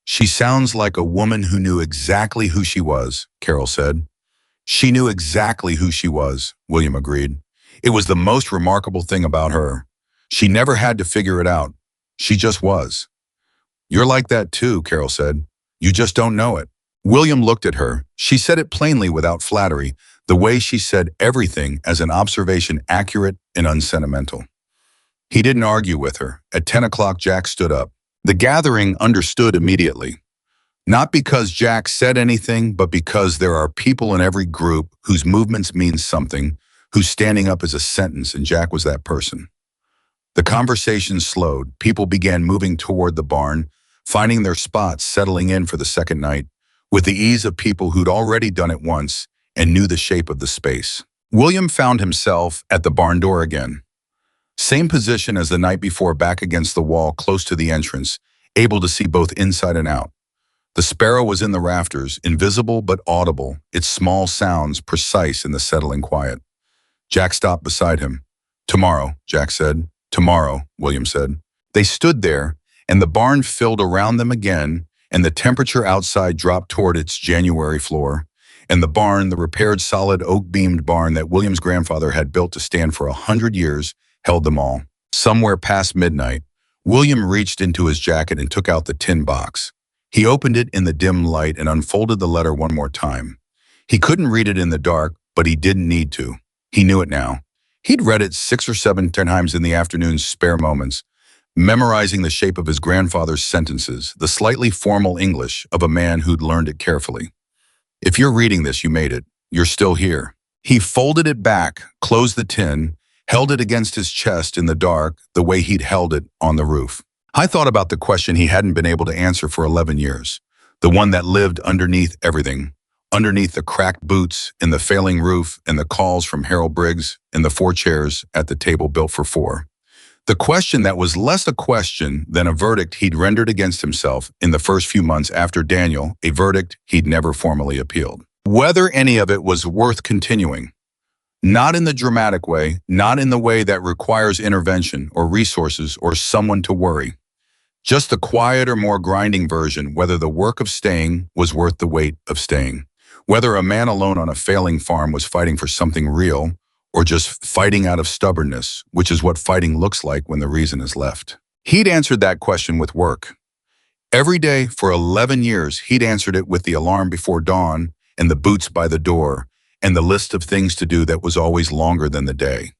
She sounds like a woman who knew exactly who she was, Carol said. She knew exactly who she was, William agreed. It was the most remarkable thing about her. She never had to figure it out. She just was. You're like that too, Carol said. You just don't know it. William looked at her. She said it plainly without flattery, the way she said everything as an observation, accurate and unsentimental. He didn't argue with her. At 10 o'clock, Jack stood up. The gathering understood immediately. Not because Jack said anything, but because there are people in every group whose movements mean something, whose standing up is a sentence, and Jack was that person. The conversation slowed. People began moving toward the barn, finding their spots, settling in for the second night, with the ease of people who'd already done it once and knew the shape of the space. William found himself at the barn door again. Same position as the night before, back against the wall, close to the entrance, able to see both inside and out. The sparrow was in the rafters, invisible but audible, its small sounds precise in the settling quiet. Jack stopped beside him. Tomorrow, Jack said. Tomorrow, William said. They stood there, and the barn filled around them again, and the temperature outside dropped toward its January floor. And the barn, the repaired solid oak-beamed barn that William's grandfather had built to stand for 100 years, held them all. Somewhere past midnight, William reached into his jacket and took out the tin box. He opened it in the dim light and unfolded the letter one more time. He couldn't read it in the dark, but he didn't need to. He knew it now. He'd read it 6 or 7 times in the afternoon's spare moments, memorizing the shape of his grandfather's sentences, the slightly formal English of a man who'd learned it carefully. If you're reading this, you made it. You're still here. He folded it back, closed the tin, held it against his chest in the dark the way he'd held it on the roof. I thought about the question he hadn't been able to answer for 11 years, the one that lived underneath everything, underneath the cracked boots and the failing roof and the calls from Harold Briggs and the 4 chairs at the table built for 4. The question that was less a question than a verdict he'd rendered against himself in the first few months after Daniel, a verdict he'd never formally appealed. Whether any of it was worth continuing. Not in the dramatic way, not in the way that requires intervention or resources or someone to worry. Just the quieter, more grinding version, whether the work of staying was worth the weight of staying. Whether a man alone on a failing farm was fighting for something real, or just fighting out of stubbornness, which is what fighting looks like when the reason is left. He'd answered that question with work. Every day for 11 years, he'd answered it with the alarm before dawn and the boots by the door and the list of things to do that was always longer than the day.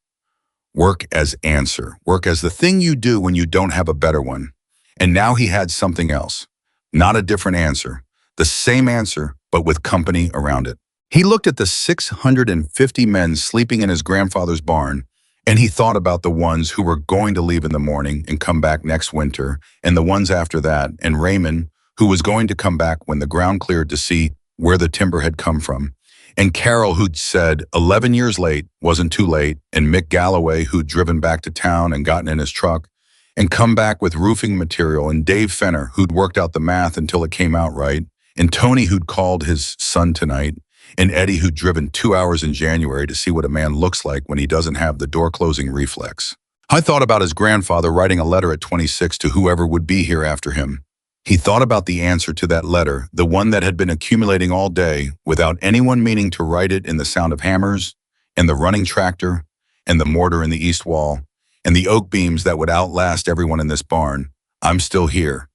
Work as answer. Work as the thing you do when you don't have a better one. And now he had something else. Not a different answer. The same answer, but with company around it. He looked at the 650 men sleeping in his grandfather's barn, and he thought about the ones who were going to leave in the morning and come back next winter, and the ones after that, and Raymond, who was going to come back when the ground cleared to see where the timber had come from, and Carol, who'd said 11 years late wasn't too late, and Mick Galloway, who'd driven back to town and gotten in his truck and come back with roofing material, and Dave Fenner, who'd worked out the math until it came out right, and Tony, who'd called his son tonight, and Eddie, who'd driven 2 hours in January to see what a man looks like when he doesn't have the door-closing reflex. I thought about his grandfather writing a letter at 26 to whoever would be here after him. He thought about the answer to that letter, the one that had been accumulating all day without anyone meaning to write it, in the sound of hammers, and the running tractor, and the mortar in the east wall, and the oak beams that would outlast everyone in this barn. I'm still here.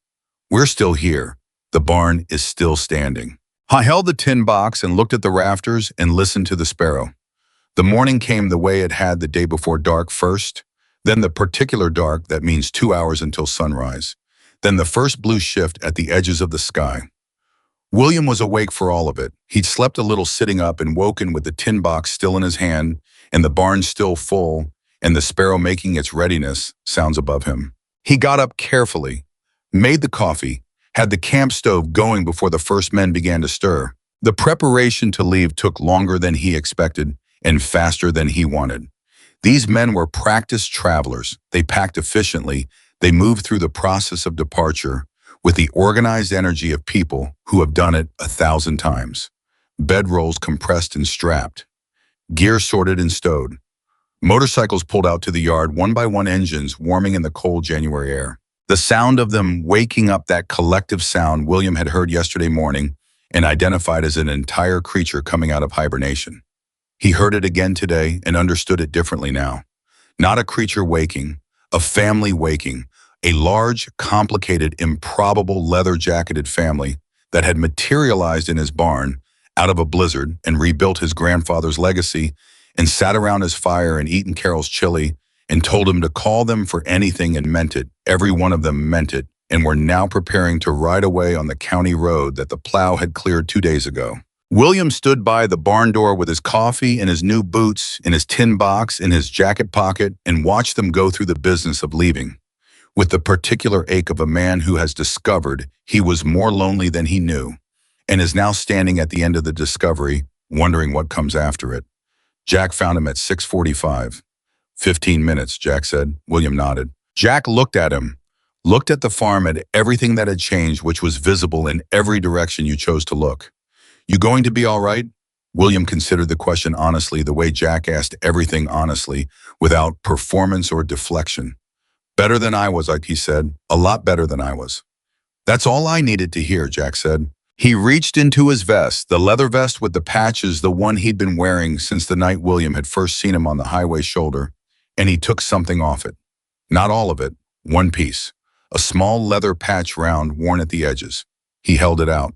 We're still here. The barn is still standing. I held the tin box and looked at the rafters and listened to the sparrow. The morning came the way it had the day before dark first, then the particular dark that means 2 hours until sunrise, then the first blue shift at the edges of the sky. William was awake for all of it. He'd slept a little sitting up and woken with the tin box still in his hand and the barn still full and the sparrow making its readiness sounds above him. He got up carefully, made the coffee, had the camp stove going before the first men began to stir. The preparation to leave took longer than he expected and faster than he wanted. These men were practiced travelers. They packed efficiently. They moved through the process of departure with the organized energy of people who have done it 1,000 times. Bedrolls compressed and strapped. Gear sorted and stowed. Motorcycles pulled out to the yard, one by one, engines warming in the cold January air. The sound of them waking up, that collective sound William had heard yesterday morning and identified as an entire creature coming out of hibernation. He heard it again today and understood it differently now. Not a creature waking, a family waking, a large, complicated, improbable leather-jacketed family that had materialized in his barn out of a blizzard and rebuilt his grandfather's legacy and sat around his fire and eaten Carol's chili and told him to call them for anything and meant it. Every one of them meant it, and were now preparing to ride away on the county road that the plow had cleared 2 days ago. William stood by the barn door with his coffee and his new boots and his tin box in his jacket pocket and watched them go through the business of leaving, with the particular ache of a man who has discovered he was more lonely than he knew and is now standing at the end of the discovery, wondering what comes after it. Jack found him at 6:45. 15 minutes, Jack said. William nodded. Jack looked at him, looked at the farm, at everything that had changed, which was visible in every direction you chose to look. You going to be all right? William considered the question honestly, the way Jack asked everything honestly, without performance or deflection. Better than I was, he said. A lot better than I was. That's all I needed to hear, Jack said. He reached into his vest, the leather vest with the patches, the one he'd been wearing since the night William had first seen him on the highway shoulder, and he took something off it. Not all of it, one piece. A small leather patch round, worn at the edges. He held it out.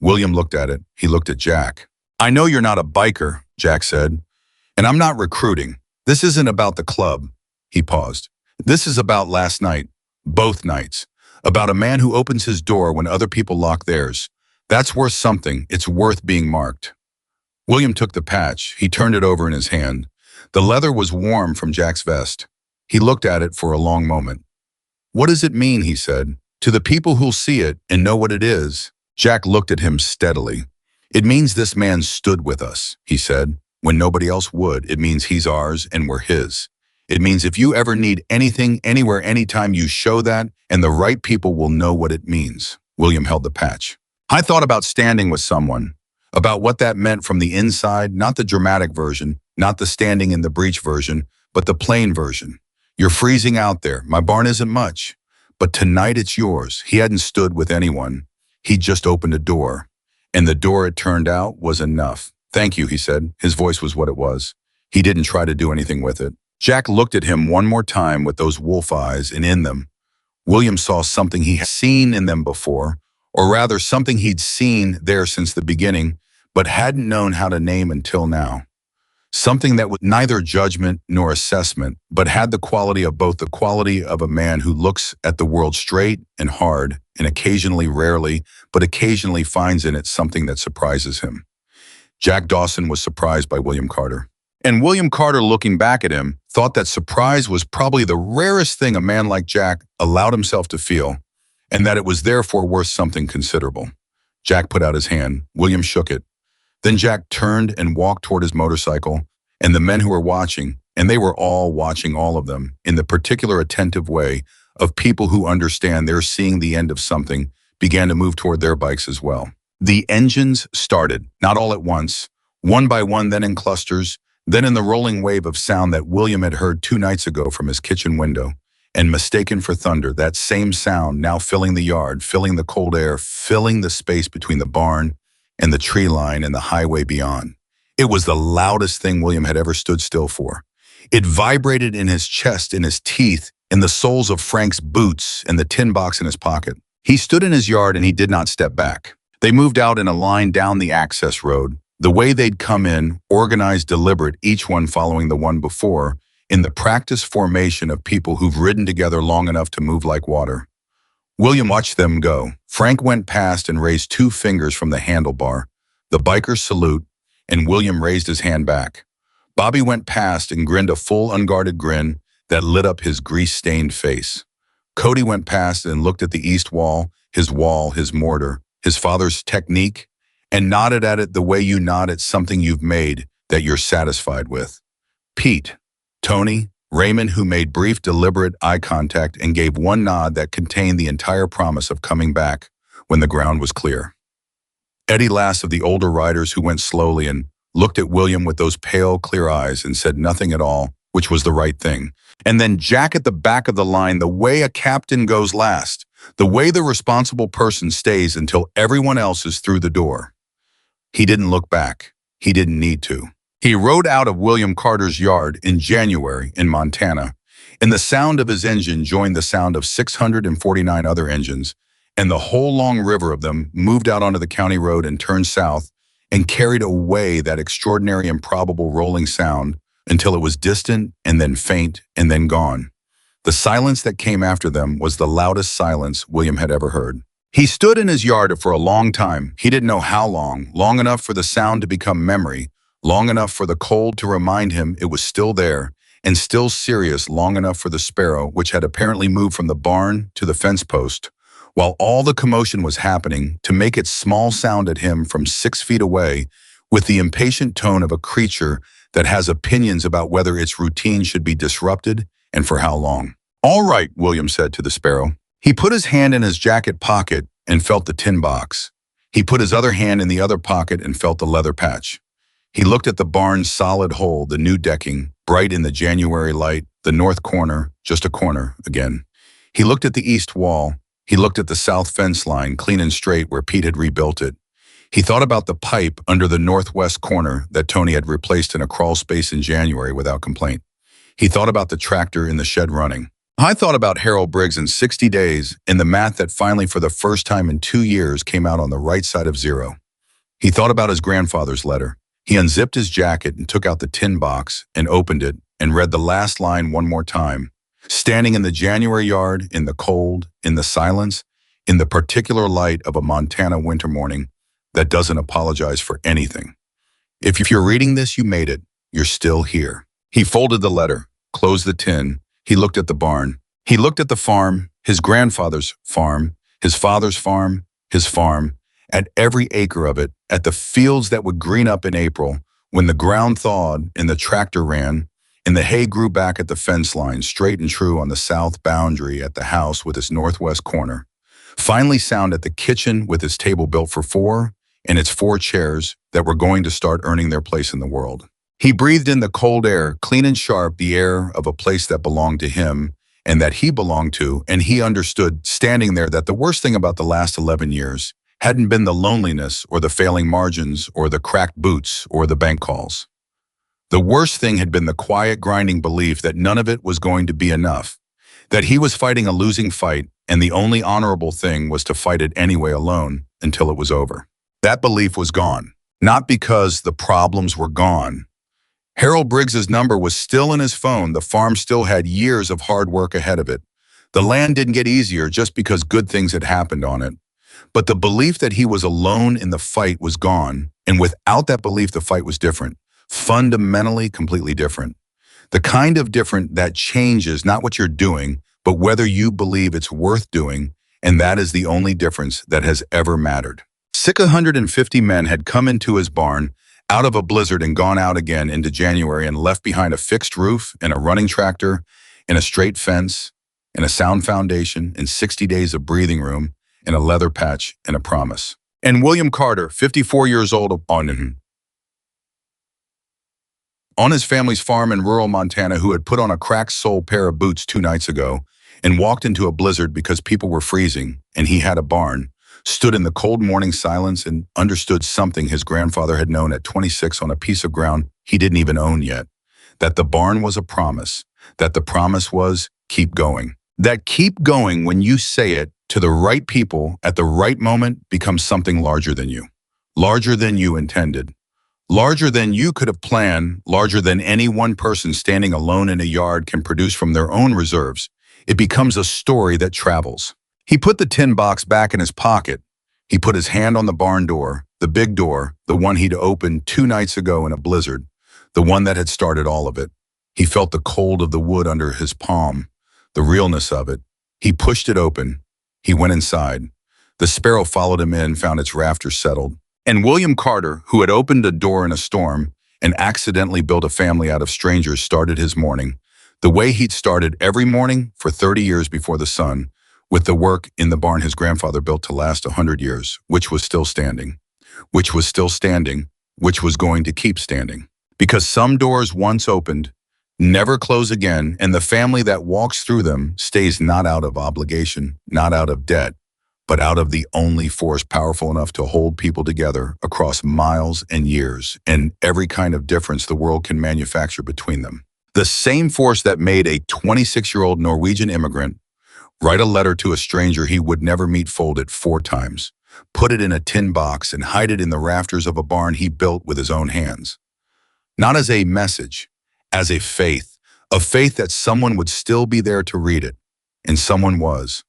William looked at it. He looked at Jack. I know you're not a biker, Jack said, and I'm not recruiting. This isn't about the club. He paused. This is about last night, both nights, about a man who opens his door when other people lock theirs. That's worth something. It's worth being marked. William took the patch. He turned it over in his hand. The leather was warm from Jack's vest. He looked at it for a long moment. What does it mean, he said, to the people who'll see it and know what it is? Jack looked at him steadily. It means this man stood with us, he said, when nobody else would. It means he's ours and we're his. It means if you ever need anything, anywhere, anytime, you show that, and the right people will know what it means. William held the patch. I thought about standing with someone, about what that meant from the inside, not the dramatic version, not the standing in the breach version, but the plain version. You're freezing out there. My barn isn't much, but tonight it's yours. He hadn't stood with anyone. He just opened a door, and the door, it turned out, was enough. Thank you, he said. His voice was what it was. He didn't try to do anything with it. Jack looked at him one more time with those wolf eyes, and in them, William saw something he had seen in them before, or rather something he'd seen there since the beginning, but hadn't known how to name until now. Something that was neither judgment nor assessment, but had the quality of both, the quality of a man who looks at the world straight and hard, and occasionally, rarely, but occasionally finds in it something that surprises him. Jack Dawson was surprised by William Carter. And William Carter, looking back at him, thought that surprise was probably the rarest thing a man like Jack allowed himself to feel, and that it was therefore worth something considerable. Jack put out his hand. William shook it. Then Jack turned and walked toward his motorcycle, and the men who were watching, and they were all watching, all of them, in the particular attentive way of people who understand they're seeing the end of something, began to move toward their bikes as well. The engines started, not all at once, one by one, then in clusters, then in the rolling wave of sound that William had heard 2 nights ago from his kitchen window, and mistaken for thunder, that same sound now filling the yard, filling the cold air, filling the space between the barn and the tree line and the highway beyond. It was the loudest thing William had ever stood still for. It vibrated in his chest, in his teeth, in the soles of Frank's boots, and the tin box in his pocket. He stood in his yard and he did not step back. They moved out in a line down the access road, the way they'd come in, organized, deliberate, each one following the one before, in the practiced formation of people who've ridden together long enough to move like water. William watched them go. Frank went past and raised 2 fingers from the handlebar, the biker's salute, and William raised his hand back. Bobby went past and grinned a full, unguarded grin that lit up his grease-stained face. Cody went past and looked at the east wall, his mortar, his father's technique, and nodded at it the way you nod at something you've made that you're satisfied with. Pete, Tony, Raymond, who made brief, deliberate eye contact and gave one nod that contained the entire promise of coming back when the ground was clear. Eddie, last of the older riders, who went slowly and looked at William with those pale, clear eyes and said nothing at all, which was the right thing. And then Jack at the back of the line, the way a captain goes last, the way the responsible person stays until everyone else is through the door. He didn't look back. He didn't need to. He rode out of William Carter's yard in January in Montana, and the sound of his engine joined the sound of 649 other engines, and the whole long river of them moved out onto the county road and turned south and carried away that extraordinary, improbable rolling sound until it was distant and then faint and then gone. The silence that came after them was the loudest silence William had ever heard. He stood in his yard for a long time. He didn't know how long enough for the sound to become memory, long enough for the cold to remind him it was still there, and still serious, long enough for the sparrow, which had apparently moved from the barn to the fence post, while all the commotion was happening, to make its small sound at him from 6 feet away, with the impatient tone of a creature that has opinions about whether its routine should be disrupted and for how long. "All right," William said to the sparrow. He put his hand in his jacket pocket and felt the tin box. He put his other hand in the other pocket and felt the leather patch. He looked at the barn's solid hole, the new decking, bright in the January light, the north corner, just a corner again. He looked at the east wall. He looked at the south fence line, clean and straight where Pete had rebuilt it. He thought about the pipe under the northwest corner that Tony had replaced in a crawl space in January without complaint. He thought about the tractor in the shed running. I thought about Harold Briggs in 60 days and the math that finally for the first time in 2 years came out on the right side of zero. He thought about his grandfather's letter. He unzipped his jacket and took out the tin box and opened it and read the last line one more time. Standing in the January yard, in the cold, in the silence, in the particular light of a Montana winter morning that doesn't apologize for anything. If you're reading this, you made it. You're still here. He folded the letter, closed the tin. He looked at the barn. He looked at the farm, his grandfather's farm, his father's farm, his farm, at every acre of it, at the fields that would green up in April when the ground thawed and the tractor ran, And the hay grew back at the fence line, straight and true on the south boundary at the house with its northwest corner. Finally sound at the kitchen with its table built for four and its four chairs that were going to start earning their place in the world. He breathed in the cold air, clean and sharp, the air of a place that belonged to him and that he belonged to, and he understood, standing there, that the worst thing about the last 11 years hadn't been the loneliness or the failing margins or the cracked boots or the bank calls. The worst thing had been the quiet, grinding belief that none of it was going to be enough, that he was fighting a losing fight, and the only honorable thing was to fight it anyway alone until it was over. That belief was gone, not because the problems were gone. Harold Briggs's number was still in his phone. The farm still had years of hard work ahead of it. The land didn't get easier just because good things had happened on it. But the belief that he was alone in the fight was gone, and without that belief, the fight was different. Fundamentally, completely different. The kind of different that changes not what you're doing, but whether you believe it's worth doing, and that is the only difference that has ever mattered. 650 men had come into his barn out of a blizzard and gone out again into January and left behind a fixed roof and a running tractor and a straight fence and a sound foundation and 60 days of breathing room and a leather patch and a promise. And William Carter, 54 years old, on his family's farm in rural Montana, who had put on a cracked-soled pair of boots 2 nights ago and walked into a blizzard because people were freezing and he had a barn, stood in the cold morning silence and understood something his grandfather had known at 26 on a piece of ground he didn't even own yet, that the barn was a promise, that the promise was keep going. That keep going, when you say it to the right people at the right moment, becomes something larger than you intended. Larger than you could have planned, larger than any one person standing alone in a yard can produce from their own reserves. It becomes a story that travels. He put the tin box back in his pocket. He put his hand on the barn door, the big door, the one he'd opened 2 nights ago in a blizzard, the one that had started all of it. He felt the cold of the wood under his palm, the realness of it. He pushed it open. He went inside. The sparrow followed him in, found its rafters settled. And William Carter, who had opened a door in a storm and accidentally built a family out of strangers, started his morning the way he'd started every morning for 30 years before the sun, with the work in the barn his grandfather built to last 100 years, which was still standing, which was still standing, which was going to keep standing. Because some doors once opened never close again, and the family that walks through them stays not out of obligation, not out of debt, but out of the only force powerful enough to hold people together across miles and years and every kind of difference the world can manufacture between them. The same force that made a 26-year-old Norwegian immigrant write a letter to a stranger he would never meet, fold it 4 times, put it in a tin box, and hide it in the rafters of a barn he built with his own hands. Not as a message, as a faith that someone would still be there to read it. And someone was.